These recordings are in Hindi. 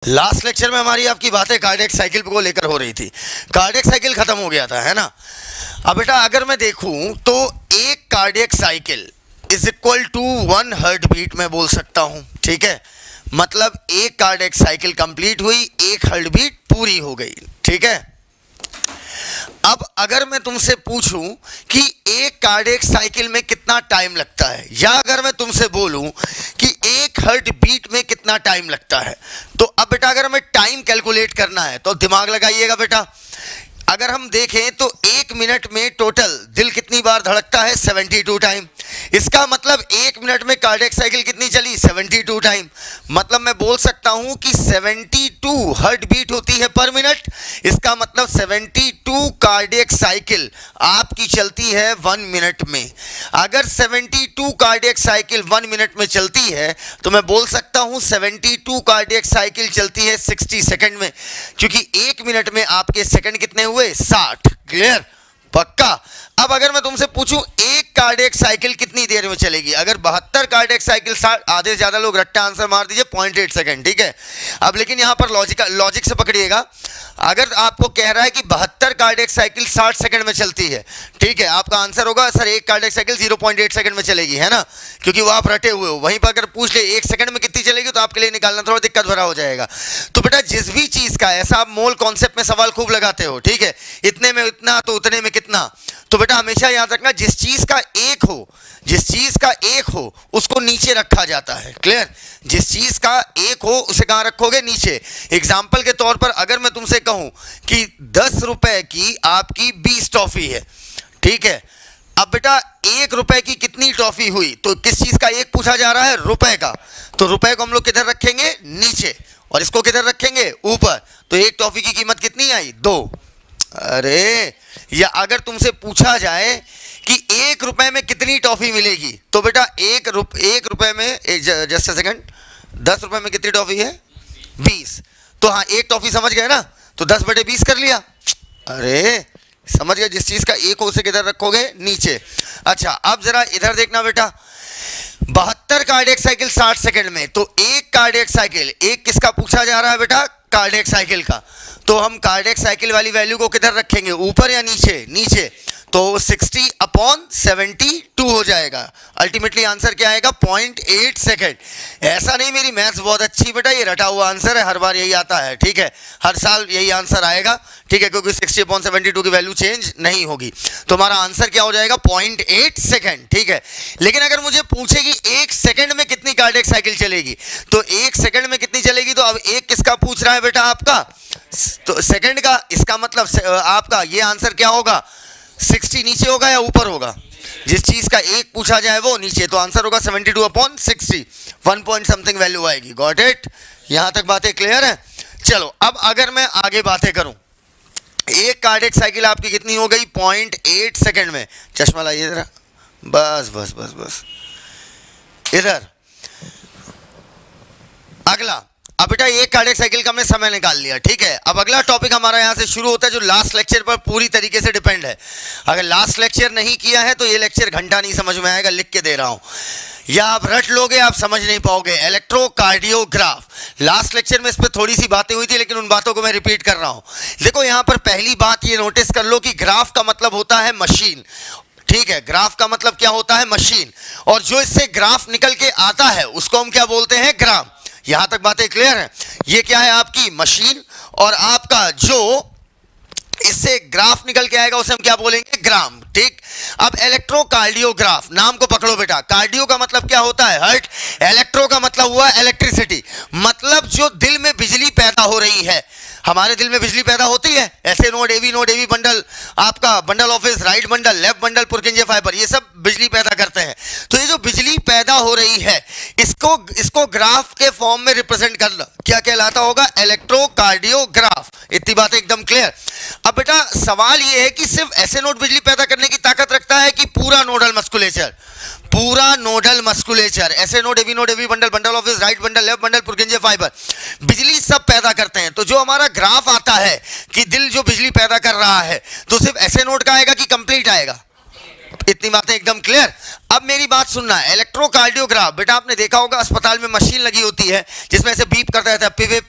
लास्ट लेक्चर में हमारी आपकी बातें कार्डियक साइकिल को लेकर हो रही थी। कार्डियक साइकिल खत्म हो गया था, है ना। अब बेटा अगर मैं देखूं तो एक cardiac cycle is equal to 1 heart beat में बोल सकता हूं, ठीक है। मतलब एक कार्डियक साइकिल कंप्लीट हुई, 1 हार्ट बीट पूरी हो गई, ठीक है। अब अगर मैं तुमसे पूछूं कि एक कार्डियक साइकिल में कितना टाइम लगता है, या अगर मैं तुमसे बोलूं कि एक हार्ट बीट में कितना टाइम लगता है, तो अब बेटा अगर हमें टाइम कैलकुलेट करना है तो दिमाग लगाइएगा बेटा। अगर हम देखें तो 1 मिनट में टोटल दिल कितनी बार धड़कता है, 72 टाइम। इसका मतलब 1 मिनट में कार्डियक साइकिल कितनी चली, 72 टाइम। मतलब मैं बोल सकता हूं कि 72 हार्ट बीट होती है पर मिनट। इसका मतलब 72 कार्डियक साइकिल आपकी चलती है 1 मिनट में। अगर 72 कार्डियक साइकिल 1 मिनट में चलती है तो मैं बोल सकता हूं 72 कार्डियक साइकिल चलती है 60 सेकंड में, क्योंकि 1 मिनट में आपके सेकंड कितने हुए, 60। क्लियर, पक्का। अब अगर मैं तुमसे पूछूं एक कार्डियक साइकिल कितनी देर में चलेगी, अगर 72 कार्डियक साइकिल, आधे से ज्यादा लोग रट्टा आंसर मार दीजिए 0.8 सेकंड, ठीक है। अब लेकिन यहां पर लॉजिक से पकड़िएगा। अगर आपको कह रहा है कि 72 कार्डियक साइकिल 60 सेकंड में चलती है, ठीक है, आपका आंसर होगा सर एक कार्डियक साइकिल 0.8 सेकंड में चलेगी, है ना, क्योंकि वो आप रटे हुए हो। वहीं पर अगर पूछ ले 1 सेकंड में कितनी चलेगी तो आपके लिए निकालना थोड़ा दिक्कत भरा हो जाएगा। तो बेटा जिस भी चीज का, ऐसा आप मोल कॉन्सेप्ट में सवाल खूब लगाते हो, ठीक है, इतने में इतना तो उतने में कितना, तो बेटा हमेशा याद रखना जिस चीज का एक हो उसको नीचे रखा जाता है। क्लियर, जिस चीज का एक हो उसे कहां रखोगे, नीचे। एग्जाम्पल के तौर पर अगर मैं तुमसे कहूं कि 10 रुपए की आपकी 20 टॉफी है, ठीक है। अब बेटा 1 रुपए की कितनी टॉफी हुई, तो किस चीज का एक पूछा जा रहा है, रुपए का। तो रुपए को हम लोग किधर रखेंगे, नीचे, और इसको किधर रखेंगे, ऊपर। तो एक टॉफी की कीमत कितनी आई, 2। अरे, या अगर तुमसे पूछा जाए कि 1 रुपए में कितनी टॉफी मिलेगी, तो बेटा 1 रुपए में, जस्ट सेकंड, 10 रुपए में कितनी टॉफी है, 20। तो हाँ, एक टॉफी समझ गए ना, तो 10/20 कर लिया। अरे समझ गए, जिस चीज का एक हो उसे किधर रखोगे, नीचे। अच्छा अब जरा इधर देखना बेटा, 72 कार्डियक साइकिल 60 सेकंड में, तो एक कार्डियक साइकिल, एक किसका पूछा जा रहा है बेटा, कार्डियक साइकिल का। तो हम कार्डियक साइकिल वाली वैल्यू को किधर रखेंगे, ऊपर या नीचे, नीचे। तो 60/72 हो जाएगा। अल्टीमेटली आंसर क्या आएगा, 0.8 सेकेंड। ऐसा नहीं मेरी मैथ्स बहुत अच्छी बेटा, ये रटा हुआ आंसर है, हर बार यही आता है, ठीक है, हर साल यही आंसर आएगा, ठीक है, क्योंकि 60/72 की वैल्यू चेंज नहीं होगी। तो हमारा आंसर क्या हो जाएगा, 0.8 सेकेंड, ठीक है। लेकिन अगर मुझे पूछे कि 1 सेकंड में कितनी कार्डियक साइकिल चलेगी, तो 1 सेकंड में कितनी चलेगी, तो अब एक किसका पूछ रहा है बेटा, आपका, तो सेकंड का। इसका मतलब आपका ये आंसर क्या होगा, 60 नीचे होगा या ऊपर होगा, जिस चीज का एक पूछा जाए वो नीचे। तो आंसर होगा 72/60, 1 पॉइंट समथिंग वैल्यू आएगी। गॉट इट, यहां तक बातें क्लियर है। चलो अब अगर मैं आगे बातें करूं, एक कार्डियक साइकिल आपकी कितनी हो गई, 0.8 सेकंड में। चश्मा लाइए जरा, बस बस बस बस, इधर। अगला, अब बेटा एक कार्डियक साइकिल का हमने समय निकाल लिया, ठीक है। अब अगला टॉपिक हमारा यहां से शुरू होता है जो लास्ट लेक्चर पर पूरी तरीके से डिपेंड है। अगर लास्ट लेक्चर नहीं किया है तो ये लेक्चर घंटा नहीं समझ में आएगा, लिख के दे रहा हूं, या आप रट लोगे, आप समझ नहीं पाओगे। इलेक्ट्रोकार्डियोग्राफ, लास्ट लेक्चर में इस पर थोड़ी सी बातें हुई थी, लेकिन उन बातों को मैं रिपीट कर रहा हूं। देखो यहां पर पहली बात ये नोटिस कर लो कि ग्राफ का मतलब होता है मशीन, ठीक है। ग्राफ का मतलब क्या होता है, मशीन, और जो इससे ग्राफ निकल के आता है उसको हम क्या बोलते हैं, ग्राम। यहां तक बातें क्लियर है। ये क्या है, आपकी मशीन, और आपका जो इससे ग्राफ निकल के आएगा उसे हम क्या बोलेंगे, ग्राम, ठीक। अब इलेक्ट्रोकार्डियोग्राफ, नाम को पकड़ो बेटा। कार्डियो का मतलब क्या होता है, हार्ट। इलेक्ट्रो का मतलब हुआ इलेक्ट्रिसिटी, मतलब जो दिल में बिजली पैदा हो रही है। हमारे दिल में बिजली पैदा होती है, ऐसे नोड एवी बंडल, आपका bundle of His, right bundle, left bundle, Purkinje fibre, ये सब बिजली पैदा करते हैं। तो ये जो बिजली पैदा हो रही है, इसको ग्राफ के फॉर्म में रिप्रेजेंट करना क्या कहलाता होगा, इलेक्ट्रोकार्डियोग्राफ। इतनी बात एकदम क्लियर। अब बेटा सवाल ये है कि सिर्फ ऐसे नोड बिजली पैदा करने की ताकत रखता है कि पूरा नोडल मस्कुलेचर, पूरा nodal musculature, S A node AV bundle, bundle of His, right bundle, left bundle, Purkinje fibre, बिजली सब पैदा करते हैं। तो जो हमारा ग्राफ आता है कि दिल जो बिजली पैदा कर रहा है, तो सिर्फ ऐसे नोड का आएगा कि कंप्लीट आएगा। इतनी बातें एकदम क्लियर। अब मेरी बात सुनना है, इलेक्ट्रोकार्डियोग्राफ, बेटा आपने देखा होगा अस्पताल में मशीन लगी होती है जिसमें से बीप करता रहता है, पिप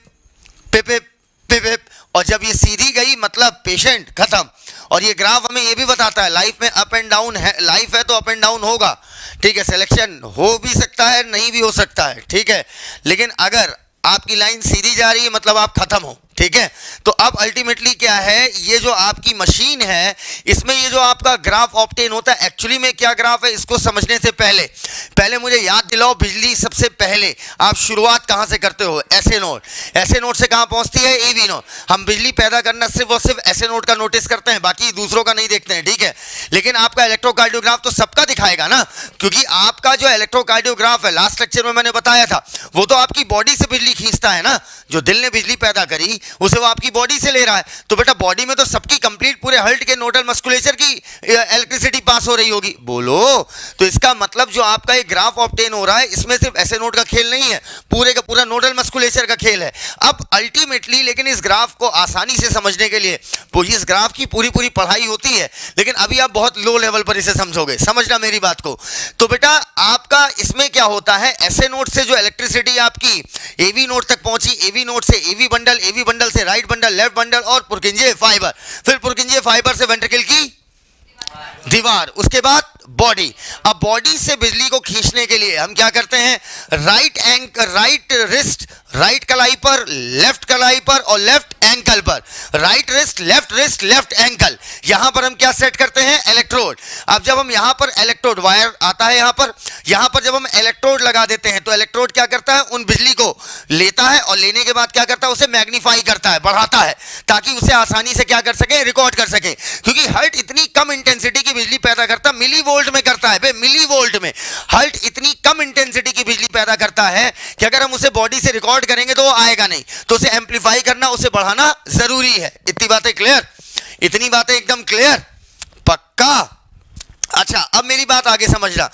पिप पिप पिप, और जब ये सीधी गई मतलब पेशेंट खत्म। और ये ग्राफ हमें ये भी बताता है लाइफ में अप एंड डाउन है, लाइफ है तो अप एंड डाउन होगा, ठीक है, सिलेक्शन हो भी सकता है नहीं भी हो सकता है, ठीक है, लेकिन अगर आपकी लाइन सीधी जा रही है मतलब आप खत्म हो, ठीक है। तो अब अल्टीमेटली क्या है, ये जो आपकी मशीन है इसमें ये जो आपका ग्राफ ऑब्टेन होता है, एक्चुअली में क्या ग्राफ है इसको समझने से पहले मुझे याद दिलाओ, बिजली सबसे पहले आप शुरुआत कहां से करते हो, ऐसे नोड, ऐसे नोड से कहां पहुंचती है, एवी नोड। हम बिजली पैदा करना सिर्फ और सिर्फ ऐसे नोड का नोटिस करते हैं, बाकी दूसरों का नहीं देखते हैं, ठीक है। लेकिन आपका इलेक्ट्रोकार्डियोग्राफ तो सबका दिखाएगा ना, क्योंकि आपका जो इलेक्ट्रोकार्डियोग्राफ है लास्ट लेक्चर में मैंने बताया था, वो तो आपकी बॉडी से बिजली खींचता है ना, जो दिल ने बिजली पैदा करी उसे वो आपकी बॉडी से ले रहा है। तो बेटा बॉडी में तो सबकी कंप्लीट पूरे हार्ट के नोडल मस्कुलेचर की इलेक्ट्रिसिटी पास हो रही होगी, बोलो। तो इसका मतलब जो आपका ये ग्राफ ऑब्टेन हो रहा है इसमें सिर्फ ऐसे नोड का खेल नहीं है, पूरे का पूरा नोडल मस्कुलेचर का खेल है। अब अल्टीमेटली लेकिन इस ग्राफ को आसानी से समझने के लिए इस ग्राफ की पूरी पढ़ाई होती है, लेकिन अभी आप बहुत लो लेवल पर इसे समझोगे, समझना मेरी बात को। तो बेटा आपका इसमें क्या होता है, ऐसे नोड से जो इलेक्ट्रिसिटी आपकी एवी नोड तक पहुंची, एवी नोड से एवी बंडल से राइट बंडल, लेफ्ट बंडल और पुरकिंजे फाइबर, फिर पुरकिंजे फाइबर से वेंट्रिकल की दीवार, उसके बाद बॉडी। अब बॉडी से बिजली को खींचने के लिए हम क्या करते हैं, राइट रिस्ट राइट कलाई पर, लेफ्ट कलाई पर और लेफ्ट एंकल पर, राइट रिस्ट लेफ्ट एंकल, यहां पर हम क्या सेट करते हैं, इलेक्ट्रोड। अब जब हम यहां पर इलेक्ट्रोड वायर आता है यहां पर जब हम इलेक्ट्रोड लगा देते हैं तो इलेक्ट्रोड क्या करता है, उन बिजली को लेता है और लेने के बाद क्या करता है, उसे मैग्नीफाई करता है, बढ़ाता है, ताकि उसे आसानी से क्या कर सके, रिकॉर्ड कर सके। क्योंकि हार्ट इतनी कम इंटेंसिटी की बिजली पैदा करता, मिली वोल्ट में करता है बे, मिली वोल्ट में हार्ट इतनी कम इंटेंसिटी की बिजली पैदा करता है कि अगर हम उसे बॉडी से रिकॉर्ड करेंगे तो वो आएगा नहीं, तो उसे एम्पलीफाई करना, उसे बढ़ाना जरूरी है। इतनी बातें क्लियर, इतनी बातें एकदम क्लियर, पक्का। अच्छा अब मेरी बात आगे समझना।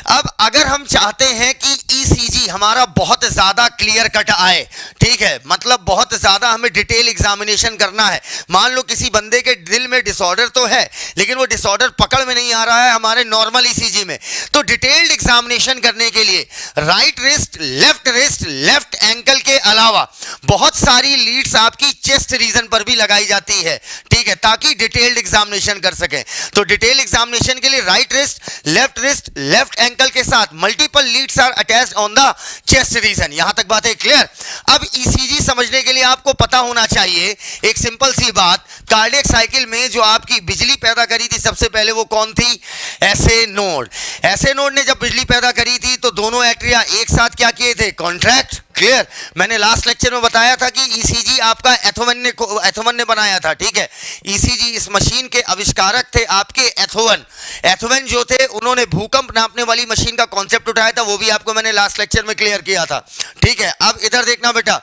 अब अगर हम चाहते हैं कि ईसीजी हमारा बहुत ज्यादा क्लियर कट आए, ठीक है, मतलब बहुत ज्यादा हमें डिटेल एग्जामिनेशन करना है, मान लो किसी बंदे के दिल में डिसऑर्डर तो है लेकिन वो डिसऑर्डर पकड़ में नहीं आ रहा है हमारे नॉर्मल ईसीजी में, तो डिटेल्ड एग्जामिनेशन करने के लिए राइट रिस्ट लेफ्ट एंकल के अलावा बहुत सारी लीड्स आपकी चेस्ट रीजन पर भी लगाई जाती है, ठीक है, ताकि डिटेल्ड एग्जामिनेशन कर सके। तो डिटेल एग्जामिनेशन के राइट रिस्ट लेफ्ट एंकल के साथ multiple leads are attached on the chest region. यहां तक बात है क्लियर। अब ईसीजी समझने के लिए आपको पता होना चाहिए एक सिंपल सी बात, कार्डियक साइकिल में जो आपकी बिजली पैदा करी थी सबसे पहले वो कौन थी, ऐसे नोड ने जब बिजली पैदा करी थी तो दोनों एट्रिया एक साथ क्या किए थे, कॉन्ट्रैक्ट। क्लियर, मैंने लास्ट लेक्चर में बताया था कि ईसीजी आपका एथोवन ने बनाया था, ठीक है। ईसीजी इस मशीन के आविष्कारक थे आपके एथोवन जो थे, उन्होंने भूकंप नापने वाली मशीन का कॉन्सेप्ट उठाया था, वो भी आपको मैंने लास्ट लेक्चर में क्लियर किया था, ठीक है। अब इधर देखना बेटा,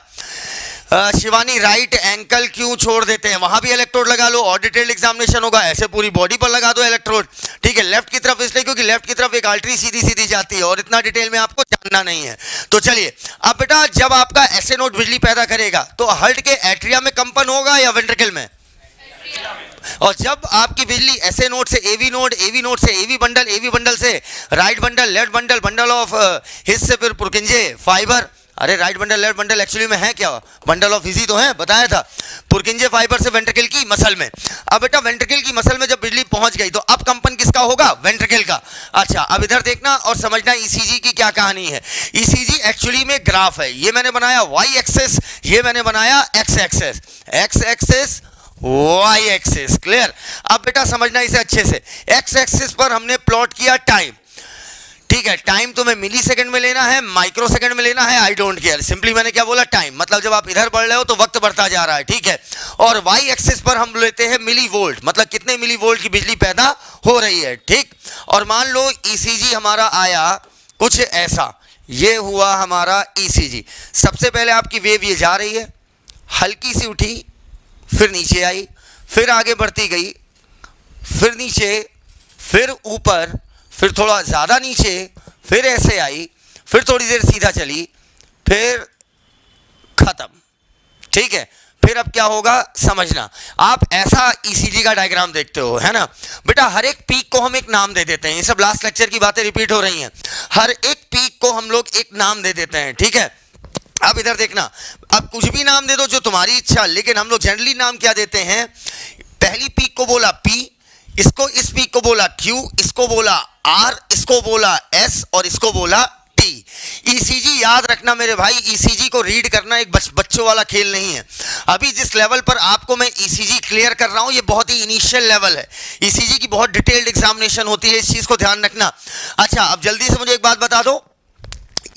शिवानी राइट एंकल क्यों छोड़ देते हैं, वहां भी इलेक्ट्रोड लगा लो और डिटेल्ड एग्जामिनेशन होगा, ऐसे पूरी बॉडी पर लगा दो इलेक्ट्रोड, ठीक है। लेफ्ट की तरफ इसलिए क्योंकि लेफ्ट की तरफ एक आर्टरी सीधी जाती है और इतना डिटेल में आपको जानना नहीं है। तो चलिए अब बेटा, जब आपका ऐसे नोड बिजली पैदा करेगा तो हार्ट के एट्रिया में कंपन होगा या वेंट्रिकल में, और जब आपकी बिजली ऐसे नोड से एवी नोड से एवी बंडल से right bundle left bundle of His से फिर पुरकिंजे फाइबर, अरे right bundle left bundle actually में है क्या, बंडल ऑफ हिजी तो है, बताया था, पुरकिंजे फाइबर से वेंट्रिकल की मसल में। अब बेटा वेंट्रिकल की मसल में जब बिजली पहुंच गई तो अब कंपन किसका होगा, वेंट्रिकल का। अच्छा अब इधर देखना और समझना ईसीजी की क्या कहानी है। ईसीजी एक्चुअली में ग्राफ है, ये मैंने बनाया वाई एक्सेस, ये मैंने बनाया X axes Y axis. Clear, अब बेटा समझना इसे अच्छे से। एक्स एक्सिस पर हमने प्लॉट किया टाइम, ठीक है, टाइम तुम्हें मिली सेकंड में लेना है, माइक्रो सेकंड में लेना है, आई डोंट केयर, सिंपली मैंने क्या बोला, टाइम, मतलब जब आप इधर बढ़ रहे हो तो वक्त बढ़ता जा रहा है, ठीक है। और वाई एक्सिस पर हम लेते हैं मिली वोल्ट, मतलब कितने मिली वोल्ट की बिजली पैदा हो रही है, ठीक। और मान लो ईसीजी हमारा आया कुछ ऐसा, ये हुआ हमारा ईसीजी। सबसे पहले आपकी वेव ये जा रही है, हल्की सी उठी, फिर नीचे आई, फिर आगे बढ़ती गई, फिर नीचे, फिर ऊपर, फिर थोड़ा ज़्यादा नीचे, फिर ऐसे आई, फिर थोड़ी देर सीधा चली, फिर खत्म, ठीक है। फिर अब क्या होगा समझना, आप ऐसा ईसीजी का डायग्राम देखते हो, है ना बेटा। हर एक पीक को हम एक नाम दे देते हैं, ये सब लास्ट लेक्चर की बातें रिपीट हो रही हैं, हर एक पीक को हम लोग एक नाम दे देते हैं, ठीक है। अब इधर देखना, अब कुछ भी नाम दे दो जो तुम्हारी इच्छा, लेकिन हम लोग जनरली नाम क्या देते हैं, पहली पीक को बोला P, इसको इस पीक को बोला Q, इसको बोला R, इसको बोला S और इसको बोला T। ECG याद रखना मेरे भाई, ECG को रीड करना एक बच्चों वाला खेल नहीं है। अभी जिस लेवल पर आपको मैं ECG क्लियर कर रहा हूं ये बहुत ही इनिशियल लेवल है। ECG की बहुत डिटेल्ड एग्जामिनेशन होती है, इस चीज को ध्यान रखना। अच्छा, अब जल्दी से मुझे एक बात बता दो,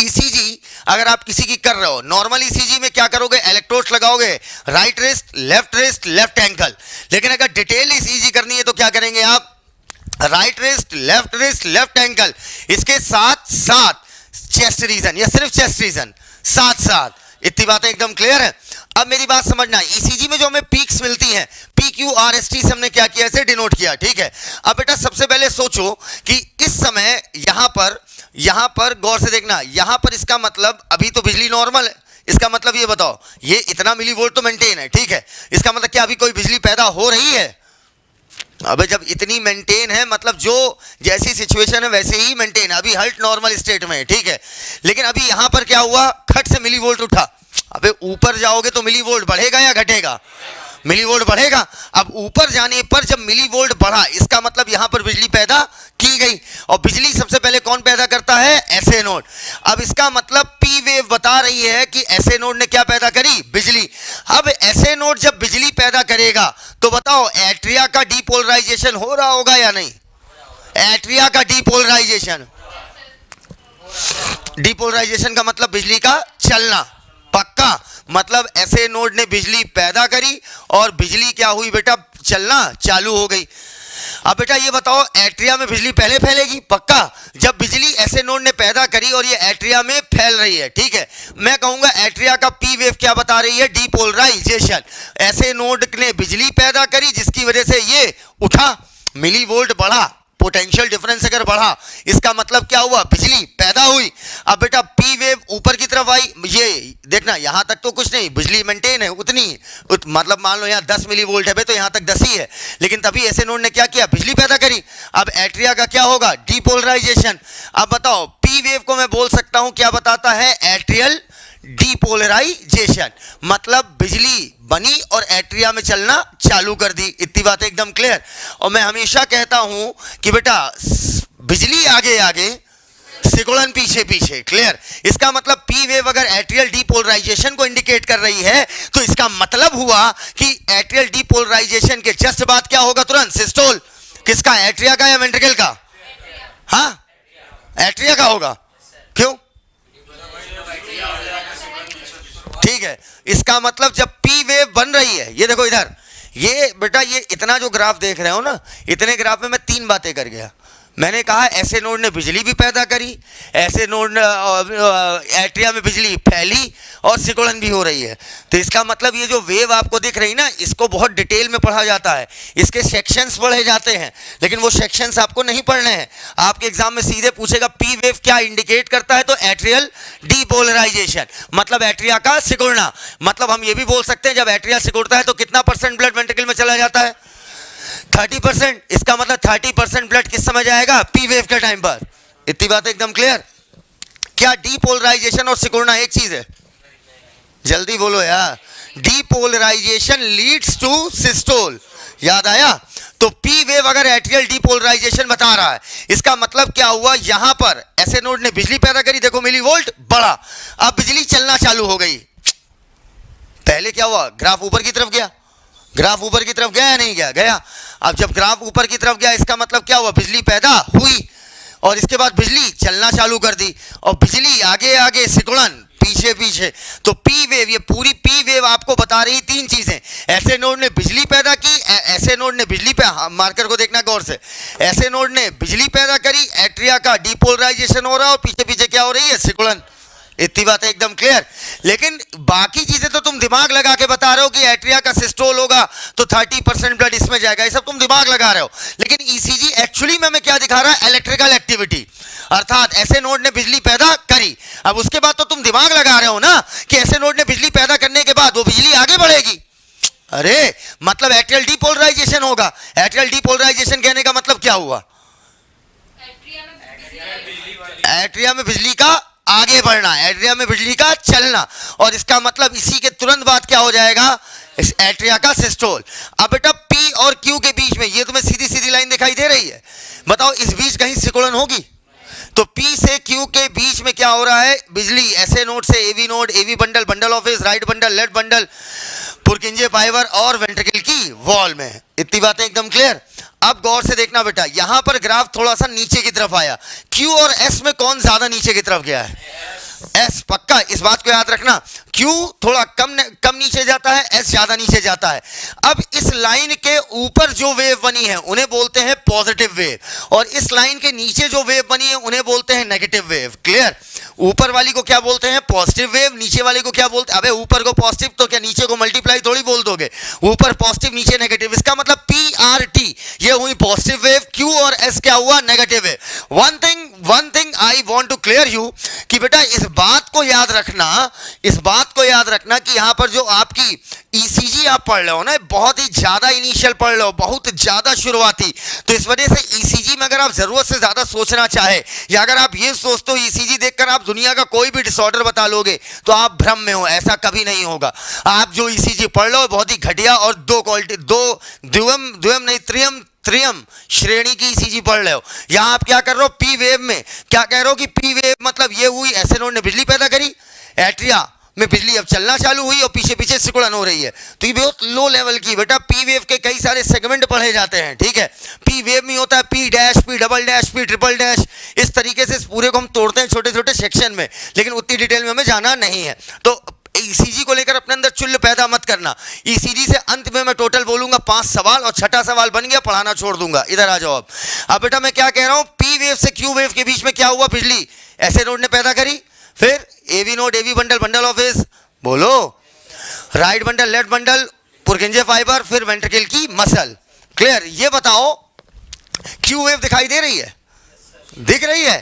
ECG अगर आप किसी की कर रहे हो, नॉर्मल ECG में क्या करोगे, इलेक्ट्रोड्स लगाओगे, राइट रिस्ट, लेफ्ट एंकल। लेकिन अगर डिटेल ECG करनी है तो क्या करेंगे आप, राइट रिस्ट, लेफ्ट एंकल, इसके साथ साथ चेस्ट रीजन या सिर्फ चेस्ट रीजन, साथ साथ। इतनी बातें एकदम क्लियर है। अब मेरी बात समझना, ECG में जो हमें पीक्स मिलती हैं, PQRST से हमने क्या किया, इसे डिनोट किया, ठीक है। अब बेटा सबसे पहले सोचो कि इस समय यहां पर गौर से देखना, यहां पर इसका मतलब अभी तो बिजली नॉर्मल है, इसका मतलब ये बताओ, ये इतना मिली वोल्ट तो मेंटेन है, ठीक है। इसका मतलब क्या अभी कोई बिजली पैदा हो रही है? अबे जब इतनी मेंटेन है मतलब जो जैसी सिचुएशन है वैसे ही मेंटेन है, अभी हल्ट नॉर्मल स्टेट में है, ठीक है। लेकिन अभी यहां पर क्या हुआ, खट से मिली वोल्ट उठा। अबे ऊपर जाओगे तो मिली वोल्ट बढ़ेगा या घटेगा? मिली वोल्ट बढ़ेगा। अब ऊपर जाने पर जब मिली वोल्ट बढ़ा, इसका मतलब यहां पर बिजली पैदा की गई, और बिजली सबसे पहले कौन पैदा करता है, एसए नोड। अब इसका मतलब पी वेव बता रही है कि एसए नोड ने क्या पैदा करी, बिजली। अब एसए नोड जब बिजली पैदा करेगा तो बताओ एट्रिया का डीपोलराइजेशन हो रहा होगा या नहीं? एट्रिया का डीपोलराइजेशन का मतलब बिजली का चलना, पक्का। मतलब ऐसे नोड ने बिजली पैदा करी और बिजली क्या हुई बेटा, चलना चालू हो गई। अब बेटा ये बताओ एट्रिया में बिजली पहले फैलेगी, पक्का। जब बिजली ऐसे नोड ने पैदा करी और ये एट्रिया में फैल रही है, ठीक है, मैं कहूंगा एट्रिया का पी वेव क्या बता रही है, डीपोलराइजेशन। ऐसे नोड ने बिजली पैदा करी जिसकी वजह से ये उठा, मिली वोल्ट बढ़ा, पोटेंशियल डिफरेंस अगर बढ़ा, इसका मतलब क्या हुआ, बिजली पैदा हुई। अब बेटा पी वेव ऊपर की तरफ आई, ये देखना यहां तक तो कुछ नहीं, बिजली मेंटेन है उतनी, मतलब मान लो यहां 10 मिली वोल्ट है, तो यहां तक 10 ही है। लेकिन तभी ऐसे नोड ने क्या किया, बिजली पैदा करी। अब एट्रिया का क्या होगा, डीपोलराइजेशन। अब बताओ पी वेव को मैं बोल सकता हूं क्या बताता है, एट्रियल डीपोलराइजेशन। मतलब बिजली बनी और एट्रिया में चलना चालू कर दी। इतनी बात एकदम क्लियर। और मैं हमेशा कहता हूं कि बेटा बिजली आगे आगे, सिकुड़न पीछे पीछे, क्लियर। इसका मतलब पी वेव अगर एट्रियल डीपोलराइजेशन को इंडिकेट कर रही है तो इसका मतलब हुआ कि एट्रियल डीपोलराइजेशन के जस्ट बाद क्या होगा, तुरंत सिस्टोल। किसका, एट्रिया का या वेंट्रिकल का? हाँ, एट्रिया का होगा। क्यों? ठीक है, इसका मतलब जब पी वेव बन रही है, ये देखो इधर, ये बेटा ये इतना जो ग्राफ देख रहे हो ना, इतने ग्राफ में मैं 3 बातें कर गया। मैंने कहा ऐसे नोड ने बिजली भी पैदा करी, ऐसे नोड ने एट्रिया में बिजली फैली और सिकुड़न भी हो रही है। तो इसका मतलब ये जो वेव आपको दिख रही ना, इसको बहुत डिटेल में पढ़ा जाता है, इसके सेक्शंस पढ़े जाते हैं, लेकिन वो सेक्शंस आपको नहीं पढ़ने हैं। आपके एग्जाम में सीधे पूछेगा पी वेव क्या इंडिकेट करता है, तो एट्रियल डीपोलराइजेशन, मतलब एट्रिया का सिकुड़ना। मतलब हम ये भी बोल सकते हैं जब एट्रिया सिकुड़ता है तो कितना % ब्लड वेंट्रिकल में चला जाता है, 30%। इसका मतलब 30% ब्लड किस समय जाएगा, पी वेव के टाइम पर। इतनी बात एकदम क्लियर। क्या डीपोलराइजेशन और सिकुड़ना एक चीज है? जल्दी बोलो यार। डीपोलराइजेशन लीड्स टू सिस्टोल, याद आया? तो पी वेव अगर एट्रियल डीपोलराइजेशन बता रहा है, इसका मतलब क्या हुआ, यहां पर ऐसे नोड ने बिजली पैदा करी, देखो मिली वोल्ट बढ़ा, अब बिजली चलना चालू हो गई। पहले क्या हुआ, ग्राफ ऊपर की तरफ गया, ग्राफ ऊपर की तरफ गया या नहीं गया, गया। अब जब ग्राफ ऊपर की तरफ गया, इसका मतलब क्या हुआ, बिजली पैदा हुई और इसके बाद बिजली चलना चालू कर दी, और बिजली आगे आगे, सिकुड़न पीछे पीछे। तो पी वेव, ये पूरी पी वेव आपको बता रही 3 चीजें। ऐसे नोड ने बिजली पैदा की, ऐसे नोड ने बिजली मार्कर को देखना गौर से, ऐसे नोड ने बिजली पैदा करी, एट्रिया का डीपोलराइजेशन हो रहा है और पीछे पीछे क्या हो रही है, सिकुड़न। इतनी बात है एकदम क्लियर। लेकिन बाकी चीजें तो तुम दिमाग लगा के बता रहे हो कि एट्रिया का सिस्टोल होगा तो 30% ब्लड इसमें जाएगा, ये सब तुम दिमाग लगा रहे हो। लेकिन ईसीजी एक्चुअली में क्या दिखा रहा है, इलेक्ट्रिकल एक्टिविटी, अर्थात ऐसे नोड ने बिजली पैदा करी। अब उसके बाद तो तुम दिमाग लगा रहे हो ना कि ऐसे नोड ने बिजली पैदा करने के बाद वो बिजली आगे बढ़ेगी। अरे मतलब एट्रियल डीपोलराइजेशन होगा। एट्रियल डीपोलराइजेशन कहने का मतलब क्या हुआ, एट्रिया में बिजली का आगे बढ़ना, एट्रिया में बिजली का चलना, और इसका मतलब इसी के तुरंत बाद क्या हो जाएगा, इस एट्रिया का सिस्टोल। अब बेटा P और Q के बीच में, ये तुम्हें सीधी सीधी लाइन दिखाई दे रही है, बताओ इस बीच कहीं सिकुड़न होगी? तो P से Q के बीच में क्या हो रहा है, बिजली SA नोड से AV node, AV bundle, bundle of His, right bundle, left bundle, Purkinje fibre और वेंट्रिकल की वॉल में। इतनी बातें एकदम क्लियर। अब गौर से देखना बेटा, यहां पर ग्राफ थोड़ा सा नीचे की तरफ आया, Q और S में कौन ज्यादा नीचे की तरफ गया है? S, पक्का इस बात को याद रखना, Q थोड़ा कम नीचे जाता है, S ज्यादा नीचे जाता है। अब इस लाइन के ऊपर जो वेव बनी है उन्हें बोलते हैं पॉजिटिव वेव, और इस लाइन के नीचे जो वेव बनी है उन्हें बोलते हैं नेगेटिव वेव। क्लियर? ऊपर वाली को क्या बोलते हैं, पॉजिटिव वेव, नीचे वाले को क्या बोलते हैं, अबे ऊपर को पॉजिटिव तो क्या नीचे को मल्टीप्लाई थोड़ी बोल दोगे, ऊपर पॉजिटिव नीचे नेगेटिव, इसका मतलब PRT ये हुई पॉजिटिव वेव, Q और S क्या हुआ, negative wave. One thing I want to clear you कि बेटा इस बात को याद रखना, इस बात को याद रखना कि यहां पर जो आपकी ECG आप पढ़ रहे हो ना, बहुत ही ज्यादा इनिशियल पढ़ रहे हो, बहुत ज्यादा शुरुआती, तो इस वजह से ECG में अगर आप जरूरत से ज्यादा सोचना चाहे, या अगर आप ये सोचते हो ECG देखकर आप दुनिया का कोई भी डिसऑर्डर बता लोगे, तो आप भ्रम में हो, ऐसा कभी नहीं होगा। आप जो ECG पढ़ लो बहुत ही घटिया और दो क्वालिटी, दो द्विम नहीं त्रियम श्रेणी की ECG पढ़ रहे हो। यहां आप क्या कर रहे हो, P वेव में क्या कह रहे हो कि P वेव मतलब ये हुई, ऐसे नोड ने बिजली पैदा करी, एट्रिया में बिजली अब चलना चालू हुई और पीछे पीछे सिकुड़न हो रही है, तो ये बहुत लो लेवल की। बेटा P वेव के कई सारे सेगमेंट पढ़े जाते हैं, ठीक है। P वेव में होता है P dash, P double dash, P triple dash, इस तरीके से इस पूरे को हम तोड़ते हैं छोटे छोटे सेक्शन में, लेकिन उतनी डिटेल में हमें जाना नहीं है। तो ECG को लेकर अपने अंदर चुल्ल पैदा मत करना। ECG से अंत में मैं टोटल बोलूंगा 5 सवाल, और छठा सवाल बन गया, पढ़ाना छोड़ दूंगा। इधर आ जाओ। अब बेटा मैं क्या कह रहा हूं, P वेव से Q वेव के बीच में क्या हुआ, बिजली ऐसे नोड ने पैदा करी, फिर AV node, AV bundle, bundle of His, बोलो, right bundle, left bundle, Purkinje fibre, फिर वेंट्रिकल की मसल। क्लियर? ये बताओ Q वेव दिखाई दे रही है, दिख रही है?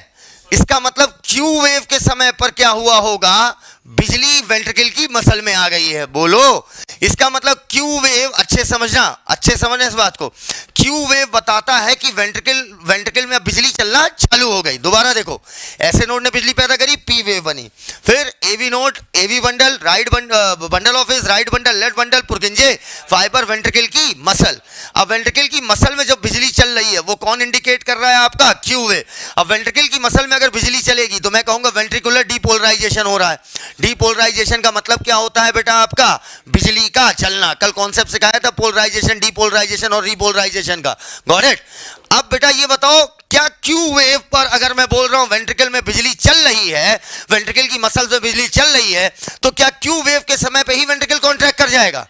इसका मतलब Q वेव के समय पर क्या हुआ होगा, बिजली वेंट्रिकल की मसल में आ गई है, बोलो। इसका मतलब Q वेव, अच्छे समझना इस बात को, Q वेव बताता है कि वेंट्रिकल में बिजली चलना चालू हो गई। दोबारा देखो, ऐसे नोड ने बिजली पैदा करी, P वेव बनी, फिर AV node, AV bundle, right bundle of His, right bundle, left bundle, Purkinje fibre, ventricle की मसल। अब वेंट्रिकल की मसल में जब बिजली चल रही है वो कौन इंडिकेट कर रहा है, आपका Q वेव। अब वेंट्रिकल की मसल में अगर बिजली चलेगी तो मैं कहूंगा वेंट्रिकुलर डीपोलराइजेशन हो रहा है। डीपोलराइजेशन का मतलब क्या होता है बेटा, आपका बिजली का चलना। कल कॉन्सेप्ट सिखाया था पोलराइजेशन, डीपोलराइजेशन और रीपोलराइजेशन का, गॉट इट। अब बेटा ये बताओ, क्या Q वेव पर अगर मैं बोल रहा हूं वेंट्रिकल में बिजली चल रही है, वेंट्रिकल की मसल में बिजली चल रही है, तो क्या Q वेव के समय पे ही वेंट्रिकल कॉन्ट्रैक्ट कर जाएगा,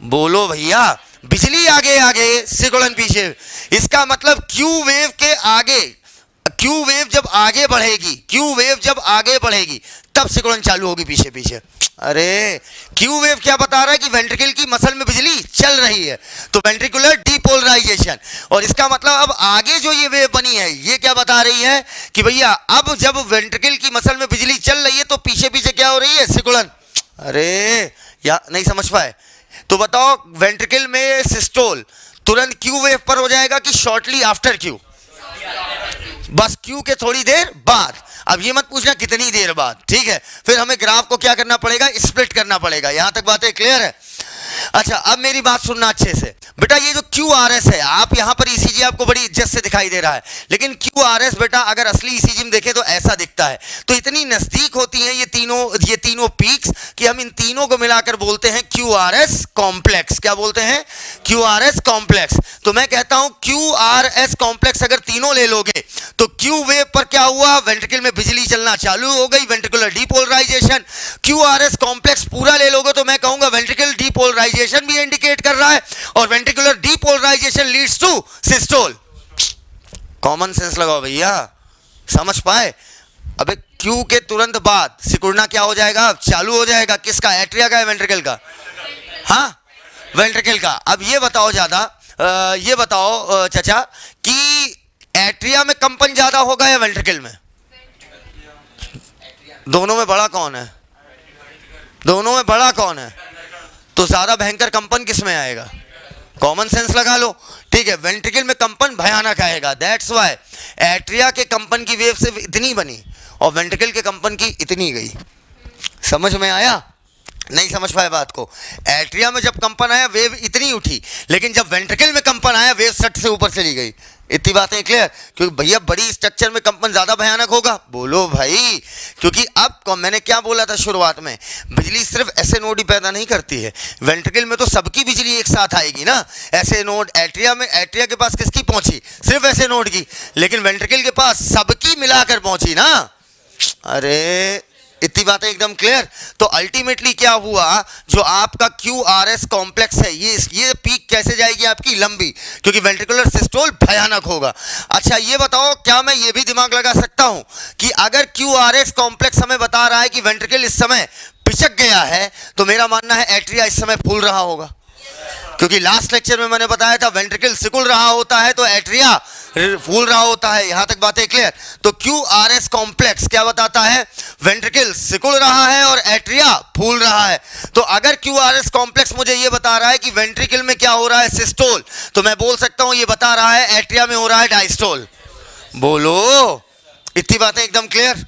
बोलो भैया। बिजली आगे आगे, सिकुड़न पीछे, इसका मतलब Q वेव के आगे, Q वेव जब आगे बढ़ेगी, Q वेव जब आगे बढ़ेगी तब सिकुड़न चालू होगी पीछे पीछे। अरे Q वेव क्या बता रहा है कि वेंट्रिकल की मसल में बिजली चल रही है, तो वेंट्रिकुलर डीपोलराइजेशन। और इसका मतलब अब आगे जो ये वेव बनी है ये क्या बता रही है कि भैया अब जब वेंट्रिकल की मसल में बिजली चल रही है तो पीछे पीछे क्या हो रही है, सिकुड़न। अरे या नहीं समझ पाए तो बताओ, वेंट्रिकल में सिस्टोल तुरंत Q वेव पर हो जाएगा कि शॉर्टली आफ्टर Q, बस Q के थोड़ी देर बाद। अब ये मत पूछना कितनी देर बाद, ठीक है। फिर हमें ग्राफ को क्या करना पड़ेगा, स्प्लिट करना पड़ेगा। यहां तक बातें क्लियर है? अच्छा, अब मेरी बात सुनना अच्छे से बेटा। ये जो QRS है, आप यहां पर ECG आपको बड़ी इज्जत से दिखाई दे रहा है, लेकिन QRS बेटा अगर असली ECG में देखें तो ऐसा दिखता है। तो इतनी नजदीक होती हैं ये तीनों पीक्स कि हम इन तीनों को मिलाकर बोलते हैं QRS कॉम्प्लेक्स। क्या बोलते हैं, QRS कॉम्प्लेक्स। तो मैं कहता हूं QRS कॉम्प्लेक्स अगर तीनों ले लोगे तो Q वेव पर क्या हुआ, वेंट्रिकल में बिजली चलना चालू हो गई, वेंट्रिकुलर डीपोलराइजेशन। QRS कॉम्प्लेक्स पूरा ले लोगे तो मैं कहूंगा वेंट्रिकल डीपोलराइजेशन भी इंडिकेट कर रहा है, और ventricular depolarisation leads to systole. Common sense लगाओ भैया, समझ पाए? अबे Q के तुरंत बाद सिकुड़ना क्या हो जाएगा, चालू हो जाएगा। किसका, एट्रिया का है, वेंट्रिकल का? हाँ, वेंट्रिकल का। अब ये बताओ चाचा कि एट्रिया में कंपन ज्यादा होगा या वेंट्रिकल में? दोनों में बड़ा कौन है, दोनों में बड़ा कौन है? तो ज्यादा भयंकर कंपन किस में आएगा, कॉमन सेंस लगा लो, ठीक है। वेंट्रिकल में कंपन भयानक आएगा, दैट्स व्हाई एट्रिया के कंपन की वेव सिर्फ इतनी बनी और वेंट्रिकल के कंपन की इतनी गई। समझ में आया? नहीं समझ पाए बात को? एट्रिया में जब कंपन आया वेव इतनी उठी, लेकिन जब वेंट्रिकल में कंपन आया वेव सट से ऊपर चली गई। इतनी बातें क्लियर? क्योंकि भैया बड़ी स्ट्रक्चर में कंपन ज्यादा भयानक होगा। बोलो भाई, क्योंकि अब मैंने क्या बोला था शुरुआत में, बिजली सिर्फ ऐसे नोड ही पैदा नहीं करती है, वेंट्रिकल में तो सबकी बिजली एक साथ आएगी ना। ऐसे नोड एट्रिया में, एट्रिया के पास किसकी पहुंची? सिर्फ ऐसे नोड की, लेकिन वेंट्रिकल के पास सबकी मिलाकर पहुंची ना। अरे इतनी बातें एकदम क्लियर? तो अल्टीमेटली क्या हुआ, जो आपका QRS कॉम्प्लेक्स है, ये पीक कैसे जाएगी आपकी? लंबी, क्योंकि वेंट्रिकुलर सिस्टोल भयानक होगा। अच्छा ये बताओ, क्या मैं ये भी दिमाग लगा सकता हूं कि अगर QRS कॉम्प्लेक्स हमें बता रहा है कि वेंट्रिकल इस समय पिचक गया है, तो मेरा मानना है एट्रिया इस समय फूल रहा होगा। क्योंकि लास्ट लेक्चर में मैंने बताया था वेंट्रिकल सिकुड़ रहा होता है तो एट्रिया फूल रहा होता है। यहां तक बातें क्लियर? तो QRS कॉम्प्लेक्स क्या बताता है? वेंट्रिकल सिकुड़ रहा है और एट्रिया फूल रहा है। तो अगर QRS कॉम्प्लेक्स मुझे ये बता रहा है कि वेंट्रिकल में क्या हो रहा है? सिस्टोल, तो मैं बोल सकता हूं ये बता रहा है एट्रिया में हो रहा है डायस्टोल। बोलो, इतनी बातें एकदम क्लियर?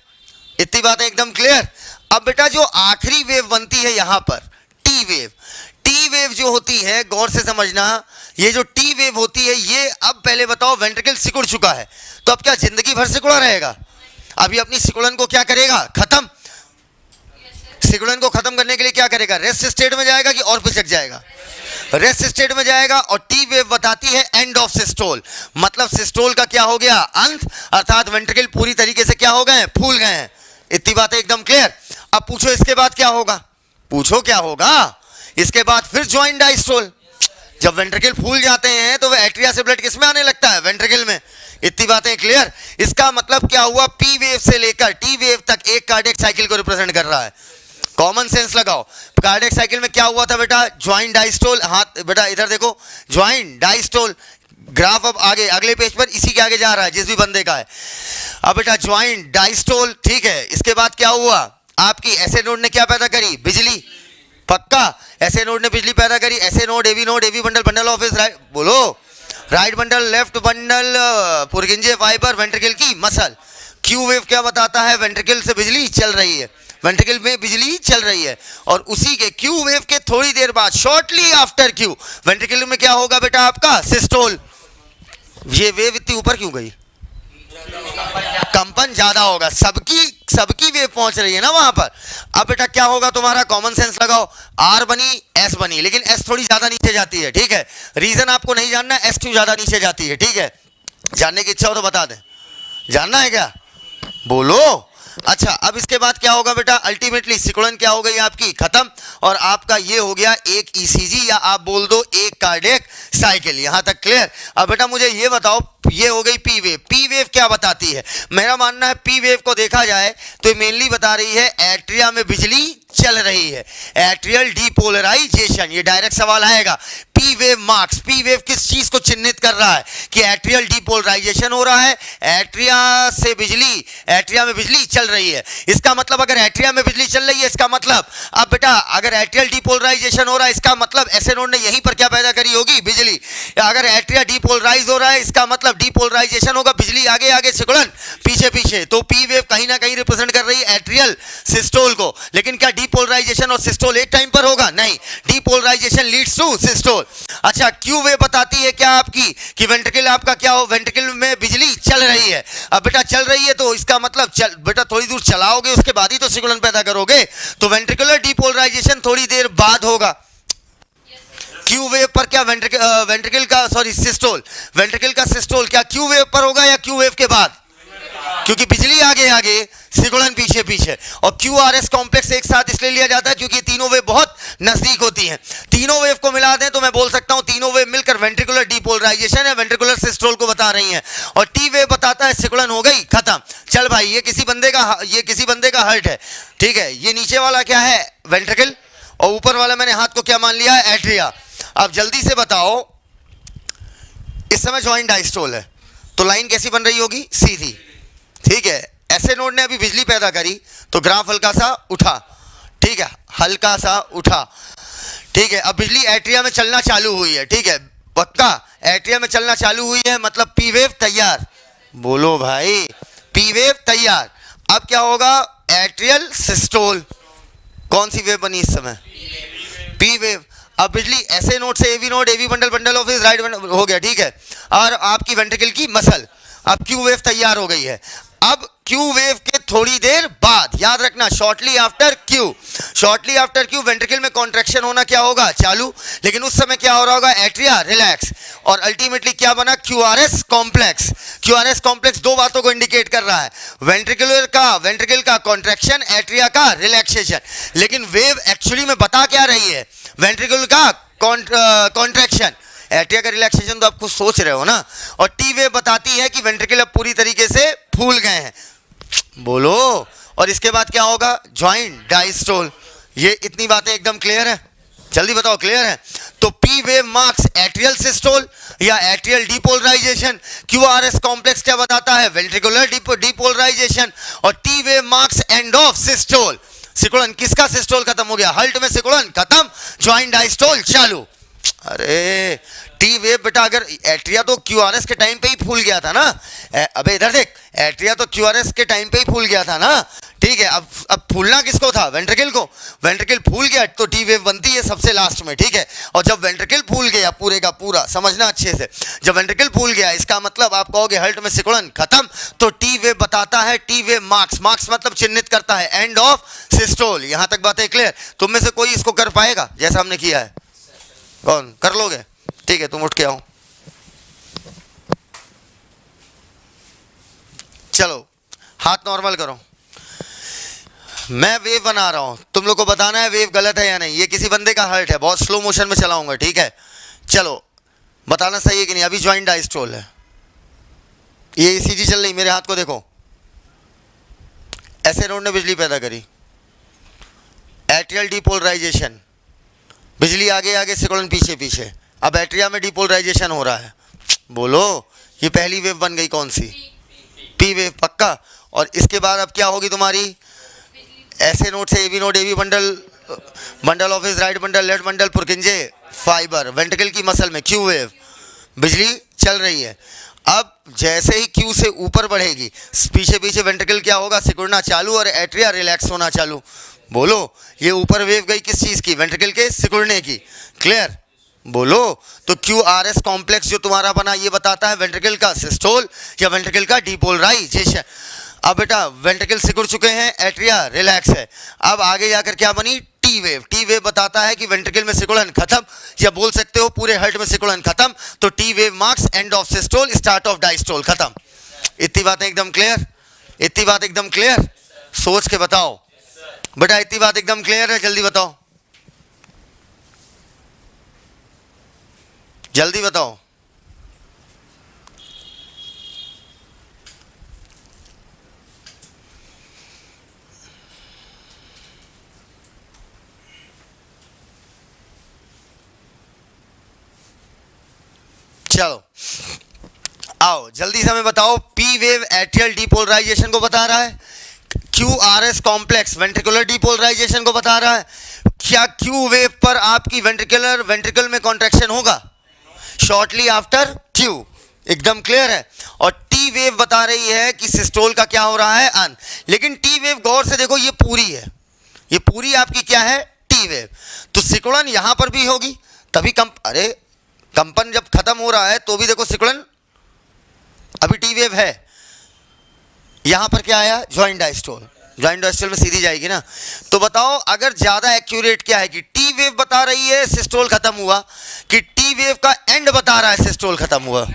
इतनी बातें एकदम क्लियर? अब बेटा जो आखिरी वेव बनती है यहां पर, टी वेव, टी वेव जो होती है, गौर से समझना, ये जो टी वेव होती है, ये अब पहले बताओ वेंट्रिकल सिकुड़ चुका है, तो अब क्या जिंदगी भर सिकुड़ा रहेगा? अभी अपनी सिकुड़न को क्या करेगा? खत्म। सिकुड़न को खत्म करने के लिए क्या करेगा? रेस्ट स्टेट में जाएगा कि और पिचक जाएगा? रेस्ट स्टेट में जाएगा। और टी वेव बताती है एंड ऑफ सिस्टोल, मतलब सिस्टोल का क्या हो गया? अंत, अर्थात वेंट्रिकल पूरी तरीके से क्या हो गए? फूल गए हैं। इतनी बातें एकदम क्लियर? अब पूछो इसके बाद क्या होगा? पूछो क्या होगा इसके बाद? फिर ज्वाइंट डायस्टोल। जब वेंट्रिकल फूल जाते हैं तो एट्रिया से ब्लड किस में आने लगता है? वेंट्रिकल में। इतनी बातें क्लियर? इसका मतलब क्या हुआ? पी वेव से लेकर टी वेव तक एक कार्डियक साइकिल को रिप्रेजेंट कर रहा है। कॉमन सेंस लगाओ। कार्डियक साइकिल में क्या हुआ था बेटा? Joint diastole. हाथ बेटा इधर देखो, ज्वाइंट डायस्टोल। ग्राफ अब आगे अगले पेज पर इसी के आगे जा रहा है जिस भी बंदे का है। अब बेटा ज्वाइंट डायस्टोल, ठीक है। इसके बाद क्या हुआ? आपकी ऐसे नोड ने क्या पैदा करी? बिजली। पक्का ऐसे नोड ने बिजली पैदा करी। ऐसे node AV bundle, bundle of His right, बोलो, right bundle, left bundle, Purkinje fibre, ventricle की मसल। क्यू वेव क्या बताता है? वेंट्रिकल से बिजली चल रही है, वेंट्रिकल में बिजली चल रही है। और उसी के क्यू वेव के थोड़ी देर बाद, शॉर्टली आफ्टर क्यू, वेंट्रिकल में क्या होगा बेटा? आपका सिस्टोल। ये वेव इतनी ऊपर क्यों गई? कंपन ज्यादा होगा, सबकी वेव पहुंच रही है ना वहां पर। अब बेटा क्या होगा तुम्हारा? कॉमन सेंस लगाओ। आर बनी, एस बनी, लेकिन एस थोड़ी ज्यादा नीचे जाती है, ठीक है। रीजन आपको नहीं जानना एस क्यों ज्यादा नीचे जाती है, ठीक है। जानने की इच्छा हो तो बता दें। जानना है क्या? बोलो। अच्छा अब इसके बाद क्या होगा बेटा? अल्टीमेटली सिकुड़न क्या हो गई आपकी? खत्म। और आपका ये हो गया एक ईसीजी, या आप बोल दो एक कार्डियक साइकिल। यहां तक क्लियर? अब बेटा मुझे ये बताओ, ये हो गई पी वेव। पी वेव क्या बताती है? मेरा मानना है पी वेव को देखा जाए तो मेनली बता रही है एट्रिया में बिजली चल रही है, एट्रियल डीपोलराइजेशन। ये डायरेक्ट सवाल आएगा। P wave marks, P wave किस चीज को चिन्हित कर रहा है? कि एट्रियल डीपोलराइजेशन हो रहा है, एट्रिया से बिजली, एट्रिया में बिजली चल रही है। इसका मतलब अगर एट्रिया में बिजली चल रही है, इसका मतलब, अब बेटा अगर एट्रियल डीपोलराइजेशन हो रहा है, इसका मतलब ऐसे नोड ने यहीं पर क्या पैदा करी होगी? बिजली। अगर एट्रिया डीपोलराइज हो रहा है, इसका मतलब डीपोलराइजेशन होगा, बिजली आगे आगे, सिकुड़न पीछे पीछे। तो पी वेव कहीं ना कहीं रिप्रेजेंट कर रही है एट्रियल सिस्टोल को। लेकिन क्या डीपोलराइजेशन और सिस्टोल एक टाइम पर होगा? नहीं, डीपोलराइजेशन लीड्स टू सिस्टोल। अच्छा क्यू वेव बताती है क्या आपकी? कि वेंट्रिकल आपका क्या हो? वेंट्रिकल में बिजली चल रही है। अब बेटा चल रही है तो इसका मतलब बेटा थोड़ी दूर चलाओगे उसके बाद ही तो सिकुड़न पैदा करोगे। तो वेंट्रिकुलर डीपोलराइजेशन थोड़ी देर बाद होगा। क्यू वेव पर क्या? वेंट्रिकल का, सॉरी सिस्टोल, वेंट्रिकल का सिस्टोल क्या क्यू वेव पर होगा या क्यू वेव के बाद? क्योंकि बिजली आगे आगे, सिकुड़न पीछे पीछे। और QRS कॉम्प्लेक्स एक साथ इसलिए लिया जाता है क्योंकि तीनों वेव बहुत नजदीक होती हैं। तीनों वेव को मिला दें तो मैं बोल सकता हूं तीनों वेव मिलकर वेंट्रिकुलर डीपोलराइजेशन या वेंट्रिकुलर सिस्टोल को बता रही हैं। और टी वेव बताता है सिकुड़न हो गई, खत्म। चल भाई ये किसी बंदे का हार्ट है, ठीक है। ये नीचे वाला क्या है? वेंट्रिकल। और ऊपर वाला मैंने हाथ को क्या मान लिया है? एट्रिया। अब जल्दी से बताओ, इस समय ज्वाइंट डायस्टोल है तो लाइन कैसी बन रही होगी? सीधी, ठीक है। ऐसे नोड ने अभी बिजली पैदा करी तो ग्राफ हल्का सा उठा, ठीक है, हल्का सा उठा, ठीक है। अब बिजली एट्रिया में चलना चालू हुई है, ठीक है। पक्का एट्रिया में चलना चालू हुई है, मतलब पी वेव तैयार। बोलो भाई, पी वेव तैयार। अब क्या होगा, एट्रियल सिस्टोल। कौन सी वेव बनी इस समय, पी वेव। अब बिजली ऐसे नोड से AV node, AV bundle, bundle of right हो गया, ठीक है। और आपकी वेंट्रिकल की मसल, अब क्यू वेव तैयार हो गई है। अब क्यू वेव के थोड़ी देर बाद, याद रखना, shortly after Q, shortly after Q ventricle में कॉन्ट्रैक्शन होना क्या होगा, चालू। लेकिन उस समय क्या हो रहा होगा, एट्रिया रिलैक्स, और अल्टीमेटली क्या बना, क्यूआरएस कॉम्प्लेक्स। क्यूआरएस कॉम्प्लेक्स दो बातों को इंडिकेट कर रहा है, वेंट्रिकल का कॉन्ट्रैक्शन, एट्रिया का रिलैक्सेशन। लेकिन वेव एक्चुअली में बता क्या रही है, वेंट्रिकल का कॉन्ट्रैक्शन, एट्रिया का रिलैक्सेशन तो आप कुछ सोच रहे हो ना। और टी वेव बताती है कि वेंट्रिकल अब पूरी तरीके से फूल गए हैं, बोलो। और इसके बाद क्या होगा, जॉइंट डायस्टोल। ये इतनी बातें एकदम क्लियर है, जल्दी बताओ क्लियर है। तो P wave marks atrial systole या एट्रियल डीपोलराइजेशन, क्यूआरएस कॉम्प्लेक्स क्या बताता है, वेंट्रिकुलर डीपोलराइजेशन, और T wave marks end of systole. सिकुड़न, किसका सिस्टोल खत्म हो गया, हल्ट में सिकुड़न खत्म, जॉइंट डायस्टोल चालू। अरे टी वेव बेटा, अगर एट्रिया तो क्यूआरएस के टाइम पे ही फूल गया था ना, अबे इधर देख, एट्रिया तो क्यूआरएस के टाइम पे ही फूल गया था ना, ठीक है। अब फूलना किसको था, वेंट्रिकल को। वेंट्रिकल फूल गया तो टी वेव बनती है सबसे लास्ट में, ठीक है। और जब वेंट्रिकल फूल गया पूरे का पूरा, समझना अच्छे से, जब वेंट्रिकल फूल गया इसका मतलब आप कहोगे हल्ट में सिकुड़न खत्म, तो टी वेव बताता है, टी वेव मार्क्स, मार्क्स मतलब चिन्हित करता है एंड ऑफ सिस्टोल। यहां तक बातें क्लियर। तुम में से कोई इसको कर पाएगा जैसा हमने किया है, कौन कर लोगे, ठीक है। तुम उठ के आओ, चलो हाथ नॉर्मल करो। मैं वेव बना रहा हूं, तुम लोग को बताना है वेव गलत है या नहीं। ये किसी बंदे का हर्ट है, बहुत स्लो मोशन में चलाऊंगा, ठीक है। चलो बताना सही है कि नहीं। अभी जॉइंट डायस्टोल है, ये ईसीजी चल रही, मेरे हाथ को देखो, ऐसे नोड ने बिजली पैदा करी, एट्रियल डीपोलराइजेशन, बिजली आगे आगे, सिकुड़न पीछे पीछे। अब एट्रिया में डीपोलराइजेशन हो रहा है, बोलो ये पहली वेव बन गई, कौन सी, पी वेव, पक्का। और इसके बाद अब क्या होगी तुम्हारी, ऐसे नोड से AV node, AV bundle, bundle of right bundle, left bundle, Purkinje fibre, ventricle की मसल में क्यू वेव, बिजली चल रही है। अब जैसे ही क्यू से ऊपर बढ़ेगी, पीछे पीछे वेंट्रिकल क्या होगा, सिकुड़ना चालू, और एट्रिया रिलैक्स होना चालू। बोलो ये ऊपर वेव गई किस चीज की, वेंट्रिकल के सिकुड़ने की, क्लियर, बोलो। तो क्यूआरएस कॉम्प्लेक्स जो तुम्हारा बना ये बताता है वेंट्रिकल का सिस्टोल या वेंट्रिकल का डीपोलराइजेशन। अब बेटा वेंट्रिकल सिकुड़ चुके हैं, एट्रिया रिलैक्स है। अब आगे जाकर क्या बनी, टी वेव। टी वेव बताता है कि वेंट्रिकल में सिकुड़न खत्म, या बोल सकते हो पूरे हर्ट में सिकुड़न खत्म। तो T wave marks end of systole, start of diastole, खत्म। इतनी बातें एकदम क्लियर, इतनी बात एकदम क्लियर, सोच के बताओ बेटा, इतनी बात एकदम क्लियर है, जल्दी बताओ, जल्दी बताओ। चलो आओ जल्दी से हमें बताओ, पी वेव एट्रियल डीपोलराइजेशन को बता रहा है, क्यूआरएस कॉम्प्लेक्स वेंट्रिकुलर डीपोलराइजेशन को बता रहा है। क्या क्यू वेव पर आपकी वेंट्रिकल में कॉन्ट्रैक्शन होगा शॉर्टली आफ्टर क्यू, एकदम क्लियर है। और टी वेव बता रही है कि सिस्टोल का क्या हो रहा है, अन। लेकिन टी वेव गौर से देखो, ये पूरी है, ये पूरी आपकी क्या है, टी वेव। तो सिकुड़न यहां पर भी होगी, तभी कंपन जब खत्म हो रहा है तो भी देखो सिकुड़न, अभी टी वेव है। यहां पर क्या आया, जॉइंट डायस्टोल, जॉइंट डायस्टोल में सीधी जाएगी ना। तो बताओ अगर ज्यादा एक्यूरेट क्या है, कि टी वेव बता रही है सिस्टोल खत्म हुआ, कि टी वेव का एंड बता रहा है सिस्टोल खत्म हुआ।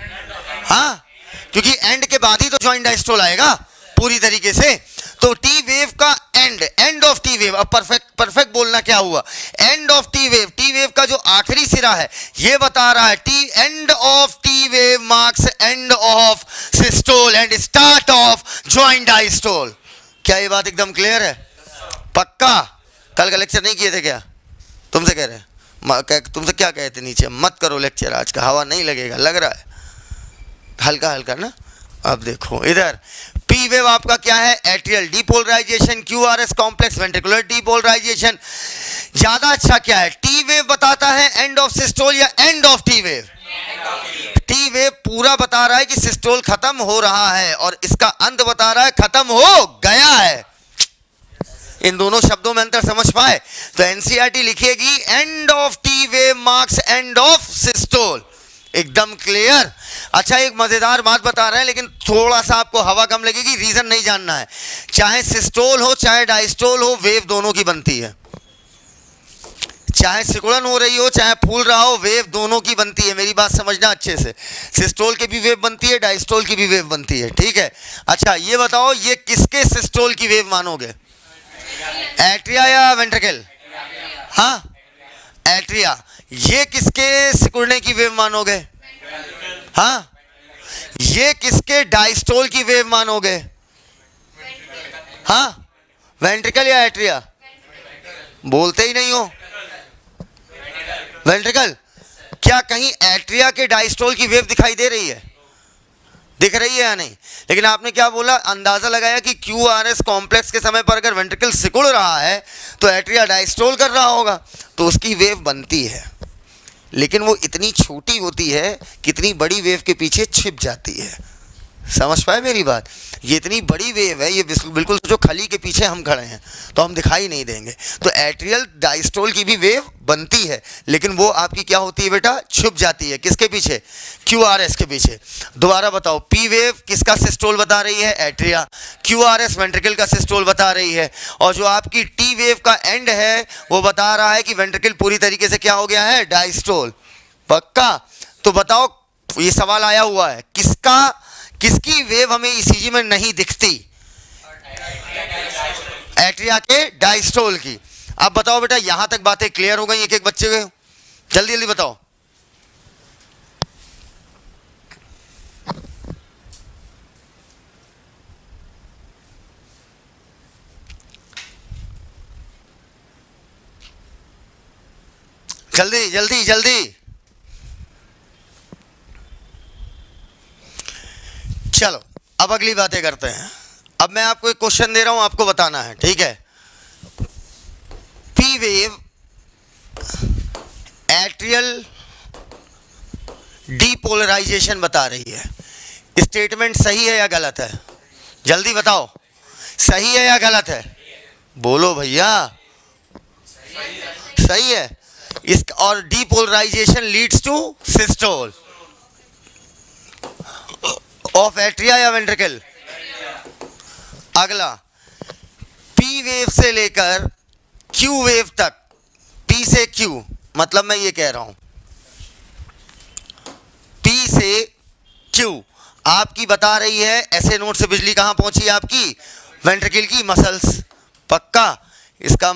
हाँ, क्योंकि एंड के बाद ही तो जॉइंट डायस्टोल आएगा पूरी तरीके से। तो टी वेव का एंड ऑफ टी वेव, अब परफेक्ट बोलना क्या हुआ, एंड ऑफ टी वेव का जो आखिरी सिरा है ये बता रहा है, T and of T wave marks end of systole and start of joint diastole. क्या ये बात एकदम क्लियर है, पक्का। कल का लेक्चर नहीं किए थे क्या, तुमसे कह रहे हैं, तुमसे क्या कहे थे नीचे, मत करो लेक्चर आज का, हवा नहीं लगेगा, लग रहा है हल्का हल्का ना। अब देखो इधर, पी वेव आपका क्या है, atrial depolarisation, QRS complex ventricular depolarisation. ज्यादा अच्छा क्या है, टी वेव बताता है एंड ऑफ सिस्टोल या end of T wave. T wave पूरा पूरा बता रहा है कि सिस्टोल खत्म हो रहा है और इसका अंत बता रहा है खत्म हो गया है। इन दोनों शब्दों में अंतर समझ पाए तो एनसीईआरटी लिखिएगी end of T wave marks end of systole. एकदम क्लियर। अच्छा, एक मजेदार बात बता रहे हैं लेकिन थोड़ा सा आपको हवा कम लगेगी, रीजन नहीं जानना है। चाहे सिस्टोल हो चाहे डायस्टोल हो, वेव दोनों की बनती है। चाहे सिकुड़न हो रही हो चाहे फूल रहा हो, वेव दोनों की बनती है। मेरी बात समझना अच्छे से। सिस्टोल की भी वेव बनती है, डायस्टोल की भी वेव बनती है। ठीक है। अच्छा, ये बताओ ये किसके सिस्टोल की वेव मानोगे? एट्रिया या वेंट्रिकल? हाँ, एट्रिया। ये किसके सिकुड़ने की वेव मानोगे? हाँ, ये किसके डायस्टोल की वेव मानोगे? हाँ, वेंट्रिकल या एट्रिया? बोलते ही नहीं हो। वेंट्रिकल। क्या कहीं एट्रिया के डायस्टोल की वेव दिखाई दे रही है? दिख रही है या नहीं? लेकिन आपने क्या बोला, अंदाजा लगाया कि QRS कॉम्प्लेक्स के समय पर अगर वेंट्रिकल सिकुड़ रहा है तो एट्रिया डायस्टोल कर रहा होगा, तो उसकी वेव बनती है। लेकिन वो इतनी छोटी होती है कितनी बड़ी वेव के पीछे छिप जाती है। समझ पाए मेरी बात? ये इतनी बड़ी वेव है, ये बिल्कुल जो खली के पीछे हम खड़े हैं तो हम दिखाई नहीं देंगे। तो एट्रियल डायस्टोल की भी वेव बनती है लेकिन वो आपकी क्या होती है बेटा? छुप जाती है। किसके पीछे? QRS के पीछे। दोबारा बताओ, P वेव किसका सिस्टोल बता रही है? एट्रिया। QRS वेंट्रिकल का सिस्टोल बता रही है। और जो आपकी T वेव का एंड है वो बता रहा है कि वेंट्रिकल पूरी तरीके से क्या हो गया है? डायस्टोल। पक्का? तो बताओ, ये सवाल आया हुआ है, किसकी वेव हमें ECG में नहीं दिखती? एट्रिया के डायस्टोल की। अब बताओ बेटा, यहां तक बातें क्लियर हो गई एक एक बच्चे को? जल्दी जल्दी बताओ। जल्दी जल्दी जल्दी। चलो अब अगली बातें करते हैं। अब मैं आपको एक क्वेश्चन दे रहा हूं, आपको बताना है। ठीक है। P वेव एट्रियल डीपोलराइजेशन बता रही है। स्टेटमेंट सही है या गलत है? जल्दी बताओ, सही है या गलत है? बोलो भैया। सही है। इस और depolarisation leads to systole of atria या वेंट्रिकल? अगला, P वेव से लेकर Q वेव तक, P से Q मतलब मैं ये कह रहा हूं P से Q आपकी बता रही है ऐसे नोड से बिजली कहां पहुंची? आपकी वेंट्रिकल की मसल्स। पक्का? इसका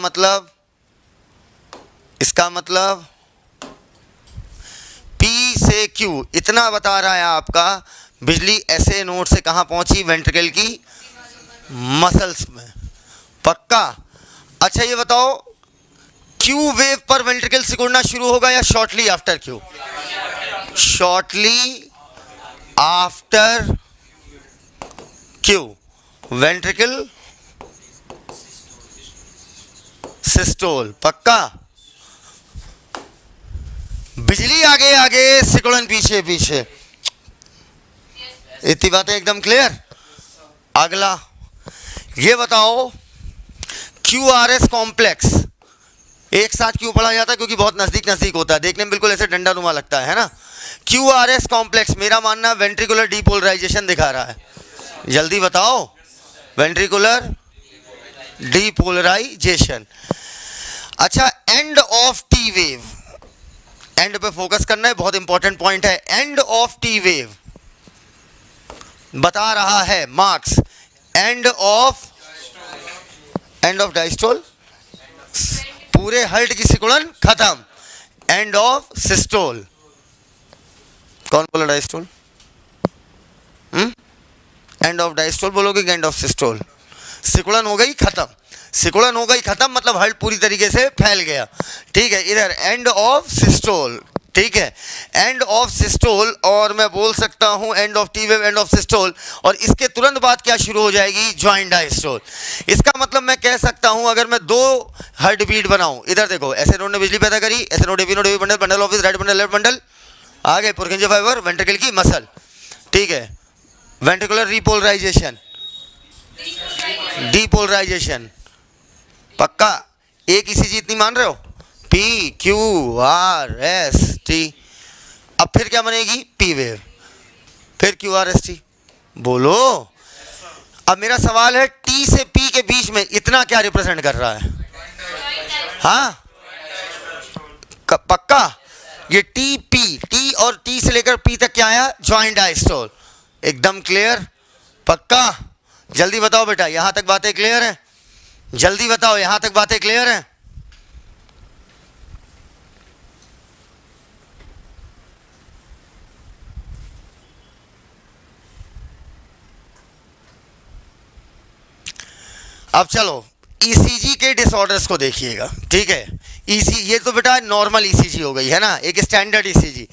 मतलब P से Q इतना बता रहा है आपका, बिजली ऐसे नोड से कहां पहुंची? वेंट्रिकल की मसल्स में। पक्का? अच्छा ये बताओ, Q वेव पर वेंट्रिकल सिकुड़ना शुरू होगा या shortly after Q? Shortly after Q ventricle systole. पक्का? बिजली आगे आगे, सिकुड़न पीछे पीछे। इतनी बातें एकदम क्लियर। अगला ये बताओ, QRS कॉम्प्लेक्स एक साथ क्यों पढ़ा जाता है? क्योंकि बहुत नजदीक नजदीक होता है, देखने में बिल्कुल ऐसे डंडा नुमा लगता है ना। QRS कॉम्प्लेक्स मेरा मानना वेंट्रिकुलर डीपोलराइजेशन दिखा रहा है। जल्दी बताओ, वेंट्रिकुलर डीपोलराइजेशन। अच्छा, and of T wave, and पे फोकस करना है, बहुत इंपॉर्टेंट पॉइंट है। एंड ऑफ टी वेव बता रहा है मार्क्स एंड ऑफ डायस्टोल, पूरे हर्ट की सिकुड़न खत्म। एंड ऑफ सिस्टोल, कौन बोला डायस्टोल? एंड ऑफ डायस्टोल बोलोगे कि एंड ऑफ सिस्टोल? सिकुड़न हो गई खत्म। सिकुड़न हो गई खत्म मतलब हर्ट पूरी तरीके से फैल गया। ठीक है, इधर एंड ऑफ सिस्टोल। ठीक है, एंड ऑफ सिस्टोल, और मैं बोल सकता हूं and of T wave, and of systole, और इसके तुरंत बाद क्या शुरू हो जाएगी? Joint diastole. इसका मतलब मैं कह सकता हूं, अगर मैं दो हार्ट बीट बनाऊं, इधर देखो, ऐसे नोड ने बिजली पैदा करी, ऐसे node A B bundle, bundle of right bundle left bundle, आगे पुरकिंजे फाइबर, वेंट्रिकल की मसल। ठीक है, वेंट्रिकुलर रीपोलराइजेशन, डीपोलराइजेशन, पक्का। एक ईसीजी इतनी मान रहे हो, P Q R S T. अब फिर क्या बनेगी, पी वेव, फिर क्यू आर एस टी। बोलो, अब मेरा सवाल है टी से पी के बीच में इतना क्या रिप्रेजेंट कर रहा है? हाँ पक्का, ये टी पी, टी और टी से लेकर पी तक क्या आया, ज्वाइंट डायस्टोल। एकदम क्लियर, पक्का। जल्दी बताओ बेटा, यहां तक बातें क्लियर हैं? जल्दी बताओ, यहां तक बातें क्लियर हैं? अब चलो ईसीजी के डिसऑर्डर्स को देखिएगा, ठीक है। ये तो बेटा नॉर्मल ईसीजी हो गई है ना, एक स्टैंडर्ड ईसीजी।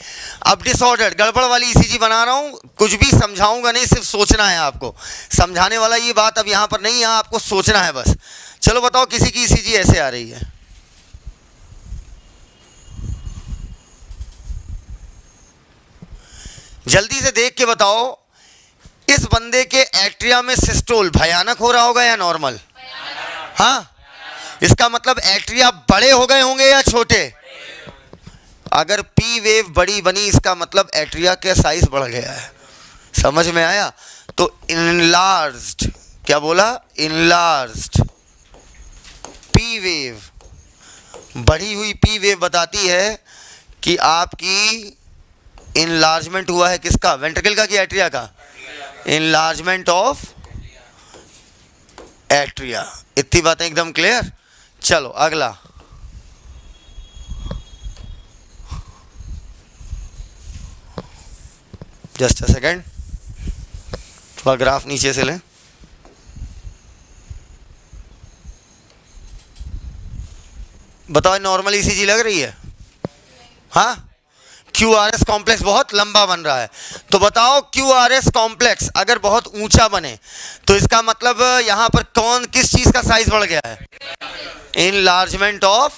अब डिसऑर्डर, गड़बड़ वाली ईसीजी बना रहा हूँ, कुछ भी समझाऊंगा नहीं, सिर्फ सोचना है आपको। समझाने वाला ये बात अब यहाँ पर नहीं, यहाँ आपको सोचना है बस। चलो बताओ, किसी की ईसीजी ऐसे आ रही है, जल्दी से देख के बताओ, इस बंदे के एट्रिया में सिस्टोल भयानक हो रहा होगा या नॉर्मल? हाँ, इसका मतलब एट्रिया बड़े हो गए होंगे या छोटे? अगर पी वेव बड़ी बनी, इसका मतलब एट्रिया का साइज बढ़ गया है। समझ में आया? तो इनलार्ज्ड, क्या बोला, इनलार्ज्ड पी वेव, बढ़ी हुई पी वेव बताती है कि आपकी इनलार्जमेंट हुआ है। किसका, वेंट्रिकल का कि एट्रिया का? Enlargement of atria. इतनी बातें एकदम क्लियर। चलो अगला, जस्ट अ सेकेंड, थोड़ा ग्राफ नीचे से लें। बताओ, नॉर्मल ईसीजी लग रही है? हाँ, क्यूआरएस कॉम्प्लेक्स बहुत लंबा बन रहा है, तो बताओ क्यूआरएस कॉम्प्लेक्स अगर बहुत ऊंचा बने तो इसका मतलब यहां पर कौन, किस चीज का साइज बढ़ गया है? Enlargement of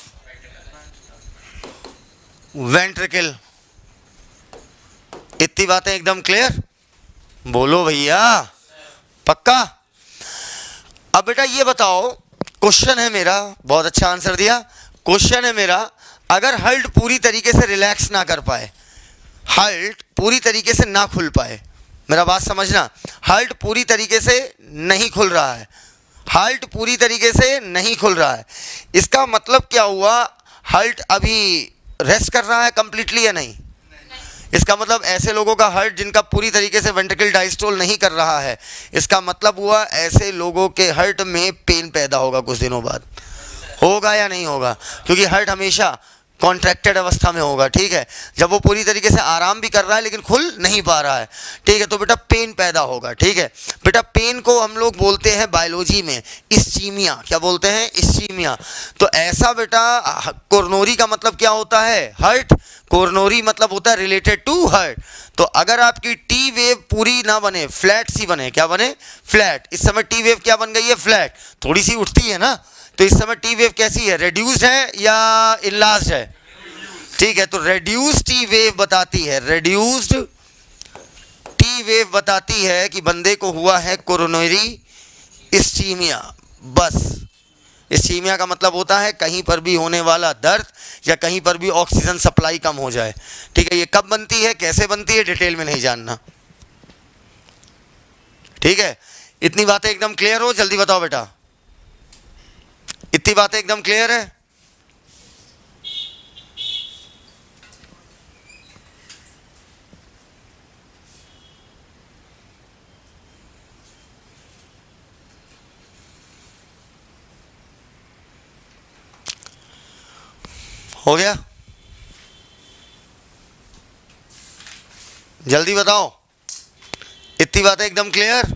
ventricle. इतनी बातें एकदम क्लियर? बोलो भैया, पक्का। अब बेटा ये बताओ, क्वेश्चन है मेरा, बहुत अच्छा आंसर दिया। क्वेश्चन है मेरा, अगर हर्ट पूरी तरीके से रिलैक्स ना कर पाए, हर्ट पूरी तरीके से ना खुल पाए, मेरा बात समझना, हर्ट पूरी तरीके से नहीं खुल रहा है, हर्ट पूरी तरीके से नहीं खुल रहा है, इसका मतलब क्या हुआ? हर्ट अभी रेस्ट कर रहा है कंप्लीटली या नहीं? इसका मतलब ऐसे लोगों का हर्ट जिनका पूरी तरीके से वेंट्रिकल डायस्टोल नहीं कर रहा है, इसका मतलब हुआ ऐसे लोगों के हर्ट में पेन पैदा होगा कुछ दिनों बाद। होगा या नहीं होगा? क्योंकि हर्ट हमेशा कॉन्ट्रैक्टेड अवस्था में होगा, ठीक है। जब वो पूरी तरीके से आराम भी कर रहा है लेकिन खुल नहीं पा रहा है, ठीक है, तो बेटा पेन पैदा होगा, ठीक है। बेटा पेन को हम लोग बोलते हैं बायोलॉजी में इस्चीमिया। क्या बोलते हैं? इस्चीमिया। तो ऐसा बेटा, कोरोनरी का मतलब क्या होता है? हर्ट। कोरोनरी मतलब होता है रिलेटेड टू हर्ट। तो अगर आपकी टी वेव पूरी ना बने, फ्लैट सी बने, क्या बने? फ्लैट। इस समय टी वेव क्या बन गई है? फ्लैट। थोड़ी सी उठती है ना, तो इस समय टी वेव कैसी है? रेड्यूस्ड है या इनलार्ज्ड है? ठीक है, तो रेड्यूस्ड टी वेव बताती है, रेड्यूस्ड टी वेव बताती है कि बंदे को हुआ है कोरोनरी इस्चीमिया। बस, इस्चीमिया का मतलब होता है कहीं पर भी होने वाला दर्द या कहीं पर भी ऑक्सीजन सप्लाई कम हो जाए, ठीक है। ये कब बनती है, कैसे बनती है, डिटेल में नहीं जानना, ठीक है। इतनी बातें एकदम क्लियर हो? जल्दी बताओ बेटा, इतनी बातें एकदम क्लियर है? हो गया? जल्दी बताओ, इतनी बातें एकदम क्लियर?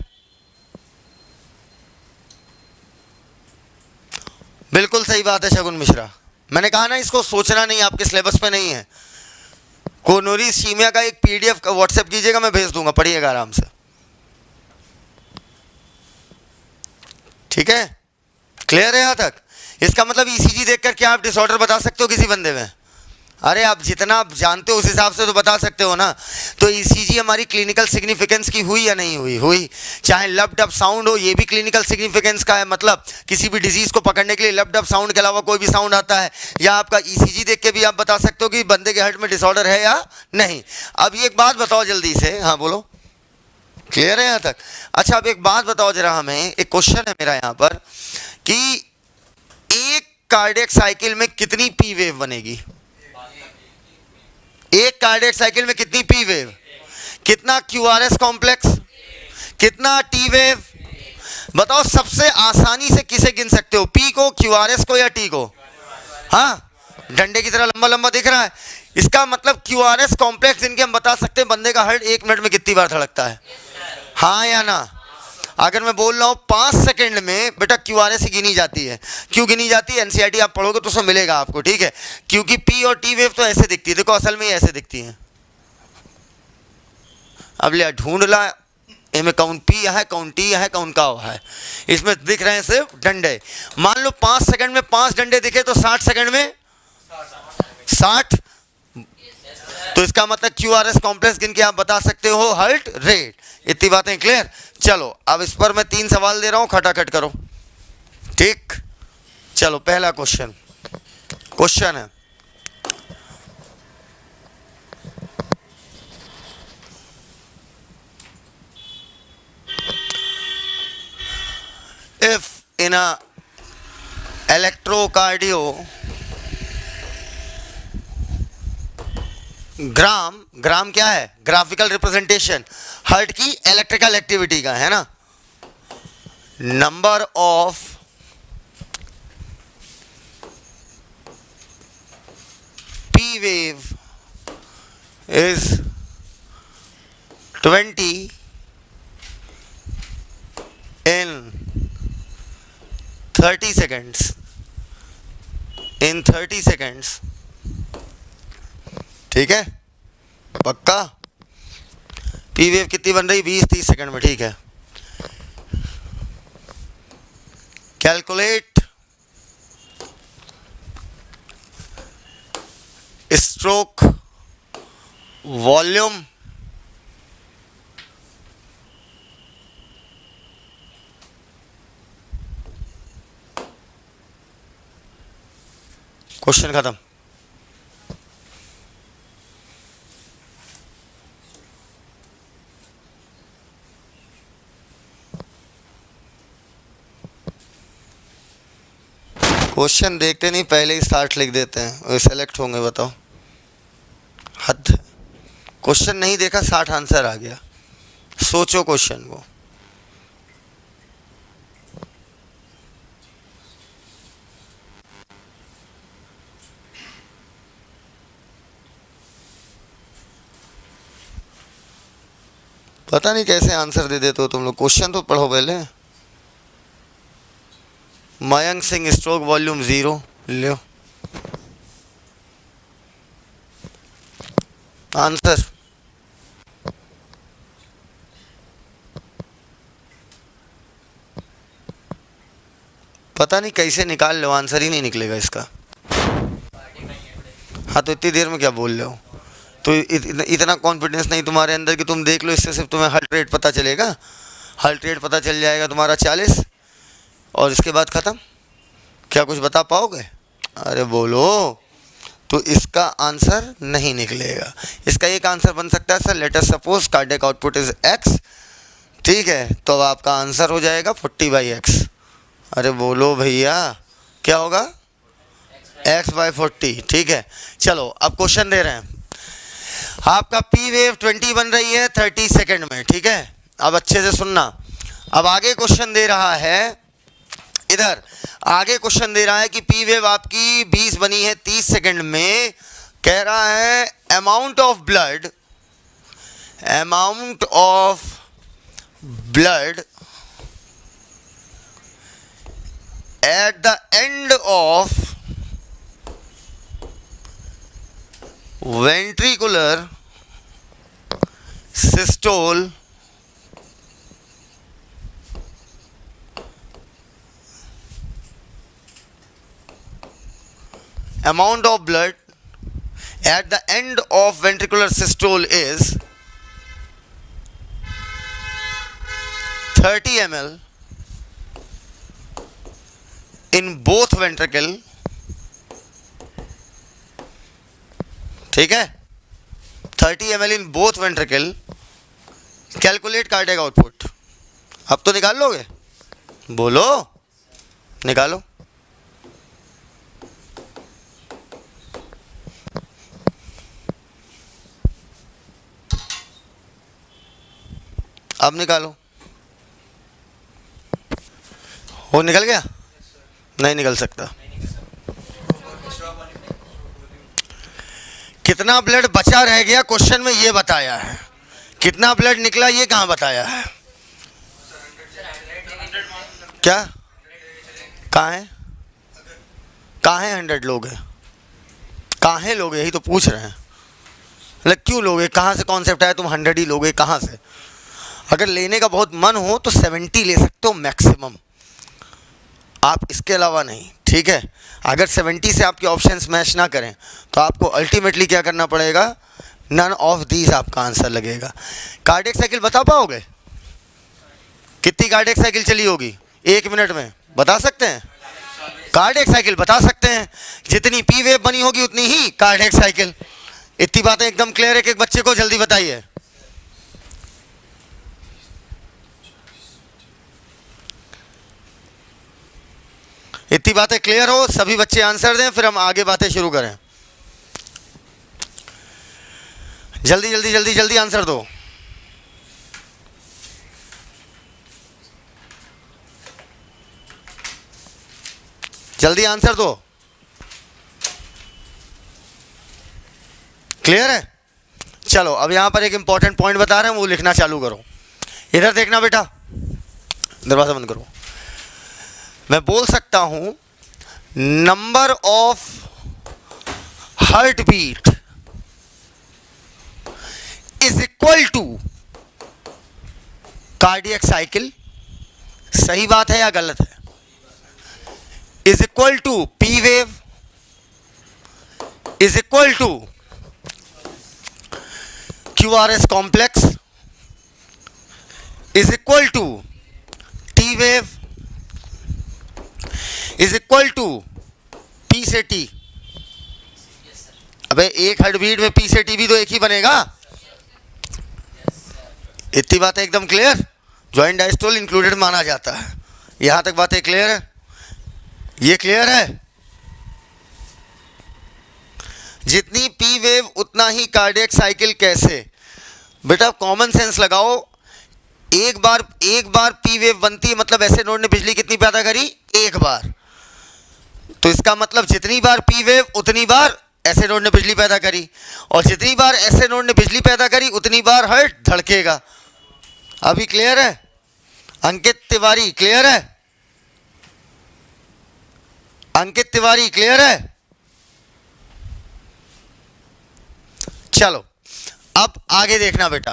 बिल्कुल सही बात है शगुन मिश्रा, मैंने कहा ना इसको सोचना नहीं, आपके सिलेबस पे नहीं है। कोरोनरी इस्चीमिया का एक पीडीएफ का व्हाट्सएप कीजिएगा, मैं भेज दूंगा, पढ़िएगा आराम से, ठीक है। क्लियर है यहां तक? इसका मतलब ईसीजी देखकर क्या आप डिसऑर्डर बता सकते हो किसी बंदे में? अरे आप जितना आप जानते हो उस हिसाब से तो बता सकते हो ना। तो ईसीजी हमारी क्लिनिकल सिग्निफिकेंस की हुई या नहीं हुई? हुई। चाहे लब्ड अप साउंड हो, ये भी क्लिनिकल सिग्निफिकेंस का है, मतलब किसी भी डिजीज को पकड़ने के लिए लब्ड अप साउंड के अलावा कोई भी साउंड आता है। या आपका ईसीजी देख के भी आप बता सकते हो कि बंदे के हार्ट में डिसऑर्डर है या नहीं। अब ये एक बात बताओ जल्दी से, हाँ बोलो, क्लियर है यहाँ तक? अच्छा अब एक बात बताओ जरा हमें, एक क्वेश्चन है मेरा यहाँ पर कि एक कार्डियक साइकिल में कितनी पी वेव बनेगी? एक कार्डियक साइकिल में कितनी पी वेव, कितना क्यूआरएस कॉम्प्लेक्स, कितना टी वेव? बताओ सबसे आसानी से किसे गिन सकते हो, पी को, क्यूआरएस को या टी को? हाँ, डंडे की तरह लंबा लंबा दिख रहा है, इसका मतलब क्यूआरएस कॉम्प्लेक्स जिनके हम बता सकते हैं बंदे का हार्ट 1 मिनट में कितनी बार धड़कता है, हाँ या ना? अगर मैं बोल रहा हूँ 5 सेकंड में, बेटा क्यूआरएस ही गिनी जाती है। क्यों गिनी जाती है? एनसीईआरटी आप पढ़ोगे तो उसमें मिलेगा आपको, ठीक है? क्योंकि पी और टी वेव तो ऐसे दिखती है, देखो असल में ऐसे दिखती है। अब ले ढूंढ ला, इनमें कौन पी है, कौन टी है, कौन का है, इसमें दिख रहे हैं सिर्फ डंडे। मान लो 5 सेकंड में 5 डंडे दिखे तो 60 सेकंड में 60, तो इसका मतलब क्यूआरएस कॉम्प्लेक्स गिन के आप बता सकते हो हार्ट रेट। इतनी बातें क्लियर? चलो अब इस पर मैं 3 सवाल दे रहा हूं, खटाखट करो, ठीक? चलो पहला क्वेश्चन है, इफ इन अ इलेक्ट्रोकार्डियो ग्राम क्या है? ग्राफिकल रिप्रेजेंटेशन हार्ट की इलेक्ट्रिकल एक्टिविटी का, है ना? Number of P wave is 20 in 30 seconds. In 30 seconds, ठीक है? पक्का? पी वेव कितनी बन रही? 20-30 सेकंड में, ठीक है? कैलकुलेट स्ट्रोक वॉल्यूम क्वेश्चन खत्म। क्वेश्चन देखते नहीं, पहले ही स्टार्ट लिख देते हैं, वो सेलेक्ट होंगे, बताओ हद। क्वेश्चन नहीं देखा 60 आंसर आ गया, सोचो क्वेश्चन को। पता नहीं कैसे आंसर दे देते हो तुम लोग, क्वेश्चन तो पढ़ो पहले। मयंक सिंह स्ट्रोक वॉल्यूम 0 लो आंसर। पता नहीं कैसे निकाल लो, आंसर ही नहीं निकलेगा इसका। हाँ तो इतनी देर में क्या बोल रहे हो? तो इतना कॉन्फिडेंस नहीं तुम्हारे अंदर कि तुम देख लो, इससे सिर्फ तुम्हें हार्ट रेट पता चलेगा। हार्ट रेट पता चल जाएगा तुम्हारा 40 और इसके बाद ख़त्म। क्या कुछ बता पाओगे? अरे बोलो। तो इसका आंसर नहीं निकलेगा। इसका एक आंसर बन सकता है sir, let us suppose cardiac output is x, ठीक है? तो अब आपका आंसर हो जाएगा 40/x। अरे बोलो भैया, क्या होगा? x/40, ठीक है? चलो अब क्वेश्चन दे रहे हैं। आपका पी वेव 20 बन रही है 30 सेकंड में, ठीक है? अब अच्छे से सुनना। अब आगे क्वेश्चन दे रहा है, इधर आगे क्वेश्चन दे रहा है कि पी वेव आपकी 20 बनी है 30 सेकंड में। कह रहा है amount of blood at the end of ventricular systole amount of blood at the end of ventricular systole is 30 ml in both ventricle, ठीक है, 30 ml in both ventricle, calculate cardiac output. अब तो निकाल लोगे, बोलो, निकालो। अब निकालो। वो निकल गया? नहीं निकल सकता। कितना ब्लड बचा रह गया क्वेश्चन में ये बताया है, कितना ब्लड निकला ये कहाँ बताया है? क्या कहाँ है? कहाँ है 100 लोग हैं? कहाँ है लोग, यही तो पूछ रहे हैं। मतलब क्यों लोगे, कहाँ से कॉन्सेप्ट आया तुम 100 ही लोगे, कहाँ से? अगर लेने का बहुत मन हो तो 70 ले सकते हो मैक्सिमम, आप इसके अलावा नहीं, ठीक है। अगर 70 से आपके ऑप्शंस मैच ना करें तो आपको अल्टीमेटली क्या करना पड़ेगा, नन ऑफ दीज आपका आंसर लगेगा। कार्डियक साइकिल बता पाओगे? कितनी कार्डियक साइकिल चली होगी 1 मिनट में, बता सकते हैं? कार्डियक साइकिल बता सकते हैं, जितनी पी वेव बनी होगी उतनी ही कार्डियक साइकिल। इतनी बातें एकदम क्लियर है कि एक बच्चे को जल्दी बताइए। इतनी बातें क्लियर हो, सभी बच्चे आंसर दें, फिर हम आगे बातें शुरू करें। जल्दी जल्दी जल्दी जल्दी आंसर दो। जल्दी आंसर दो। क्लियर है? चलो अब यहां पर एक इंपॉर्टेंट पॉइंट बता रहे हैं, वो लिखना चालू करो। इधर देखना बेटा, दरवाजा बंद करो। मैं बोल सकता हूं number of heart beat is equal to cardiac cycle. सही बात है या गलत है? Is equal to P wave is equal to QRS complex is equal to T wave is equal to P से T। अबे एक हार्ट बीट में P से T भी तो एक ही बनेगा। इतनी बातें एकदम क्लियर, जॉइंट डायस्टोल इंक्लूडेड माना जाता है। यहां तक बातें क्लियर है? ये क्लियर है? जितनी पी वेव उतना ही कार्डियक साइकिल। कैसे बेटा? कॉमन सेंस लगाओ। एक बार पी वेव बनती है, मतलब ऐसे नोड ने बिजली कितनी पैदा करी? एक बार। तो इसका मतलब जितनी बार पी वेव उतनी बार ऐसे नोड ने बिजली पैदा करी, और जितनी बार ऐसे नोड ने बिजली पैदा करी उतनी बार हार्ट धड़केगा। अभी क्लियर है? अंकित तिवारी क्लियर है? अंकित तिवारी क्लियर है? चलो अब आगे देखना बेटा।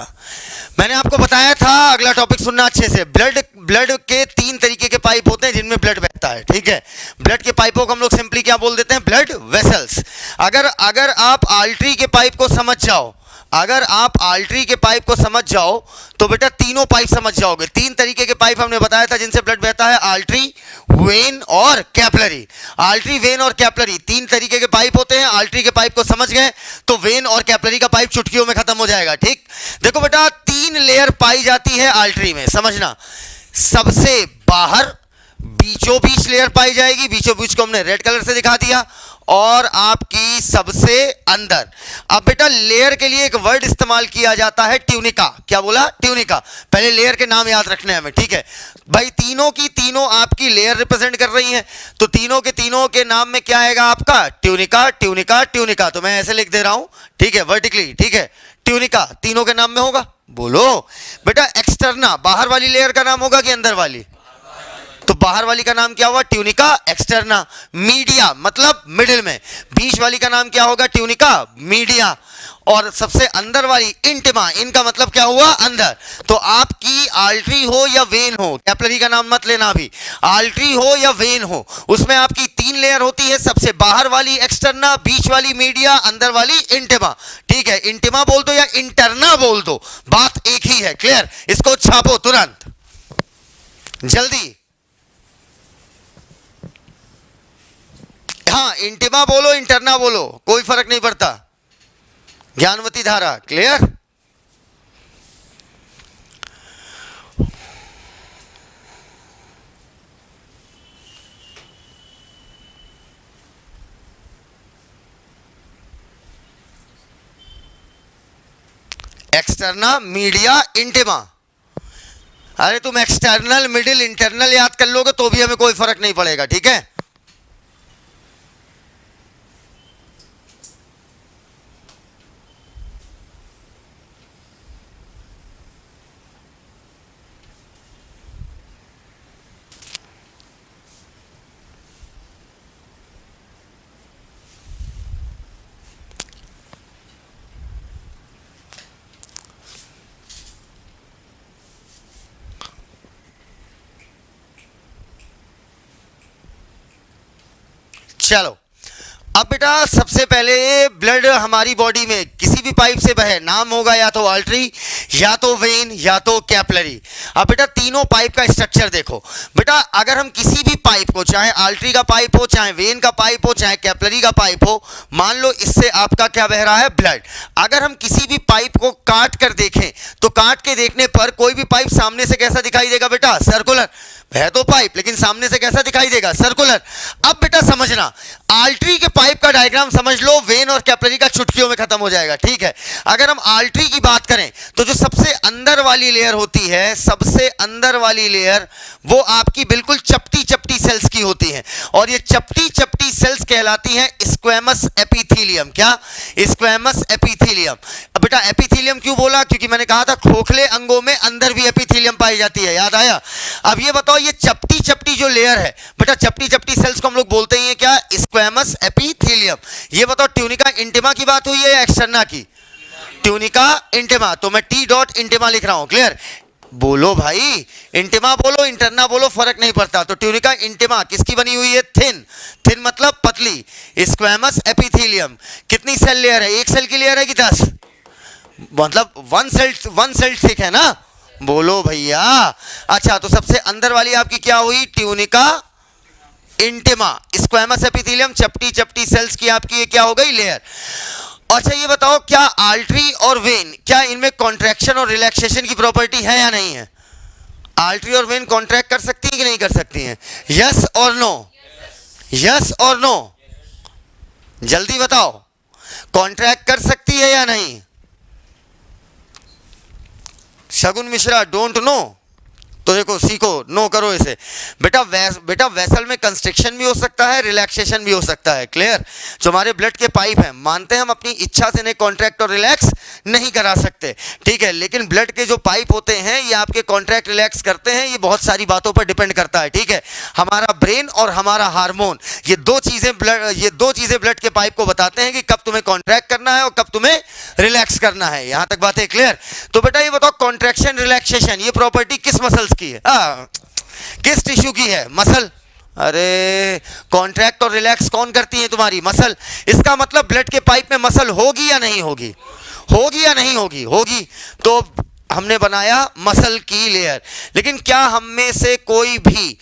मैंने आपको बताया था, अगला टॉपिक सुनना अच्छे से। ब्लड के 3 तरीके के पाइप होते हैं जिनमें ब्लड बहता है, ठीक है। ब्लड के पाइपों को हम लोग सिंपली क्या बोल देते हैं? Blood vessels. अगर आप आर्टरी के पाइप को समझ जाओ, अगर आप आर्टरी के पाइप को समझ जाओ तो बेटा तीनों पाइप समझ जाओगे। 3 तरीके के पाइप हमने बताया था जिनसे ब्लड बहता है, आर्टरी, वेन और कैपिलरी। आर्टरी, वेन और कैपिलरी 3 तरीके के पाइप होते हैं। आर्टरी के पाइप को समझ गए तो वेन और कैपिलरी का पाइप चुटकियों में खत्म हो जाएगा, ठीक। देखो बेटा 3 लेयर पाई जाती है आर्टरी में, समझना। सबसे बाहर बीचों बीच लेयर पाई जाएगी, बीचों बीच को हमने रेड कलर से दिखा दिया, और आपकी सबसे अंदर। अब बेटा लेयर के लिए एक वर्ड इस्तेमाल किया जाता है ट्यूनिका। क्या बोला? ट्यूनिका। पहले लेयर के नाम याद रखने हैं हमें, ठीक है भाई। तीनों की तीनों आपकी लेयर रिप्रेजेंट कर रही हैं, तो तीनों के नाम में क्या आएगा आपका? Tunica, tunica, tunica. तो मैं ऐसे लिख दे रहा हूं, ठीक है, वर्टिकली, ठीक है। ट्यूनिका तीनों के नाम में होगा। बोलो बेटा एक्सटर्ना, बाहर वाली लेयर का नाम होगा कि अंदर वाली? तो बाहर वाली का नाम क्या हुआ? Tunica externa. मीडिया मतलब मिडिल में, बीच वाली का नाम क्या होगा? Tunica media. और सबसे अंदर वाली इंटिमा, इनका मतलब क्या हुआ, अंदर। तो आपकी आर्टरी हो या वेन हो, कैपिलरी का नाम मत लेना अभी, आर्टरी हो या वेन हो, उसमें आपकी 3 लेयर होती है, सबसे बाहर वाली एक्सटर्ना, बीच वाली मीडिया, अंदर वाली इंटिमा। ठीक है, इंटिमा बोल दो या इंटरना बोल दो, बात एक ही है। क्लियर? इसको छापो तुरंत, जल्दी। हाँ, इंटिमा बोलो इंटरना बोलो, कोई फर्क नहीं पड़ता। ज्ञानवती धारा। क्लियर? Externa, media, intima. अरे तुम एक्सटर्नल, मिडिल, इंटरनल याद कर लोगे तो भी हमें कोई फर्क नहीं पड़ेगा। ठीक है? चलो, अब बेटा सबसे पहले ब्लड हमारी बॉडी में किसी भी पाइप से बहे, नाम होगा या तो आर्टरी, या तो वेन, या तो कैपिलरी। अब बेटा तीनों पाइप का स्ट्रक्चर देखो। बेटा अगर हम किसी भी पाइप को, चाहे आर्टरी का पाइप हो, चाहे वेन का पाइप हो, चाहे कैपिलरी का पाइप हो, मान लो इससे आपका क्या बह रहा है, ब्लड। अगर हम किसी भी पाइप को काट कर देखें तो काट के देखने पर कोई भी पाइप सामने से कैसा दिखाई देगा बेटा, सर्कुलर। है तो पाइप लेकिन सामने से कैसा दिखाई देगा, सर्कुलर। अब बेटा समझना, आर्टरी के पाइप का डायग्राम समझ लो, वेन और कैपिलरी का चुटकियों में खत्म हो जाएगा। ठीक है? अगर हम आर्टरी की बात करें तो जो सबसे अंदर वाली लेयर होती है, सबसे अंदर वाली लेयर, वो आपकी बिल्कुल चपटी चपटी सेल्स की होती है, और ये चपटी चपटी सेल्स कहलाती हैं स्क्वैमस एपिथेलियम। क्या? Squamous epithelium. अब बेटा एपिथेलियम क्यों बोला? क्योंकि मैंने कहा था खोखले अंगों में अंदर भी एपिथेलियम पाई जाती है, याद आया? अब ये बताओ, ये चपटी चपटी जो लेयर है बेटा, चपटी चपटी सेल्स को हम लोग बोलते हैं क्या, स्क्वैमस एपिथेलियम। ये बताओ ट्यूनिका इंटिमा की बात हुई है या एक्सटर्ना की? ट्यूनिका इंटिमा, तो मैं टी डॉट इंटिमा लिख रहा हूं। क्लियर? बोलो भाई, इंटिमा बोलो इंटरना बोलो, फर्क नहीं पड़ता। तो ट्यूनिका इंटिमा किसकी बनी हुई है, थिन। थिन मतलब पतली। स्क्वैमस एपिथेलियम कितनी सेल लेयर है, एक सेल की लेयर है कि 10? मतलब वन सेल थिक है ना, बोलो भैया। अच्छा, तो सबसे अंदर वाली आपकी क्या हुई, ट्यूनिका इंटिमा। स्क्वैमस एपिथेलियम चपटी चपटी सेल्स की आपकी ये क्या हो गई, लेयर। अच्छा ये बताओ, क्या आर्टरी और वेन, क्या इनमें कॉन्ट्रैक्शन और रिलैक्सेशन की प्रॉपर्टी है या नहीं है? आर्टरी और वेन कॉन्ट्रैक्ट कर सकती है कि नहीं कर सकती हैं? यस और नो? यस और नो? जल्दी बताओ, कॉन्ट्रैक्ट कर सकती है या नहीं? शगुन मिश्रा डोंट नो, तो देखो सीखो, नो करो इसे। बेटा वेसल में कंस्ट्रिक्शन भी हो सकता है, रिलैक्सेशन भी हो सकता है। क्लियर? जो हमारे ब्लड के पाइप हैं, मानते हैं हम अपनी इच्छा से इन्हें कॉन्ट्रैक्ट और रिलैक्स नहीं करा सकते, ठीक है, लेकिन ब्लड के जो पाइप होते हैं ये आपके कॉन्ट्रैक्ट रिलैक्स करते हैं। ये बहुत सारी बातों पर डिपेंड करता है। ठीक है? हमारा ब्रेन और हमारा हार्मोन, ये दो चीजें ब्लड के पाइप को बताते हैं कि कब तुम्हें कॉन्ट्रैक्ट करना है और कब तुम्हें रिलैक्स करना है। यहां तक बातें क्लियर? तो बेटा ये बताओ, कॉन्ट्रैक्शन रिलैक्सेशन ये प्रॉपर्टी किस मसल्स की है, किस टिश्यू की है, मसल। अरे कॉन्ट्रैक्ट और रिलैक्स कौन करती है, तुम्हारी मसल। इसका मतलब ब्लड के पाइप में मसल होगी या नहीं होगी, होगी या नहीं होगी, होगी। तो हमने बनाया मसल की लेयर। लेकिन क्या हम में से कोई भी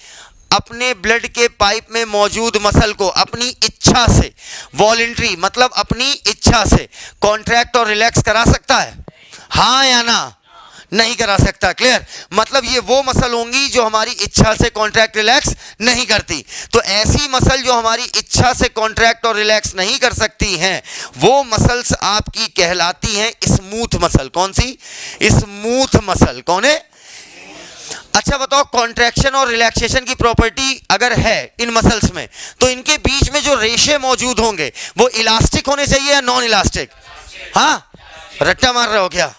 अपने ब्लड के पाइप में मौजूद मसल को अपनी इच्छा से, वॉलंटरी मतलब अपनी इच्छा से कॉन्ट्रैक्ट और रिलैक्स करा सकता है? हाँ या ना? नहीं करा सकता। क्लियर? मतलब ये वो मसल होंगी जो हमारी इच्छा से कॉन्ट्रैक्ट रिलैक्स नहीं करती। तो ऐसी मसल जो हमारी इच्छा से कॉन्ट्रैक्ट और रिलैक्स नहीं कर सकती हैं, वो मसल्स आपकी कहलाती हैं स्मूथ मसल। कौन सी? Smooth muscle. कौन है? अच्छा बताओ, कॉन्ट्रैक्शन और रिलैक्सेशन की प्रॉपर्टी अगर है इन मसल्स में, तो इनके बीच में जो रेशे मौजूद होंगे वो इलास्टिक होने चाहिए या नॉन इलास्टिक? हाँ, रट्टा मार रहे हो क्या?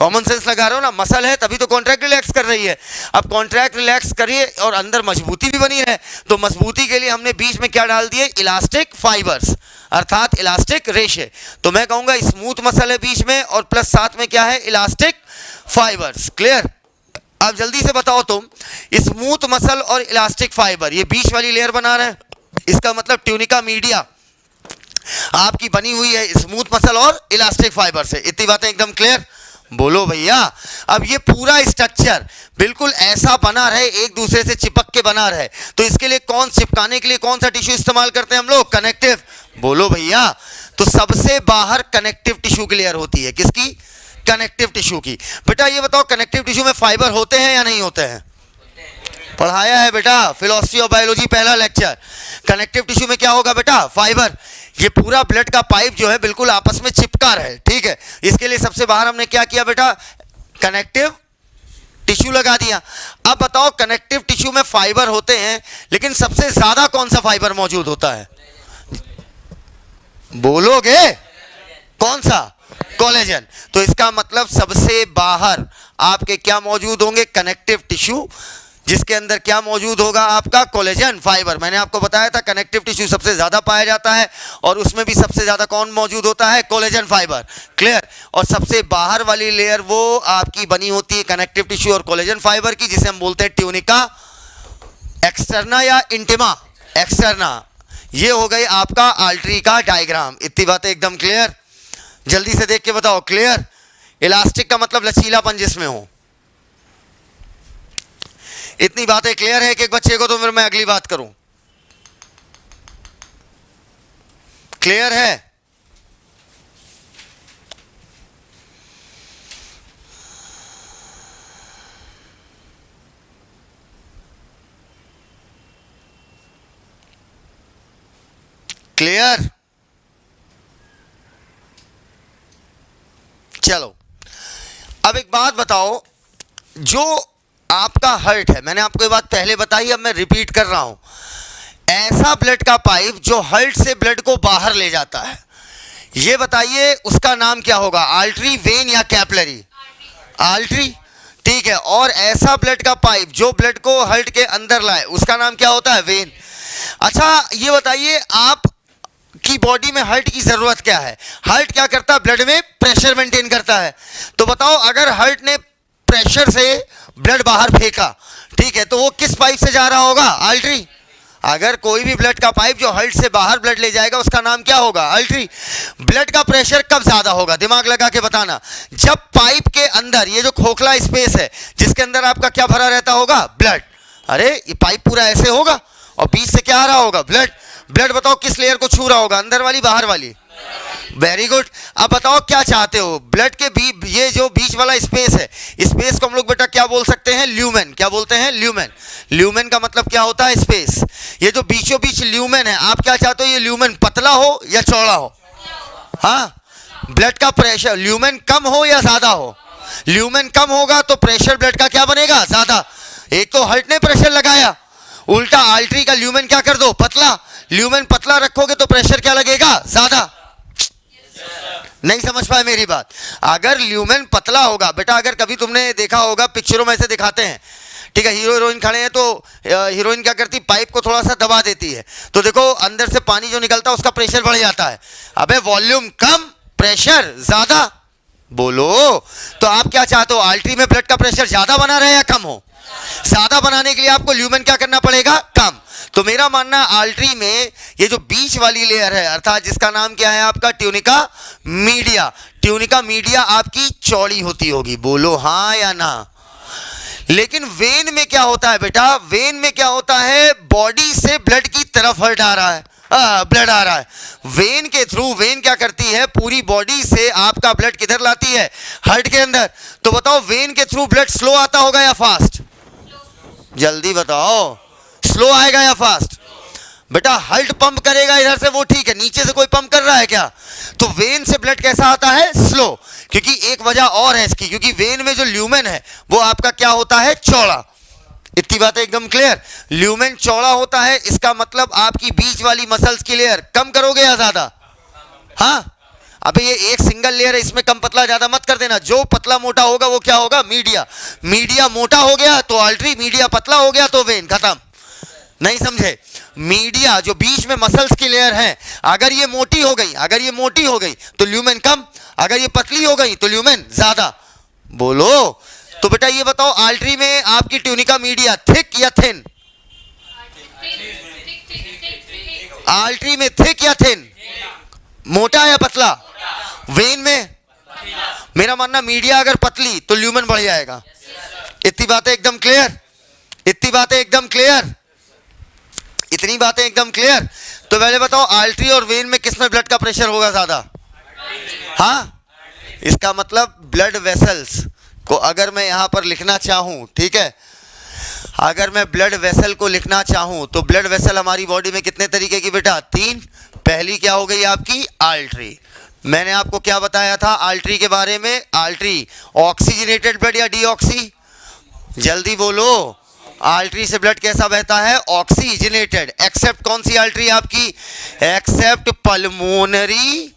कॉमन सेंस लगा रहे हो ना, मसल है तभी तो कॉन्ट्रैक्ट रिलैक्स कर रही है। अब कॉन्ट्रैक्ट रिलैक्स करिए और अंदर मजबूती भी बनी है, तो मजबूती के लिए हमने बीच में क्या डाल दिए, इलास्टिक फाइबर्स अर्थात इलास्टिक रेशे। तो मैं कहूंगा स्मूथ मसल है बीच में और प्लस साथ में क्या है, इलास्टिक फाइबर्स। क्लियर? अब जल्दी से बताओ तुम, स्मूथ मसल और इलास्टिक फाइबर ये बीच वाली लेयर बना रहे हैं, इसका मतलब ट्यूनिका मीडिया आपकी बनी हुई है स्मूथ मसल और इलास्टिक फाइबर से। इतनी बातें एकदम क्लियर? बोलो भैया। अब ये पूरा स्ट्रक्चर बिल्कुल ऐसा बना रहे, एक दूसरे से चिपक के बना रहे, तो इसके लिए चिपकाने के लिए कौन सा टिश्यू इस्तेमाल करते हैं हम लोग, कनेक्टिव। बोलो भैया। तो सबसे बाहर कनेक्टिव टिश्यू की लेयर होती है, किसकी, कनेक्टिव टिश्यू की। बेटा ये बताओ कनेक्टिव टिश्यू में फाइबर होते हैं या नहीं होते हैं? पढ़ाया है बेटा, फिलोसफी ऑफ बायोलॉजी पहला लेक्चर। कनेक्टिव टिश्यू में क्या होगा बेटा, फाइबर। ये पूरा ब्लड का पाइप जो है बिल्कुल आपस में चिपका रहे, ठीक है। इसके लिए सबसे बाहर हमने क्या किया बेटा, कनेक्टिव टिश्यू लगा दिया। अब बताओ कनेक्टिव टिश्यू में फाइबर होते हैं, लेकिन सबसे ज्यादा कौन सा फाइबर मौजूद होता है, बोलोगे कौन सा, कोलेजन। तो इसका मतलब सबसे बाहर आपके क्या मौजूद होंगे, कनेक्टिव टिश्यू, जिसके अंदर क्या मौजूद होगा, आपका कोलेजन फाइबर। मैंने आपको बताया था कनेक्टिव टिश्यू सबसे ज्यादा पाया जाता है और उसमें भी सबसे ज्यादा कौन मौजूद होता है, कोलेजन फाइबर। क्लियर? और सबसे बाहर वाली लेयर वो आपकी बनी होती है कनेक्टिव टिश्यू और कोलेजन फाइबर की, जिसे हम बोलते हैं ट्यूनिका एक्सटर्ना या इंटिमा एक्सटर्ना। ये हो गई आपका आर्टरी का डायग्राम। इतनी बातें एकदम क्लियर? जल्दी से देख के बताओ, क्लियर? इलास्टिक का मतलब लचीलापन जिसमें हो। इतनी बातें क्लियर है कि एक बच्चे को, तो फिर मैं अगली बात करूं। क्लियर है? क्लियर? चलो अब एक बात बताओ, जो आपका हर्ट है, मैंने आपको ये बात पहले बताई, अब मैं रिपीट कर रहा हूं, ऐसा ब्लड का पाइप जो हर्ट से ब्लड को बाहर ले जाता है, ये बताइए उसका नाम क्या होगा, आर्टरी, वेन या कैपिलरी? आर्टरी, ठीक है। और ऐसा ब्लड का पाइप जो ब्लड को हर्ट के अंदर लाए, उसका नाम क्या होता है, वेन। अच्छा ये बताइए, आप की बॉडी में हार्ट की जरूरत क्या है? हार्ट क्या करता है, ब्लड में प्रेशर मेंटेन करता है। तो बताओ अगर हार्ट ने प्रेशर से ब्लड बाहर फेंका, ठीक है, तो वो किस पाइप से जा रहा होगा, आर्टरी। अगर कोई भी ब्लड का पाइप जो हार्ट से बाहर ब्लड ले जाएगा, उसका नाम क्या होगा, आर्टरी। ब्लड का प्रेशर कब ज्यादा होगा, दिमाग लगा के बताना, जब पाइप के अंदर ये जो खोखला स्पेस है जिसके अंदर आपका क्या भरा रहता होगा, ब्लड। अरे ये पाइप पूरा ऐसे होगा और बीच से क्या आ रहा होगा, ब्लड। ब्लड बताओ किस लेयर को छू रहा होगा, अंदर वाली बाहर वाली? Very good. अब बताओ क्या चाहते हो, ब्लड के ये जो बीच वाला स्पेस है, स्पेस को हम लोग बेटा क्या बोल सकते हैं, ल्यूमेन। क्या बोलते हैं, ल्यूमेन। ल्यूमेन का मतलब क्या होता है, स्पेस। ये जो बीचों बीच ल्यूमेन है, आप क्या चाहते हो, ये ल्यूमेन पतला हो या चौड़ा हो? हाँ, ब्लड का प्रेशर ल्यूमेन कम हो या ज्यादा हो? ल्यूमेन कम होगा तो प्रेशर ब्लड का क्या बनेगा, ज्यादा। एक तो हार्ट ने प्रेशर लगाया, उल्टा आर्टरी का ल्यूमेन क्या कर दो, पतला। ल्यूमेन पतला रखोगे तो प्रेशर क्या लगेगा, ज्यादा। नहीं समझ पाए मेरी बात? अगर ल्यूमेन पतला होगा बेटा, अगर कभी तुमने देखा होगा पिक्चरों में ऐसे दिखाते हैं, ठीक है, हीरो हीरोइन खड़े हैं तो हीरोइन क्या करती, पाइप को थोड़ा सा दबा देती है, तो देखो अंदर से पानी जो निकलता है उसका प्रेशर बढ़ जाता है। अबे वॉल्यूम कम, प्रेशर ज्यादा। बोलो, तो आप क्या चाहते हो, आर्टरी में ब्लड का प्रेशर ज्यादा बना रहे या कम हो? ज्यादा बनाने के लिए आपको ल्यूमेन क्या करना पड़ेगा, कम। तो मेरा मानना आर्टरी में ये जो बीच वाली लेयर है, अर्थात जिसका नाम क्या है आपका, ट्यूनिका मीडिया। ट्यूनिका मीडिया आपकी चौड़ी होती होगी, बोलो हाँ या ना। लेकिन वेन में क्या होता है बेटा, वेन में क्या होता है, बॉडी से ब्लड की तरफ हर्ट आ रहा है, ब्लड आ रहा है। वेन के थ्रू, वेन क्या करती है, पूरी बॉडी से आपका ब्लड किधर लाती है, हार्ट के अंदर। तो बताओ वेन के थ्रू ब्लड स्लो आता होगा या फास्ट? जल्दी बताओ, स्लो आएगा या फास्ट? बेटा हार्ट पंप करेगा इधर से, वो ठीक है, नीचे से कोई पंप कर रहा है क्या? तो वेन से ब्लड कैसा आता है, स्लो। क्योंकि एक वजह और है इसकी, क्योंकि वेन में जो ल्यूमेन है वो आपका क्या होता है, चौड़ा। इतनी बातें एकदम क्लियर? ल्यूमेन चौड़ा होता है, इसका मतलब आपकी बीच वाली मसल्स की लेयर कम करोगे या ज्यादा? हाँ, अबे ये एक सिंगल लेयर है, इसमें कम पतला ज्यादा मत कर देना। जो पतला मोटा होगा वो क्या होगा? मीडिया। मीडिया मोटा हो गया तो आर्टरी, मीडिया पतला हो गया तो वेन। खत्म। नहीं समझे? मीडिया जो बीच में मसल्स की लेयर है, अगर ये मोटी हो गई, अगर ये मोटी हो गई तो ल्यूमेन कम, अगर ये पतली हो गई तो ल्यूमेन ज्यादा। बोलो। तो बेटा ये बताओ, आर्टरी में आपकी ट्यूनिका मीडिया थिक या थिन? आर्टरी में थिक या थिन? मोटा या पतला? वेन में? मेरा मानना मीडिया अगर पतली तो ल्यूमेन बढ़ जाएगा। इतनी बातें एकदम क्लियर? इतनी बातें एकदम क्लियर? इतनी बातें एकदम क्लियर? तो पहले बताओ, आर्टरी और वेन में किसमें ब्लड का प्रेशर होगा ज्यादा? हाँ, इसका मतलब ब्लड वेसल्स को अगर मैं यहां पर लिखना चाहूं, ठीक है, अगर मैं ब्लड वेसल को लिखना चाहूं तो ब्लड वेसल हमारी बॉडी में कितने तरीके की बेटा? 3। पहली क्या हो गई आपकी? आर्टरी। मैंने आपको क्या बताया था आर्टरी के बारे में? आर्टरी ऑक्सीजनेटेड ब्लड या डीऑक्सी? जल्दी बोलो। आर्टरी से ब्लड कैसा बहता है? ऑक्सीजनेटेड। एक्सेप्ट कौन सी आर्टरी आपकी? Accept pulmonary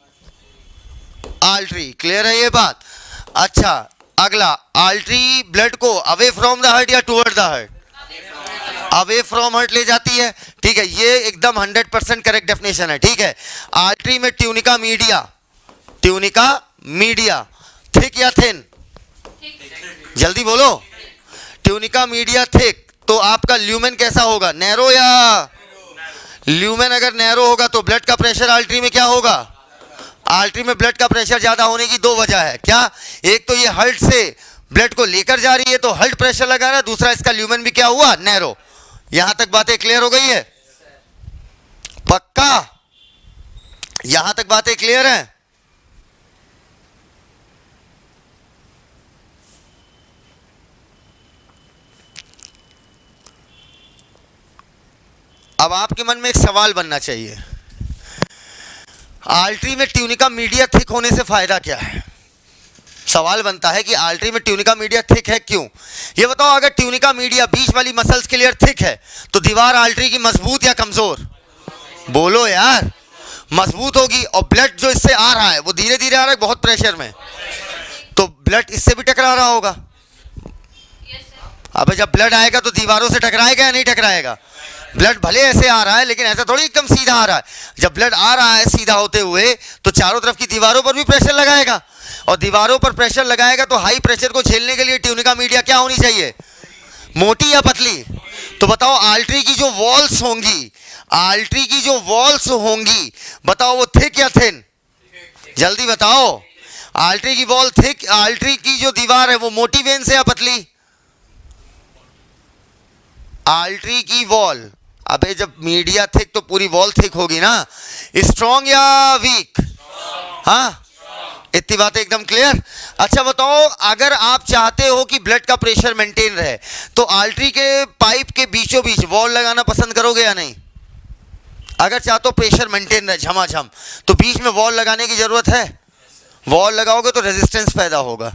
artery. क्लियर है ये बात? अच्छा, अगला, आर्टरी ब्लड को अवे फ्रॉम द हार्ट या toward the heart? Away from heart ले जाती है, ठीक है। ये एकदम 100% करेक्ट डेफिनेशन है, ठीक है। आर्टरी में tunica media, tunica media thick या थिन? जल्दी बोलो। ट्यूनिका मीडिया थिक, तो आपका ल्यूमेन कैसा होगा? नैरो या? ल्यूमेन अगर नैरो होगा तो ब्लड का प्रेशर आर्टरी में क्या होगा? आर्टरी में ब्लड का प्रेशर ज्यादा होने की 2 वजह है। क्या? एक तो ये हार्ट से ब्लड को लेकर जा रही है तो हार्ट प्रेशर लगा रहा है, दूसरा इसका ल्यूमेन भी क्या हुआ? नैरो। यहां तक बातें क्लियर हो गई है? पक्का? यहां तक बातें क्लियर है? अब आपके मन में एक सवाल बनना चाहिए, आर्टरी में ट्यूनिका मीडिया थिक होने से फायदा क्या है? सवाल बनता है कि आर्टरी में ट्यूनिका मीडिया थिक है क्यों? ये बताओ, अगर ट्यूनिका मीडिया बीच वाली मसल्स के लेयर थिक है तो दीवार आर्टरी की मजबूत या कमजोर? बोलो यार। मजबूत होगी, और ब्लड जो इससे आ रहा है वो धीरे धीरे आ रहा है बहुत प्रेशर में, तो ब्लड इससे भी टकरा रहा होगा। अब जब ब्लड आएगा तो दीवारों से टकराएगा या नहीं टकराएगा? ब्लड भले ऐसे आ रहा है लेकिन ऐसा थोड़ी एकदम सीधा आ रहा है। जब ब्लड आ रहा है सीधा होते हुए तो चारों तरफ की दीवारों पर भी प्रेशर लगाएगा, और दीवारों पर प्रेशर लगाएगा तो हाई प्रेशर को झेलने के लिए ट्यूनिका मीडिया क्या होनी चाहिए? मोटी या पतली? तो बताओ, आर्टरी की जो वॉल्स होंगी, आर्टरी की जो वॉल्स होंगी, बताओ वो थिक या थिन? जल्दी बताओ। आर्टरी की वॉल थिक, आर्टरी की जो दीवार है वो मोटी वेन से या पतली? आर्टरी की वॉल, अबे जब मीडिया थिक तो पूरी वॉल थिक होगी ना। स्ट्रॉन्ग या वीक? हाँ, इतनी बातें एकदम क्लियर? अच्छा बताओ, अगर आप चाहते हो कि ब्लड का प्रेशर मेंटेन रहे तो आर्टरी के पाइप के बीचों बीच वॉल लगाना पसंद करोगे या नहीं? अगर चाहते हो प्रेशर मेंटेन रहे झमाझम तो बीच में वॉल लगाने की जरूरत है? वॉल लगाओगे तो रेजिस्टेंस पैदा होगा,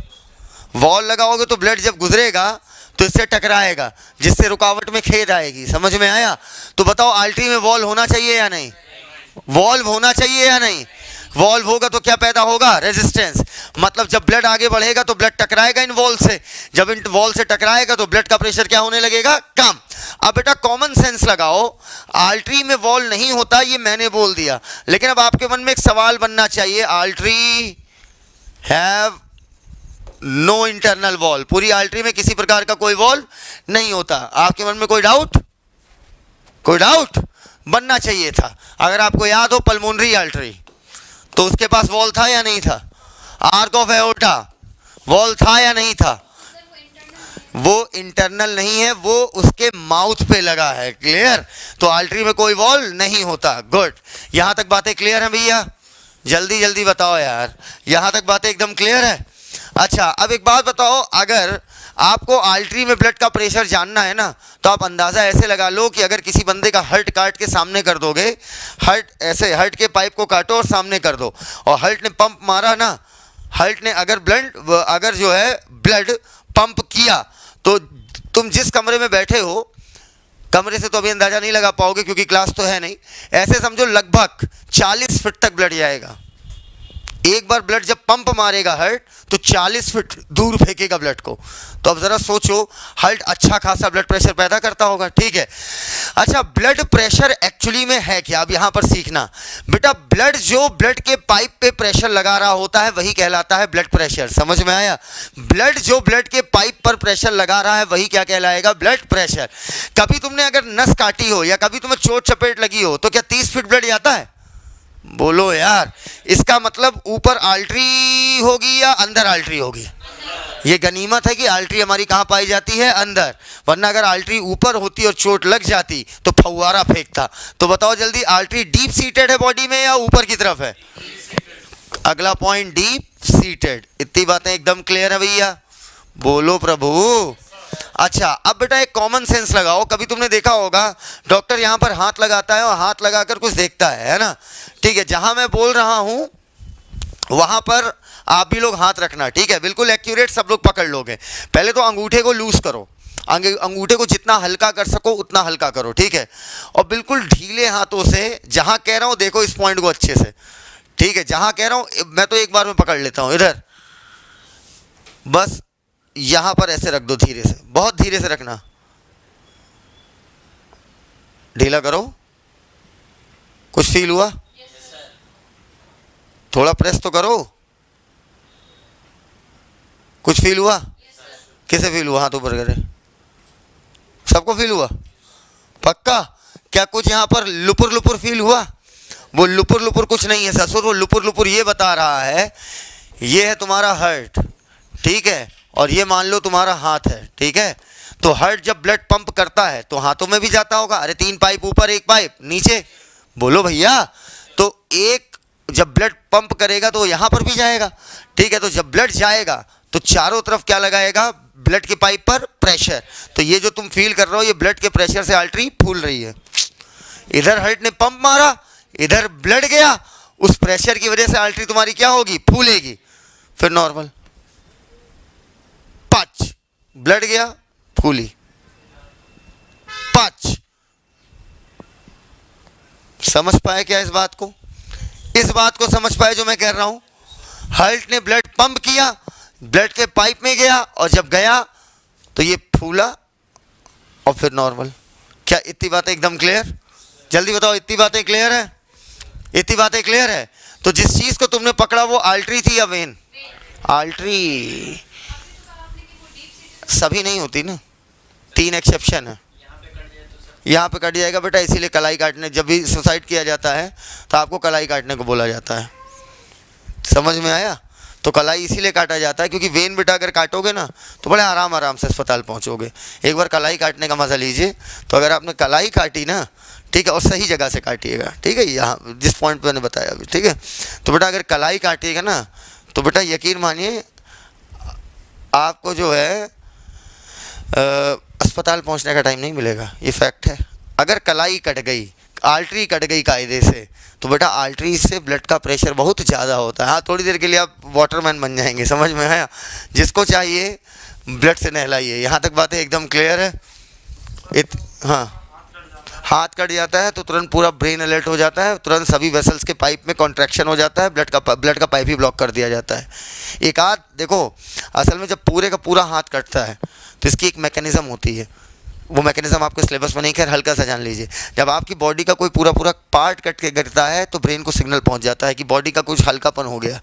वॉल लगाओगे तो ब्लड जब गुजरेगा तो इससे टकराएगा, जिससे रुकावट में खेद आएगी। समझ में आया? तो बताओ, आर्टरी में वॉल्व होना चाहिए या नहीं? वॉल्व होना चाहिए या नहीं? वॉल्व होगा तो क्या पैदा होगा? रेजिस्टेंस। मतलब जब ब्लड आगे बढ़ेगा तो ब्लड टकराएगा इन वॉल से, जब इन वॉल से टकराएगा तो ब्लड का प्रेशर क्या होने लगेगा? कम। अब बेटा कॉमन सेंस लगाओ, आर्टरी में वॉल नहीं होता ये मैंने बोल दिया, लेकिन अब आपके मन में एक सवाल बनना चाहिए, artery have no internal wall, पूरी आर्टरी में किसी प्रकार का कोई वॉल नहीं होता। आपके मन में कोई डाउट? कोई डाउट बनना चाहिए था। अगर आपको याद हो पल्मोनरी आर्टरी, तो उसके पास वॉल था या नहीं था? आर्क ऑफ एओर्टा वॉल था या नहीं था? वो इंटरनल नहीं है, वो उसके माउथ पे लगा है। क्लियर? तो आर्टरी में कोई वॉल नहीं होता। गुड। यहां तक बातें क्लियर हैं भैया? जल्दी जल्दी बताओ यार, यहां तक बातें एकदम क्लियर है? अच्छा, अब एक बात बताओ, अगर आपको आर्टरी में ब्लड का प्रेशर जानना है ना, तो आप अंदाज़ा ऐसे लगा लो कि अगर किसी बंदे का हार्ट काट के सामने कर दोगे, हार्ट ऐसे हार्ट के पाइप को काटो और सामने कर दो, और हार्ट ने पंप मारा ना, हार्ट ने अगर जो है ब्लड पंप किया, तो तुम जिस कमरे में बैठे हो, कमरे से तो अभी अंदाज़ा नहीं लगा पाओगे क्योंकि क्लास तो है नहीं, ऐसे समझो लगभग 40 फीट तक ब्लड जाएगा। एक बार ब्लड जब पंप मारेगा हार्ट तो 40 फीट दूर फेंकेगा ब्लड को। तो अब जरा सोचो, हार्ट अच्छा खासा ब्लड प्रेशर पैदा करता होगा, ठीक है। अच्छा, ब्लड प्रेशर एक्चुअली में है क्या? अब यहां पर सीखना बेटा, ब्लड जो ब्लड के पाइप पे प्रेशर लगा रहा होता है वही कहलाता है ब्लड प्रेशर। समझ में आया? ब्लड जो ब्लड के पाइप पर प्रेशर लगा रहा है वही क्या कहलाएगा? Blood pressure. कभी तुमने अगर नस काटी हो या कभी तुम्हें चोट चपेट लगी हो तो क्या 30 फीट ब्लड जाता है? बोलो यार। इसका मतलब ऊपर आर्टरी होगी या अंदर आर्टरी होगी? ये गनीमत है कि आर्टरी हमारी कहाँ पाई जाती है? अंदर। वरना अगर आर्टरी ऊपर होती और चोट लग जाती तो फव्वारा फेंकता। तो बताओ जल्दी, आर्टरी डीप सीटेड है बॉडी में या ऊपर की तरफ है? अगला पॉइंट, डीप सीटेड। इतनी बातें एकदम क्लियर है भैया? बोलो प्रभु। अच्छा, अब बेटा एक कॉमन सेंस लगाओ। कभी तुमने देखा होगा डॉक्टर यहां पर हाथ लगाता है और हाथ लगाकर कुछ देखता है ना? ठीक है, जहां मैं बोल रहा हूं वहां पर आप भी लोग हाथ रखना, ठीक है? बिल्कुल एक्यूरेट सब लोग पकड़ लोगे। पहले तो अंगूठे को लूज करो, अंगूठे को जितना हल्का कर सको उतना हल्का करो, ठीक है? और बिल्कुल ढीले हाथों से, जहां कह रहा हूं देखो इस पॉइंट को अच्छे से, ठीक है? जहां कह रहा हूं मैं तो एक बार में पकड़ लेता हूं। इधर बस यहां पर ऐसे रख दो, धीरे से, बहुत धीरे से रखना। ढीला करो। कुछ फील हुआ? थोड़ा प्रेस तो करो। कुछ फील हुआ? किसे फील हुआ? हाथ ऊपर करे। सबको फील हुआ? पक्का? क्या कुछ यहां पर लुपुर लुपुर फील हुआ? वो लुपुर लुपुर कुछ नहीं है ससुर, वो लुपुर लुपुर ये बता रहा है ये है तुम्हारा हार्ट, ठीक है? और ये मान लो तुम्हारा हाथ है, ठीक है? तो हार्ट जब ब्लड पंप करता है तो हाथों में भी जाता होगा। अरे 3 पाइप ऊपर, 1 पाइप नीचे, बोलो भैया। तो एक जब ब्लड पंप करेगा तो यहां पर भी जाएगा, ठीक है? तो जब ब्लड जाएगा तो चारों तरफ क्या लगाएगा? ब्लड के पाइप पर प्रेशर। तो ये जो तुम फील कर रहे हो ये ब्लड के प्रेशर से आर्टरी फूल रही है। इधर हार्ट ने पंप मारा, इधर ब्लड गया, उस प्रेशर की वजह से आर्टरी तुम्हारी क्या होगी? फूलेगी, फिर नॉर्मल। पच, ब्लड गया, फूली, पच। समझ पाए क्या इस बात को? इस बात को समझ पाए जो मैं कह रहा हूं? हार्ट ने ब्लड पंप किया, ब्लड के पाइप में गया, और जब गया तो ये फूला और फिर नॉर्मल। क्या इतनी बातें एकदम क्लियर? जल्दी बताओ, इतनी बातें क्लियर है? इतनी बातें क्लियर है? तो जिस चीज को तुमने पकड़ा वो आर्टरी थी या वेन? आर्टरी। सभी नहीं होती ना, 3 एक्सेप्शन है। यहाँ पे कट जाएगा बेटा, इसीलिए कलाई काटने, जब भी सुसाइड किया जाता है तो आपको कलाई काटने को बोला जाता है। समझ में आया? तो कलाई इसीलिए काटा जाता है क्योंकि वेन बेटा अगर काटोगे ना तो बड़े आराम आराम से अस्पताल पहुँचोगे। एक बार कलाई काटने का मज़ा लीजिए। तो अगर आपने कलाई काटी ना, ठीक है, और सही जगह से काटिएगा, ठीक है? यहाँ जिस पॉइंट पे मैंने बताया अभी, ठीक है? तो बेटा अगर कलाई काटिएगा ना तो बेटा यकीन मानिए आपको जो है अस्पताल पहुंचने का टाइम नहीं मिलेगा। ये फैक्ट है। अगर कलाई कट गई, आर्टरी कट गई कायदे से, तो बेटा आर्टरी से ब्लड का प्रेशर बहुत ज़्यादा होता है। हाँ, थोड़ी देर के लिए आप वाटरमैन बन जाएंगे। समझ में आया? जिसको चाहिए ब्लड से नहलाइए। यहाँ तक बातें एकदम क्लियर है? हाँ, हाथ कट जाता है तो तुरंत पूरा ब्रेन अलर्ट हो जाता है, तुरंत सभी वेसल्स के पाइप में कॉन्ट्रैक्शन हो जाता है, ब्लड का पाइप ही ब्लॉक कर दिया जाता है। एक आध देखो, असल में जब पूरे का पूरा हाथ कटता है तो इसकी एक मैकेनिज़्म होती है। वो मैकेनिज्म आपके सिलेबस में नहीं, खैर हल्का सा जान लीजिए। जब आपकी बॉडी का कोई पूरा पार्ट कट के गिरता है तो ब्रेन को सिग्नल पहुंच जाता है कि बॉडी का कुछ हल्कापन हो गया,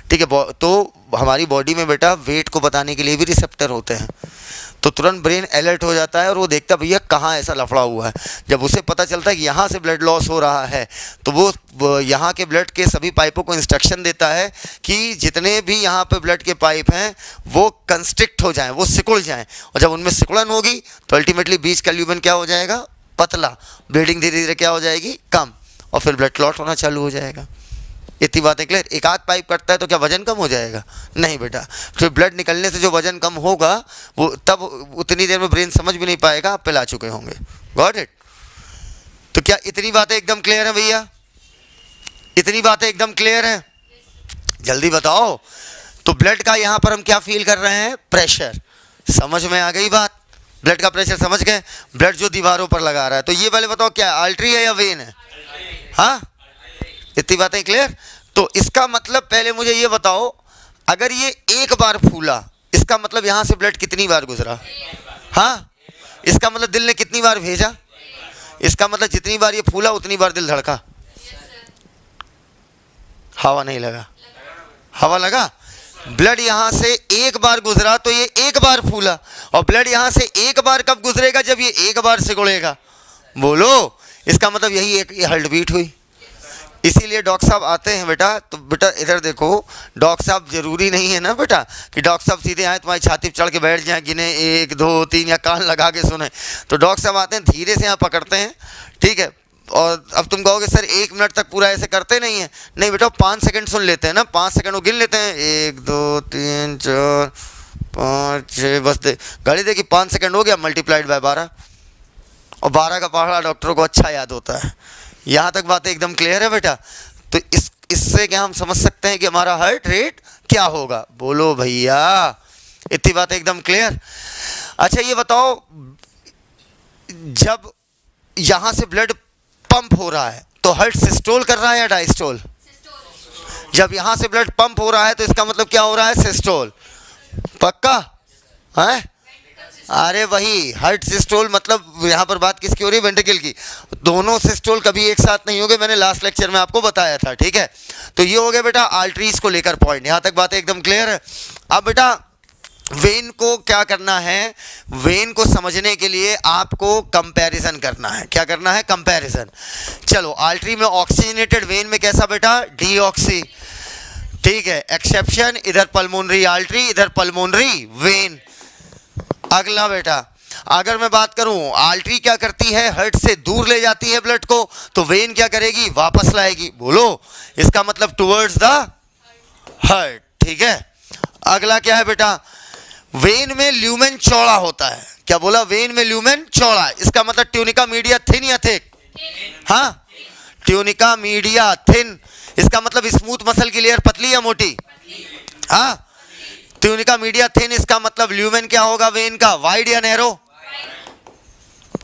ठीक है? तो हमारी बॉडी में बेटा वेट को बताने के लिए भी रिसेप्टर होते हैं। तो तुरंत ब्रेन अलर्ट हो जाता है और वो देखता भैया कहाँ ऐसा लफड़ा हुआ है। जब उसे पता चलता है कि यहाँ से ब्लड लॉस हो रहा है तो वो यहाँ के ब्लड के सभी पाइपों को इंस्ट्रक्शन देता है कि जितने भी यहाँ पे ब्लड के पाइप हैं वो कंस्ट्रिक्ट हो जाएं, वो सिकुड़ जाएं। और जब उनमें सिकुड़न होगी तो अल्टीमेटली बीच का ल्यूमेन क्या हो जाएगा? पतला। ब्लीडिंग धीरे धीरे क्या हो जाएगी? कम। और फिर ब्लड क्लॉट होना चालू हो जाएगा। इतनी बातें क्लियर? एक आध पाइप कटता है तो क्या वजन कम हो जाएगा? नहीं बेटा, फिर ब्लड निकलने से जो वजन कम होगा वो तब उतनी देर में ब्रेन समझ भी नहीं पाएगा, आप पिला चुके होंगे। Got it? तो क्या इतनी बातें एकदम क्लियर है भैया? इतनी बातें एकदम क्लियर है? जल्दी बताओ। तो ब्लड का यहाँ पर हम क्या फील कर रहे हैं? प्रेशर। समझ में आ गई बात? ब्लड का प्रेशर समझ गए? ब्लड जो दीवारों पर लगा रहा है। तो ये वाले बताओ क्या आर्टरी है या वेन है? हाँ, इतनी बातें क्लियर? तो इसका मतलब पहले मुझे ये बताओ, अगर ये एक बार फूला, इसका मतलब यहां से ब्लड कितनी बार गुजरा? हाँ, इसका मतलब दिल ने कितनी बार भेजा? इसका मतलब जितनी बार ये फूला उतनी बार दिल धड़का। हवा नहीं लगा, हवा लगा। ब्लड यहां से एक बार गुजरा तो ये एक बार फूला, और ब्लड यहां से एक बार कब गुजरेगा? जब ये एक बार सिकुड़ेगा। बोलो, इसका मतलब यही एक हार्ट बीट हुई। इसीलिए डॉक्टर साहब आते हैं बेटा, तो बेटा इधर देखो, डॉक्टर साहब जरूरी नहीं है ना बेटा कि डॉक्टर साहब सीधे आए तुम्हारी छाती पर चढ़ के बैठ जाए, गिने 1 2 3 या कान लगा के सुने। तो डॉक्टर साहब आते हैं, धीरे से यहाँ पकड़ते हैं, ठीक है। और अब तुम कहोगे सर 1 मिनट तक पूरा ऐसे करते नहीं है। नहीं बेटा, 5 सेकंड सुन लेते हैं ना, 5 सेकंड वो गिन लेते हैं, 1 2 3 4 5 6, बस घड़ी देखी 5 सेकंड हो गया, मल्टीप्लाइड बाय 12, और 12 का पहाड़ा डॉक्टर को अच्छा याद होता है। यहाँ तक बातें एकदम क्लियर है बेटा? तो इससे क्या हम समझ सकते हैं कि हमारा हार्ट रेट क्या होगा? बोलो भैया, इतनी बातें एकदम क्लियर। अच्छा ये बताओ, जब यहाँ से ब्लड पंप हो रहा है तो हार्ट सिस्टोल कर रहा है या डायस्टोल? जब यहाँ से ब्लड पंप हो रहा है तो इसका मतलब क्या हो रहा है? सिस्टोल। पक्का है? अरे वही हार्ट सिस्टोल, मतलब यहाँ पर बात किसकी हो रही है? वेंट्रिकल की। दोनों सिस्टोल कभी एक साथ नहीं होंगे, मैंने लास्ट लेक्चर में आपको बताया था, ठीक है। तो ये हो गया बेटा आर्टरीज को लेकर पॉइंट, यहाँ तक बातें एकदम क्लियर है। अब बेटा वेन को क्या करना है? वेन को समझने के लिए आपको कंपैरिजन करना है। क्या करना है? कंपैरिजन। चलो, आर्टरी में ऑक्सीजनेटेड वेन में कैसा बेटा? डीऑक्सी, ठीक है। एक्सेप्शन, इधर पल्मोनरी आर्टरी, इधर पल्मोनरी वेन। अगला बेटा, अगर मैं बात करूं आर्टरी क्या करती है? हार्ट से दूर ले जाती है ब्लड को, तो वेन क्या करेगी? वापस लाएगी। बोलो, इसका मतलब टुवर्ड्स द हार्ट, ठीक है। अगला क्या है बेटा? वेन में ल्यूमेन चौड़ा होता है। क्या बोला? वेन में ल्यूमेन चौड़ा। इसका मतलब ट्यूनिका मीडिया थिन या थिक? हाँ, ट्यूनिका मीडिया थिन। इसका मतलब स्मूथ मसल की लेयर पतली या मोटी? हाँ, ट्यूनिका मीडिया थिन। इसका मतलब ल्यूमेन क्या होगा वेन का? वाइड या नैरो?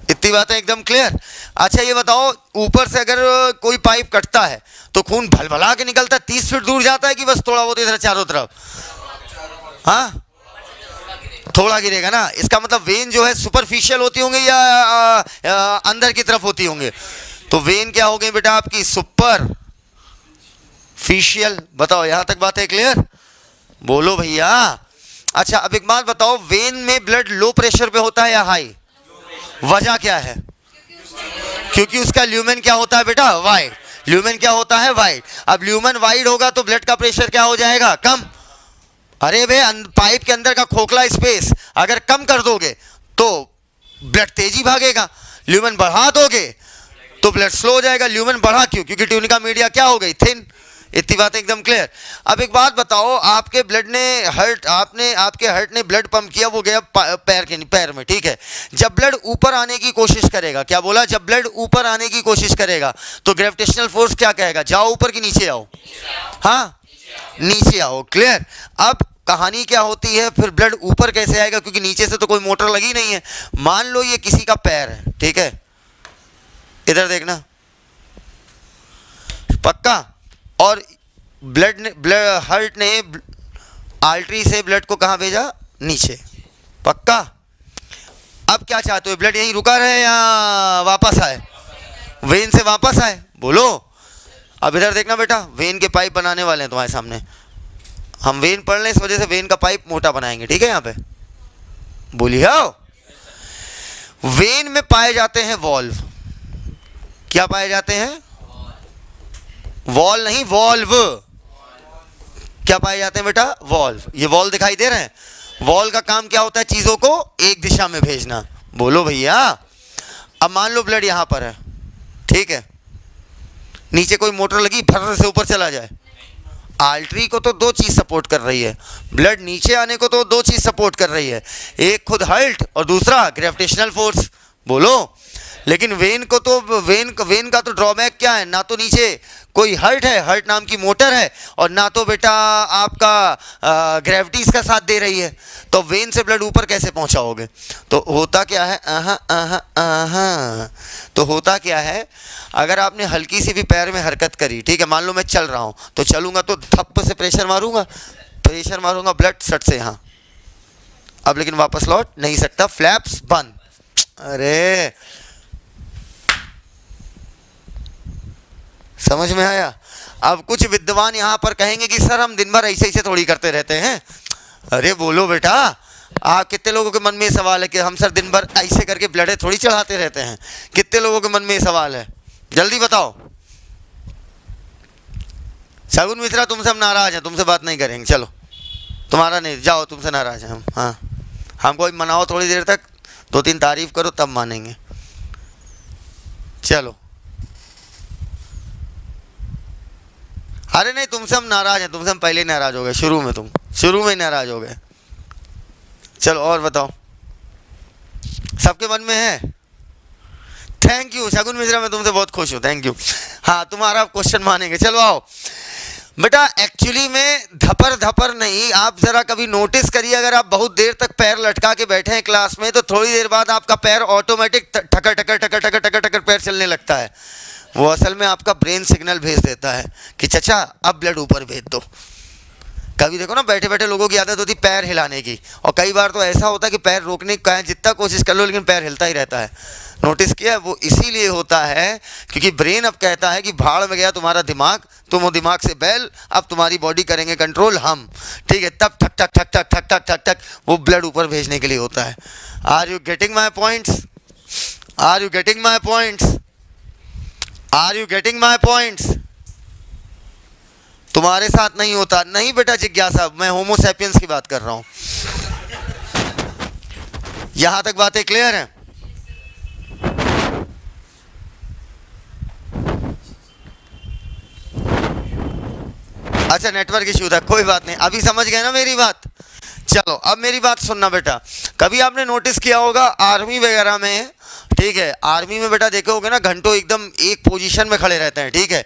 इतनी बातें एकदम क्लियर। अच्छा ये बताओ, ऊपर से अगर कोई पाइप कटता है तो खून भलभला के निकलता है, 30 फीट दूर जाता है कि बस थोड़ा बहुत इधर चारों तरफ? हाँ, थोड़ा गिरेगा ना। इसका मतलब वेन जो है सुपरफिशियल होती होंगे या अंदर की तरफ होती होंगे? तो वेन क्या हो गई बेटा आपकी? सुपरफिशियल। बताओ, यहां तक बातें क्लियर? बोलो भैया। अच्छा अब एक बात बताओ, वेन में ब्लड लो प्रेशर पे होता है या हाई? वजह क्या है? क्योंकि उसका ल्यूमेन क्या होता है बेटा? वाइड। ल्यूमेन क्या होता है? वाइड। अब ल्यूमेन वाइड होगा तो ब्लड का प्रेशर क्या हो जाएगा? कम। अरे बे, पाइप के अंदर का खोखला स्पेस अगर कम कर दोगे तो ब्लड तेजी भागेगा, ल्यूमेन बढ़ा दोगे तो ब्लड स्लो हो जाएगा। ल्यूमेन बढ़ा क्यों? क्योंकि ट्यूनिका मीडिया क्या हो गई? थिन। इतनी बात एकदम क्लियर। अब एक बात बताओ, आपके ब्लड ने आपके हार्ट ने ब्लड पंप किया, वो गया पैर में, ठीक है। जब ब्लड ऊपर आने की कोशिश करेगा, क्या बोला? जब ब्लड ऊपर आने की कोशिश करेगा तो ग्रेविटेशनल फोर्स क्या कहेगा? जाओ ऊपर कि नीचे आओ? हाँ, नीचे आओ। क्लियर। अब कहानी क्या होती है, फिर ब्लड ऊपर कैसे आएगा? क्योंकि नीचे से तो कोई मोटर लगी नहीं है। मान लो ये किसी का पैर है, ठीक है, इधर देखना, पक्का। और हार्ट ने आर्टरी से ब्लड को कहां भेजा? नीचे, पक्का। अब क्या चाहते हो, ब्लड यहीं रुका रहे या वापस आए? वेन से वापस आए। बोलो। अब इधर देखना बेटा, वेन के पाइप बनाने वाले हैं तुम्हारे सामने। हम वेन पढ़ लें, इस वजह से वेन का पाइप मोटा बनाएंगे, ठीक है। यहाँ पे बोलिए। वेन में पाए जाते हैं वॉल्व। क्या पाए जाते हैं? वॉल नहीं, वॉल्व। क्या पाए जाते हैं बेटा? वॉल्व। ये वॉल्व दिखाई दे रहे हैं? वॉल्व का काम क्या होता है? चीजों को एक दिशा में भेजना। बोलो भैया। अब मान लो ब्लड यहां पर है, ठीक है, नीचे कोई मोटर लगी, फर से ऊपर चला जाए। आर्टरी को तो दो चीज सपोर्ट कर रही है, ब्लड नीचे आने को तो दो चीज सपोर्ट कर रही है, एक खुद हार्ट और दूसरा ग्रेविटेशनल फोर्स। बोलो। लेकिन वेन को तो वेन का तो ड्रॉबैक क्या है, ना तो नीचे कोई हर्ट है, हर्ट नाम की मोटर है, और ना तो बेटा आपका ग्रेविटी इसका साथ दे रही है, तो वेन से ब्लड ऊपर कैसे पहुंचाओगे। तो होता क्या है, तो होता क्या है, अगर आपने हल्की सी भी पैर में हरकत करी, ठीक है, मान लो मैं चल रहा हूं, तो चलूंगा तो थप से प्रेशर मारूंगा ब्लड सट से यहाँ, अब लेकिन वापस लौट नहीं सकता, फ्लैप्स बंद। अरे समझ में आया। अब कुछ विद्वान यहां पर कहेंगे कि सर हम दिन भर ऐसे ऐसे थोड़ी करते रहते हैं। अरे बोलो बेटा, कितने लोगों के मन में ये सवाल है कि हम सर दिन भर ऐसे करके ब्लड थोड़ी चढ़ाते रहते हैं। कितने लोगों के मन में ये सवाल है, जल्दी बताओ। शगुन मिश्रा तुमसे हम नाराज हैं, तुमसे बात नहीं करेंगे, चलो तुम्हारा नहीं, जाओ, तुमसे नाराज हैं हम। हाँ, हमको मनाओ थोड़ी देर तक, 2-3 तारीफ करो तब मानेंगे। चलो, अरे नहीं, तुमसे हम नाराज हैं, तुमसे हम पहले ही नाराज हो गए, शुरू में तुम शुरू में ही नाराज हो गए। चलो और बताओ, सबके मन में है। थैंक यू शगुन मिश्रा, मैं तुमसे बहुत खुश हूँ, थैंक यू। हाँ, तुम्हारा क्वेश्चन मानेंगे। चलो आओ बेटा, एक्चुअली में धपर धपर नहीं, आप जरा कभी नोटिस करिए, अगर आप बहुत देर तक पैर लटका के बैठे हैं क्लास में, तो थोड़ी देर बाद आपका पैर ऑटोमेटिक ठकर ठकर ठकर ठकर ठकर ठकर पैर चलने लगता है। वो असल में आपका ब्रेन सिग्नल भेज देता है कि चचा अब ब्लड ऊपर भेज दो। कभी देखो ना, बैठे बैठे लोगों की आदत होती पैर हिलाने की, और कई बार तो ऐसा होता है कि पैर रोकने की जितना कोशिश कर लो लेकिन पैर हिलता ही रहता है। नोटिस किया? वो इसीलिए होता है क्योंकि ब्रेन अब कहता है कि भाड़ में गया तुम्हारा दिमाग, तुम वो दिमाग से बैल, अब तुम्हारी बॉडी करेंगे कंट्रोल हम, ठीक है। तब ठक ठक ठक ठक ठक ठक ठक ठक वो ब्लड ऊपर भेजने के लिए होता है। Are you getting my points? Are you getting my points? Are you getting my points? तुम्हारे साथ नहीं होता नहीं बेटा जिज्ञासा, मैं होमो सैपियंस की बात कर रहा हूं। यहां तक बातें क्लियर हैं? अच्छा, नेटवर्क इश्यू था, कोई बात नहीं, अभी समझ गए ना मेरी बात। चलो अब मेरी बात सुनना बेटा, कभी आपने नोटिस किया होगा आर्मी वगैरह में, ठीक है, आर्मी में बेटा देखे होगे ना, घंटों एकदम एक पोजीशन में खड़े रहते हैं, ठीक है।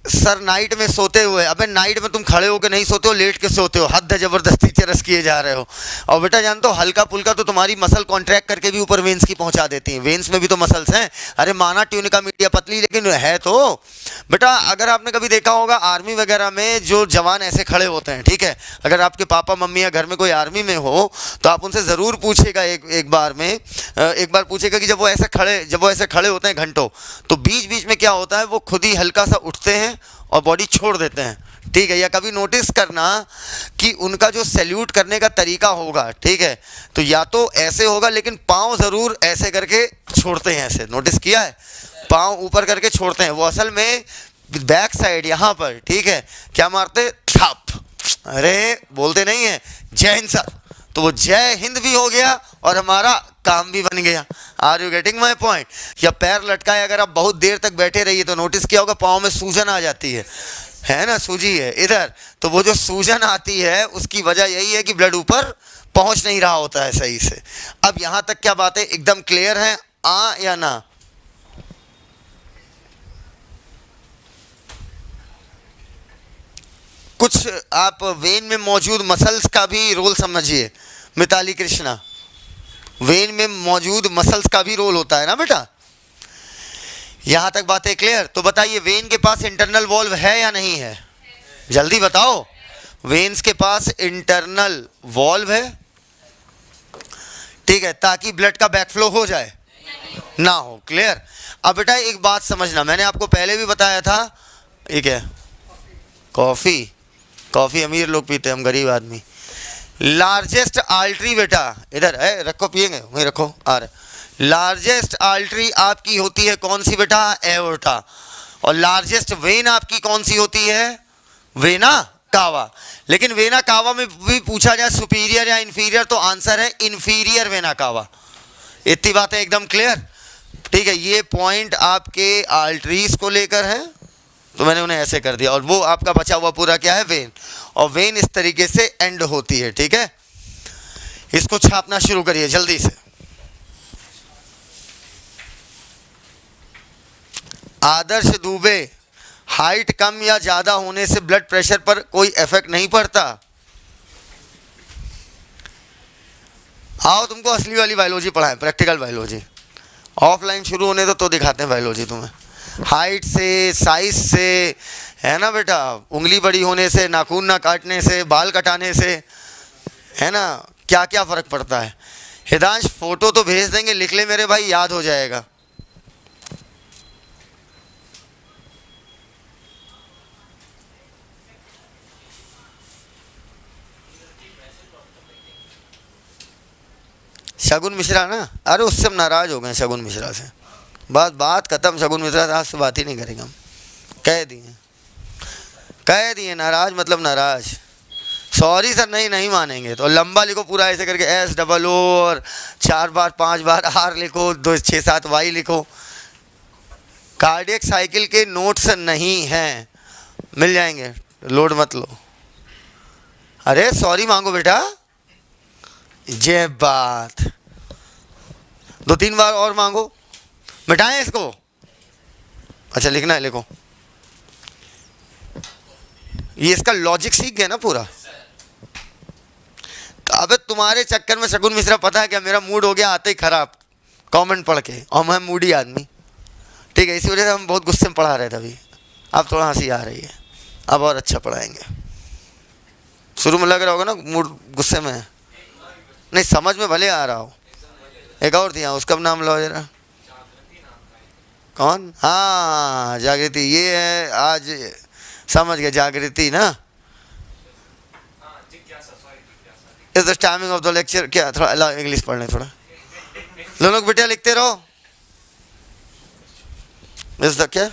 सर नाइट में सोते हुए, अबे नाइट में तुम खड़े होकर नहीं सोते हो, लेट के सोते हो, हद है जबरदस्ती चरस किए जा रहे हो। और बेटा जानते हो, हल्का फुल्का तो तुम्हारी मसल कॉन्ट्रैक्ट करके भी ऊपर वेन्स की पहुंचा देती हैं। वेन्स में भी तो मसल्स हैं, अरे माना ट्यूनिका मीडिया पतली, लेकिन है तो बेटा। अगर आपने कभी देखा होगा आर्मी वगैरह में जो जवान ऐसे खड़े होते हैं, ठीक है, अगर आपके पापा मम्मी या घर में कोई आर्मी में हो तो आप उनसे ज़रूर पूछेगा एक बार पूछेगा कि जब वो ऐसे खड़े होते हैं घंटों, तो बीच बीच में क्या होता है, वो खुद ही हल्का सा उठते हैं और बॉडी छोड़ देते हैं, ठीक है। या कभी नोटिस करना कि उनका जो सैल्यूट करने का तरीका होगा, ठीक है, तो या तो ऐसे होगा, लेकिन पाँव ज़रूर ऐसे करके छोड़ते हैं, ऐसे नोटिस किया है, पाँव ऊपर करके छोड़ते हैं। वो असल में बैक साइड यहाँ पर, ठीक है, क्या मारते, थप, अरे बोलते नहीं है जय हिंद सर, तो वो जय हिंद भी हो गया और हमारा काम भी बन गया। Are you getting my point? या पैर लटकाए अगर आप बहुत देर तक बैठे रहिए तो नोटिस किया होगा पाँव में सूजन आ जाती है ना, सूजी है इधर, तो वो जो सूजन आती है उसकी वजह यही है कि ब्लड ऊपर पहुंच नहीं रहा होता है सही से। अब यहां तक क्या बातें एकदम क्लियर हैं, या ना? कुछ आप वेन में मौजूद मसल्स का भी रोल समझिए। मिताली कृष्णा, वेन में मौजूद मसल्स का भी रोल होता है ना बेटा। यहां तक बातें क्लियर? तो बताइए, वेन के पास इंटरनल वॉल्व है या नहीं है? जल्दी बताओ। वेन्स के पास इंटरनल वॉल्व है, ठीक है, ताकि ब्लड का बैकफ्लो हो जाए ना हो। क्लियर? अब बेटा एक बात समझना, मैंने आपको पहले भी बताया था, ठीक है, कॉफी अमीर लोग पीते, हम गरीब आदमी। लार्जेस्ट आर्टरी बेटा इधर है, रखो, पिएंगे वहीं रखो, आ रहे। लार्जेस्ट आर्टरी आपकी होती है कौन सी बेटा? एओर्टा। और लार्जेस्ट वेन आपकी कौन सी होती है? Vena cava. लेकिन वेना कावा में भी पूछा जाए सुपीरियर या इंफीरियर, तो आंसर है इंफीरियर वेना कावा। इतनी बातें एकदम क्लियर, ठीक है। ये पॉइंट आपके आर्टरीज को लेकर है, तो मैंने उन्हें ऐसे कर दिया, और वो आपका बचा हुआ पूरा क्या है? वेन। और वेन इस तरीके से एंड होती है, ठीक है। इसको छापना शुरू करिए जल्दी से। आदर्श दुबे, हाइट कम या ज़्यादा होने से ब्लड प्रेशर पर कोई इफेक्ट नहीं पड़ता? आओ तुमको असली वाली बायोलॉजी पढ़ाएं, प्रैक्टिकल बायोलॉजी। ऑफलाइन शुरू होने तो दिखाते हैं बायोलॉजी तुम्हें। हाइट से, साइज से, है ना बेटा, उंगली बड़ी होने से, नाखून ना काटने से, बाल कटाने से, है ना, क्या क्या फ़र्क पड़ता है। हिदांश फोटो तो भेज देंगे, लिख ले मेरे भाई, याद हो जाएगा। शगुन मिश्रा ना, अरे उससे हम नाराज़ हो गए शगुन मिश्रा से, बात खत्म। शगुन मिश्रा से आज से बात ही नहीं करेंगे हम, कह दिए नाराज़ मतलब नाराज़। सॉरी सर, नहीं मानेंगे तो लंबा लिखो पूरा ऐसे करके, SOO और 4 बार 5 बार R लिखो, 2 6 7 Y लिखो। कार्डियक साइकिल के नोट्स नहीं हैं, मिल जाएंगे, लोड मत लो। अरे सॉरी मांगो बेटा, ये बात 2-3 बार और मांगो। मिटाएं इसको? अच्छा लिखना है, लिखो। ये इसका लॉजिक सीख गए ना पूरा। तो अबे तुम्हारे चक्कर में शगुन मिश्रा, पता है क्या, मेरा मूड हो गया आते ही खराब कमेंट पढ़ के, और मैं मूडी आदमी, ठीक है, इसी वजह से हम बहुत गुस्से में पढ़ा रहे थे अभी। अब थोड़ा हंसी आ रही है, अब और अच्छा पढ़ाएंगे। शुरू में लग रहा होगा ना मूड गुस्से में है, नहीं समझ में भले आ रहा हो। एक और थी, उसका नाम लो जरा, कौन? हाँ जागृति, ये है, आज समझ गए, जागृति ना। Is the timing of the lecture, क्या थोड़ा इंग्लिश पढ़ लें थोड़ा, लोग बेटा लिखते रहो। इज द क्या,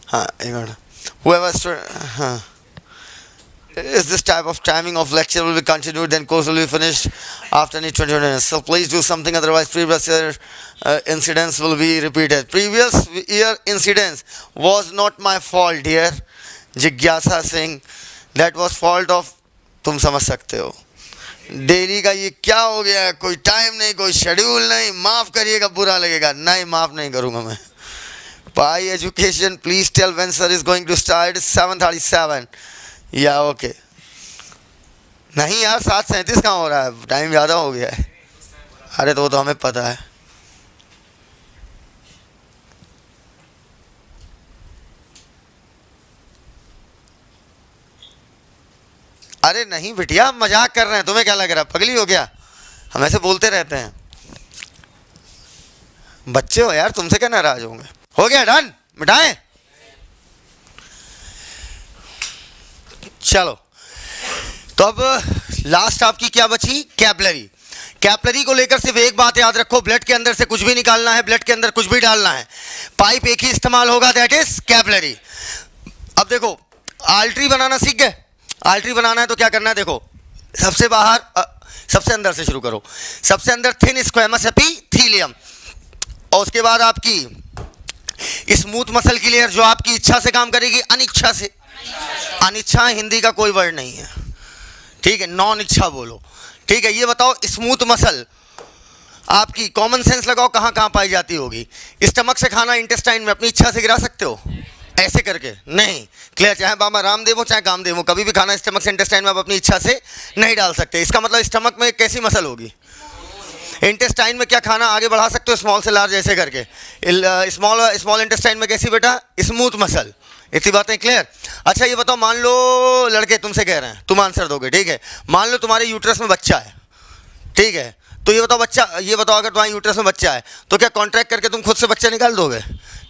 हाँ एक मिनट, whoever, हाँ, is this type of timing of lecture will be continued, then course will be finished after any 20 minutes. So please do something, otherwise previous year incidents will be repeated. Previous year incidents was not my fault, dear जिज्ञासा Singh, that was fault of, तुम समझ सकते हो। डेली का ये क्या हो गया है, कोई टाइम नहीं, कोई शेड्यूल नहीं, माफ़ करिएगा, बुरा लगेगा, नहीं माफ़ नहीं करूँगा मैं। Pi education, please tell when sir is going to start. 7:37 या ओके, नहीं यार 7:37 कहाँ हो रहा है, टाइम ज़्यादा हो गया है। अरे तो हमें पता है। अरे नहीं बिटिया, हम मजाक कर रहे हैं, तुम्हें क्या लग रहा है, पगली हो गया, हम ऐसे बोलते रहते हैं। बच्चे हो यार, तुमसे क्या नाराज होंगे। हो गया, डन, मिटाएं। चलो, तो अब लास्ट आपकी क्या बची, कैपलरी। कैपलरी को लेकर सिर्फ एक बात याद रखो, ब्लड के अंदर से कुछ भी निकालना है, ब्लड के अंदर कुछ भी डालना है, पाइप एक ही इस्तेमाल होगा, दैट इज कैपलरी। अब देखो, आर्टरी बनाना सीख गए। आर्टरी बनाना है तो क्या करना है, देखो, सबसे बाहर, सबसे अंदर से शुरू करो। सबसे अंदर थिन स्क्वेमस एपिथेलियम, और उसके बाद आपकी स्मूथ मसल की लेयर, जो आपकी इच्छा से काम करेगी, अनिच्छा से। अनिच्छा हिंदी का कोई वर्ड नहीं है, ठीक है, नॉन इच्छा बोलो, ठीक है। ये बताओ, स्मूथ मसल आपकी, कॉमन सेंस लगाओ, कहाँ कहाँ पाई जाती होगी। स्टमक से खाना इंटेस्टाइन में अपनी इच्छा से गिरा सकते हो, ऐसे करके नहीं, क्लियर। चाहे बाबा रामदेव हो चाहे कामदेव हो, कभी भी खाना स्टमक से इंटेस्टाइन में आप अपनी इच्छा से नहीं डाल सकते। इसका मतलब स्टमक में कैसी मसल होगी, इंटेस्टाइन में क्या खाना आगे बढ़ा सकते हो, स्मॉल से लार्ज ऐसे करके। स्मॉल इंटेस्टाइन में कैसी बेटा, स्मूथ मसल। इतनी बातें क्लियर। अच्छा ये बताओ, मान लो लड़के तुमसे कह रहे हैं, तुम आंसर दोगे, ठीक है। मान लो तुम्हारे यूट्रस में बच्चा है, ठीक है, तो ये बताओ अगर तुम्हारे यूट्रस में बच्चा है तो क्या कॉन्ट्रैक्ट करके तुम खुद से बच्चा निकाल दोगे,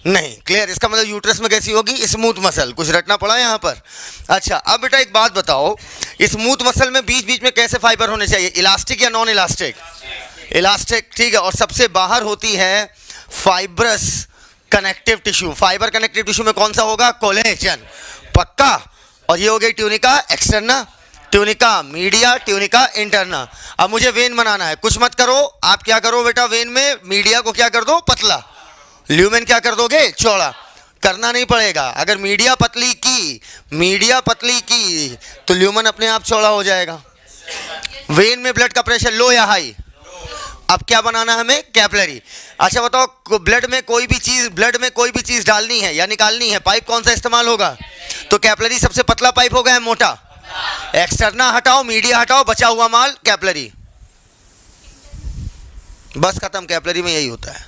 नहीं, क्लियर। इसका मतलब यूट्रस में कैसी होगी, स्मूथ मसल। कुछ रटना पड़ा यहाँ पर। अच्छा अब बेटा एक बात बताओ, स्मूथ मसल में बीच बीच में कैसे फाइबर होने चाहिए, इलास्टिक या नॉन इलास्टिक, इलास्टिक, ठीक है। और सबसे बाहर होती है fibrous connective tissue. Fibre connective tissue में कौन सा होगा, कोलेजन, पक्का। और ये हो गई tunica externa, tunica media, tunica interna. अब मुझे वेन बनाना है, कुछ मत करो, आप क्या करो बेटा, वेन में मीडिया को क्या कर दो, पतला, ल्यूमेन क्या कर दोगे, चौड़ा। करना नहीं पड़ेगा, अगर मीडिया पतली की तो ल्यूमेन अपने आप चौड़ा हो जाएगा। वेन में ब्लड का प्रेशर लो या हाई, अब क्या बनाना है हमें? कैपिलरी। अच्छा बताओ, ब्लड में कोई भी चीज डालनी है या निकालनी है, पाइप कौन सा इस्तेमाल होगा? तो कैपिलरी सबसे पतला पाइप होगा या मोटा? एक्सटर्ना हटाओ, मीडिया हटाओ, बचा हुआ माल कैपिलरी। बस खत्म, कैपिलरी में यही होता है।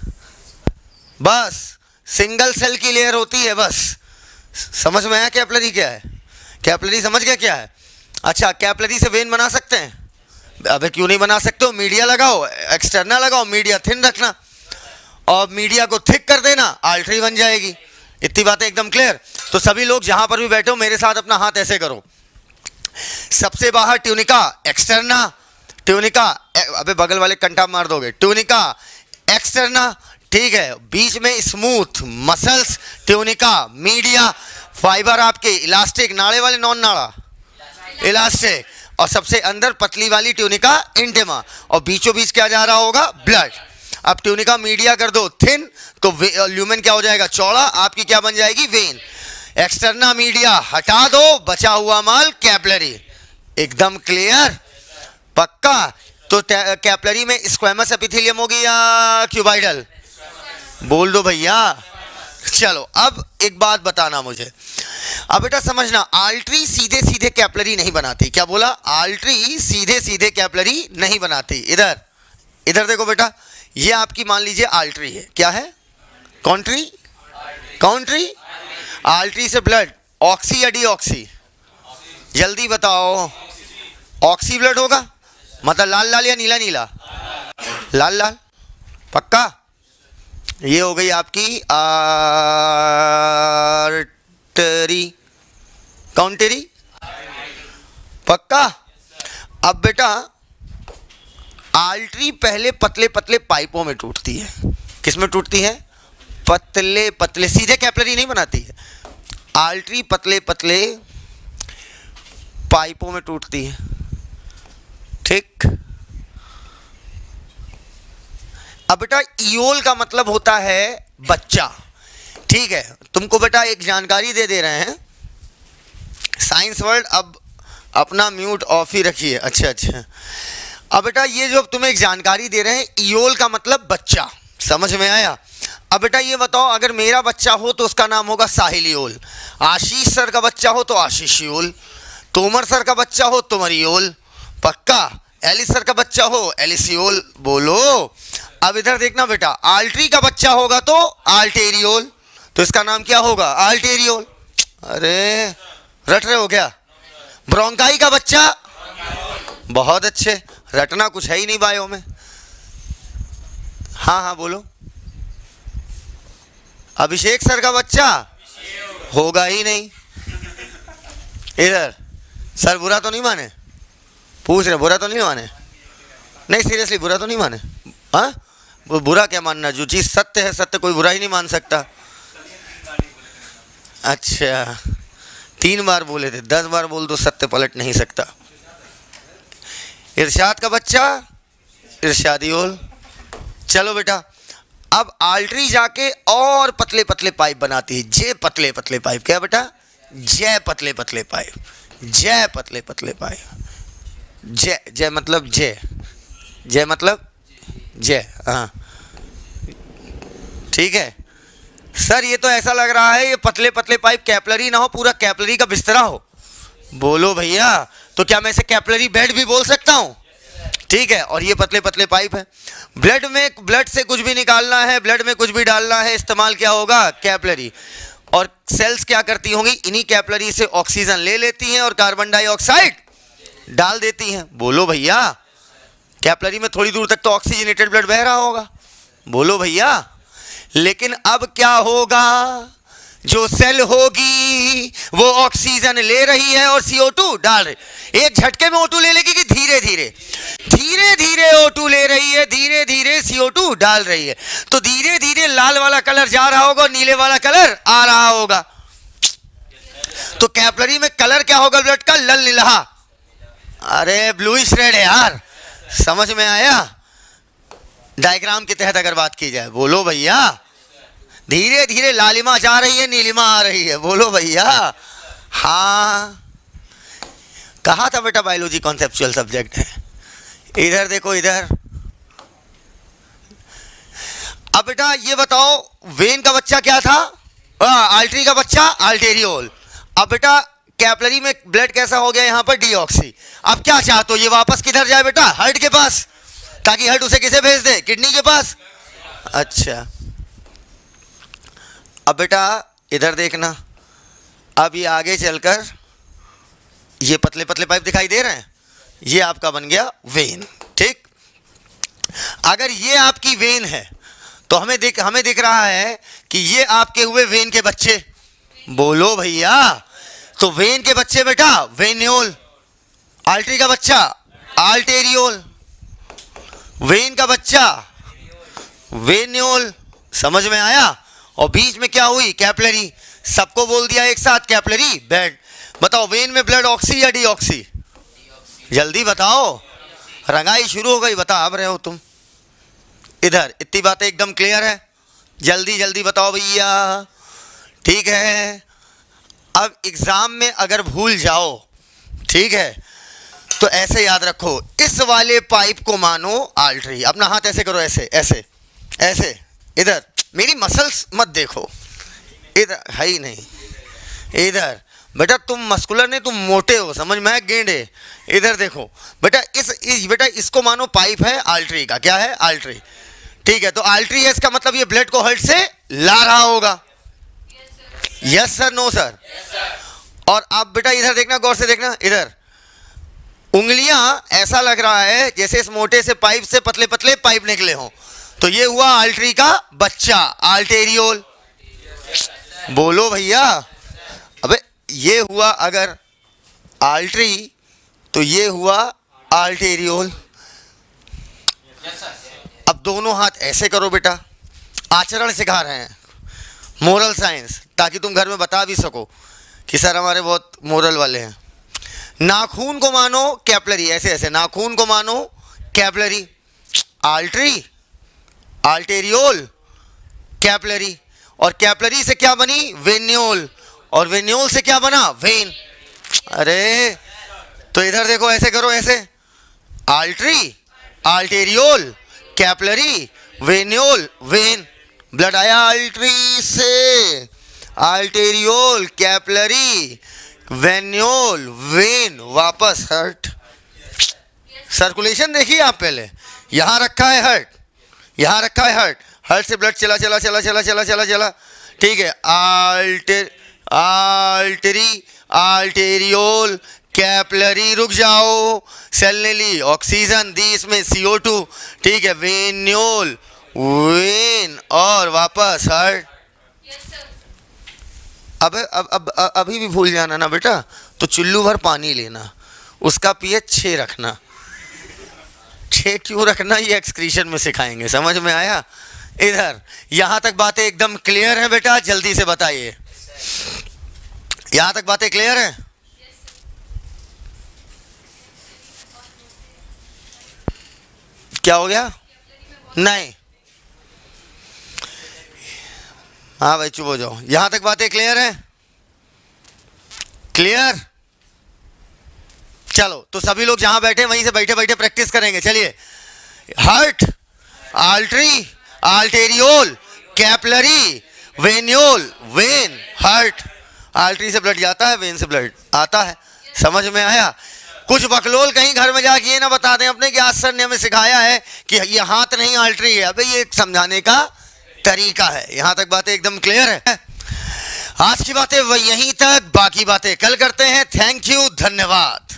बस सिंगल सेल की लेयर होती है। बस समझ में आया कैपिलरी क्या है? कैपिलरी समझ गया क्या है? अच्छा, कैपिलरी से वेन बना सकते हैं? अबे क्यों नहीं बना सकते हो? मीडिया लगाओ, एक्सटर्ना लगाओ, मीडिया थिन रखना और मीडिया को थिक कर देना, आर्टरी बन जाएगी। इतनी बातें एकदम क्लियर। तो सभी लोग जहां पर भी बैठे हो मेरे साथ अपना हाथ ऐसे करो। सबसे बाहर ट्यूनिका, एक्सटर्ना, ट्यूनिका, अबे बगल वाले कंटा मार दोगे, ट्यूनिका, एक्सटर्ना, ठीक है। बीच में smooth muscles, tunica, media, fibre आपके इलास्टिक, नाड़े वाले नॉन नाड़ा, इलास्टिक, और सबसे अंदर पतली वाली ट्यूनिका इंटिमा, और बीचों बीच क्या जा रहा होगा? ब्लड। अब ट्यूनिका मीडिया कर दो थिन, तो ल्यूमेन क्या हो जाएगा? चौड़ा। आपकी क्या बन जाएगी? वेन। एक्सटर्ना मीडिया हटा दो, बचा हुआ माल कैपिलरी। एकदम क्लियर? पक्का? तो कैपिलरी में स्क्वैमस एपिथेलियम होगी या क्यूबाइडल? बोल दो भैया। चलो अब एक बात बताना मुझे, अब बेटा समझना, आर्टरी सीधे सीधे कैपिलरी नहीं बनाती। क्या बोला? आर्टरी सीधे सीधे कैपिलरी नहीं बनाती। इधर इधर देखो बेटा, ये आपकी मान लीजिए आर्टरी है। क्या है? कॉन्ट्री, काउंट्री। आर्टरी से ब्लड ऑक्सी या डीऑक्सी? जल्दी बताओ। ऑक्सी ब्लड होगा, मतलब लाल लाल या नीला नीला? लाल लाल। पक्का? ये हो गई आपकी आर्टरी, काउंटरी। पक्का? अब बेटा आर्टरी पहले पतले पतले पाइपों में टूटती है। किस में टूटती है? पतले पतले, सीधे कैपिलरी नहीं बनाती है। आर्टरी पतले पतले पाइपों में टूटती है, ठीक। अब बेटा ईओल का मतलब होता है बच्चा, ठीक है। तुमको बेटा एक जानकारी दे रहे हैं, साइंस वर्ल्ड अब अपना म्यूट ऑफ ही रखिए। अच्छा अच्छा, अब बेटा ये जो तुम्हें एक जानकारी दे रहे हैं, ईओल का मतलब बच्चा, समझ में आया? अब बेटा ये बताओ, अगर मेरा बच्चा हो तो उसका नाम होगा साहिल ईओल, आशीष सर का बच्चा हो तो आशीष ईओल, तोमर सर का बच्चा हो तोमर ईओल, पक्का? एलिस सर का बच्चा हो एलिस ईओल। बोलो। अब इधर देखना बेटा, आल्ट्री का बच्चा होगा तो आल्टेरियोल, तो इसका नाम क्या होगा? आल्टेरियोल। अरे रट रहे हो क्या? ब्रोंकाई का बच्चा, बहुत अच्छे, रटना कुछ है ही नहीं बायो में। हाँ हाँ बोलो। अभिषेक सर का बच्चा होगा ही नहीं। इधर सर बुरा तो नहीं माने? पूछ रहे बुरा तो नहीं माने? नहीं सीरियसली बुरा तो नहीं माने? हाँ, वो बुरा क्या मानना, जो चीज़ सत्य है सत्य कोई बुरा ही नहीं मान सकता। अच्छा 3 बार बोले थे, 10 बार बोल दो सत्य पलट नहीं सकता। इरशाद का बच्चा इरशादियोल। चलो बेटा, अब आल्ट्री जाके और पतले पतले पाइप बनाती है, जे पतले पतले पाइप। क्या बेटा? जय पतले पतले पाइप, जय पतले पतले पाइप। जय जय मतलब जय, जय मतलब जय, हाँ ठीक है। सर ये तो ऐसा लग रहा है ये पतले पतले पाइप कैपिलरी ना हो, पूरा कैपिलरी का बिस्तरा हो। बोलो भैया, तो क्या मैं इसे कैपिलरी बेड भी बोल सकता हूँ? ठीक है। और ये पतले पतले पाइप है, ब्लड में, ब्लड से कुछ भी निकालना है, ब्लड में कुछ भी डालना है, इस्तेमाल क्या होगा? कैपिलरी। और सेल्स क्या करती होंगी? इन्हीं कैपिलरी से ऑक्सीजन ले लेती हैं और कार्बन डाइऑक्साइड डाल देती हैं। बोलो भैया, कैपिलरी में थोड़ी दूर तक तो ऑक्सीजनेटेड ब्लड बह रहा होगा। बोलो भैया। लेकिन अब क्या होगा? जो सेल होगी वो ऑक्सीजन ले रही है और CO2 डाल रही। एक झटके में O2 ले लेगी कि धीरे धीरे? धीरे धीरे O2 ले रही है, धीरे धीरे CO2 डाल रही है। तो धीरे धीरे लाल वाला कलर जा रहा होगा और नीले वाला कलर आ रहा होगा। तो कैपिलरी में कलर क्या होगा ब्लड का? लल नीला। अरे ब्लूइश रेड है यार, समझ में आया? डायग्राम के तहत अगर बात की जाए। बोलो भैया। धीरे धीरे लालिमा जा रही है, नीलिमा आ रही है। बोलो भैया। हाँ कहा था बेटा बायोलॉजी कॉन्सेप्चुअल सब्जेक्ट है। इधर देखो, इधर अब बेटा ये बताओ, वेन का बच्चा क्या था? आर्टरी का बच्चा आर्टेरियोल। अब बेटा कैपिलरी में ब्लड कैसा हो गया यहाँ पर? डीऑक्सी। अब क्या चाहते हो, ये वापस किधर जाए बेटा? हार्ट के पास, ताकि हार्ट उसे किसे भेज दे? किडनी के पास। अच्छा, अब बेटा इधर देखना, अब ये आगे चलकर ये पतले पतले पाइप दिखाई दे रहे हैं, ये आपका बन गया वेन। ठीक, अगर ये आपकी वेन है तो हमें दिख रहा है कि ये आपके हुए वेन के बच्चे। बोलो भैया, तो वेन के बच्चे बेटा वेन्योल, आर्टरी का बच्चा आर्टेरियोल, वेन का बच्चा वेन्योल। समझ में आया? और बीच में क्या हुई? कैपिलरी। सबको बोल दिया एक साथ, कैपिलरी बेड। बताओ वेन में ब्लड ऑक्सी या डीऑक्सी? जल्दी बताओ, रंगाई शुरू हो गई, बता अब रहे हो तुम। इधर इतनी बातें एकदम क्लियर है? जल्दी जल्दी बताओ भैया। ठीक है, अब एग्जाम में अगर भूल जाओ, ठीक है, तो ऐसे याद रखो, इस वाले पाइप को मानो आर्टरी। अपना हाथ ऐसे करो, ऐसे ऐसे ऐसे। इधर मेरी मसल्स मत देखो, इधर है ही नहीं, इधर बेटा तुम मस्कुलर नहीं, तुम मोटे हो, समझ में आया? गेंडे। इधर देखो बेटा, बेटा इसको मानो पाइप है आर्टरी का। क्या है? आर्टरी। ठीक है, तो आर्टरी है, इसका मतलब ये ब्लड को हार्ट से ला रहा होगा। Yes sir, no sir? और अब बेटा इधर देखना, गौर से देखना, इधर उंगलियां ऐसा लग रहा है जैसे इस मोटे से पाइप से पतले पतले पाइप निकले हों। तो ये हुआ आर्टरी का बच्चा आर्टेरियोल। बोलो भैया, अबे ये हुआ अगर आर्टरी तो ये हुआ आर्टेरियोल। अब दोनों हाथ ऐसे करो बेटा, आचरण सिखा रहे हैं, मोरल साइंस, ताकि तुम घर में बता भी सको कि सर हमारे बहुत मोरल वाले हैं। नाखून को मानो कैपिलरी, ऐसे ऐसे, नाखून को मानो कैपिलरी, आर्टरी आर्टेरियोल कैपिलरी, और कैपिलरी से क्या बनी? वेन्योल, और वेन्योल से क्या बना? वेन। अरे तो इधर देखो, ऐसे करो, ऐसे, artery arteriole capillary venule vein. Blood आया आर्टरी से, आर्टेरियोल कैपिलरी वेन्योल वेन, वापस हार्ट। सर्कुलेशन देखिए आप, पहले यहां रखा है हार्ट, यहां रखा है हार्ट, हार्ट से ब्लड चला चला चला चला चला चला चला, ठीक है, आर्टरी आर्टेरियोल कैपिलरी। रुक जाओ, सेल ने ली ऑक्सीजन, दी इसमें CO2, ठीक है, वेन्योल वेन, और वापस हार्ट। अब अभी भी भूल जाना ना बेटा, तो चुल्लू भर पानी लेना, उसका pH 6 रखना। 6 क्यों रखना, ये एक्सक्रीशन में सिखाएंगे। समझ में आया? इधर यहां तक बातें एकदम क्लियर है बेटा? जल्दी से बताइए, यहां तक बातें क्लियर है? क्या हो गया? नहीं, हाँ भाई चुप हो जाओ। यहां तक बातें क्लियर है? क्लियर? चलो तो सभी लोग जहां बैठे वहीं से बैठे बैठे प्रैक्टिस करेंगे। चलिए, heart artery arteriole capillary venule vein, heart. Artery से ब्लड जाता है, वेन से ब्लड आता है। समझ में आया? कुछ बकलोल कहीं घर में जाके ये ना बता दें अपने कि आज सर ने हमें सिखाया है कि ये हाथ नहीं आर्टरी है। अबे ये समझाने का तरीका है। यहां तक बातें एकदम क्लियर है? आज की बातें वह यहीं तक, बाकी बातें कल करते हैं। थैंक यू, धन्यवाद।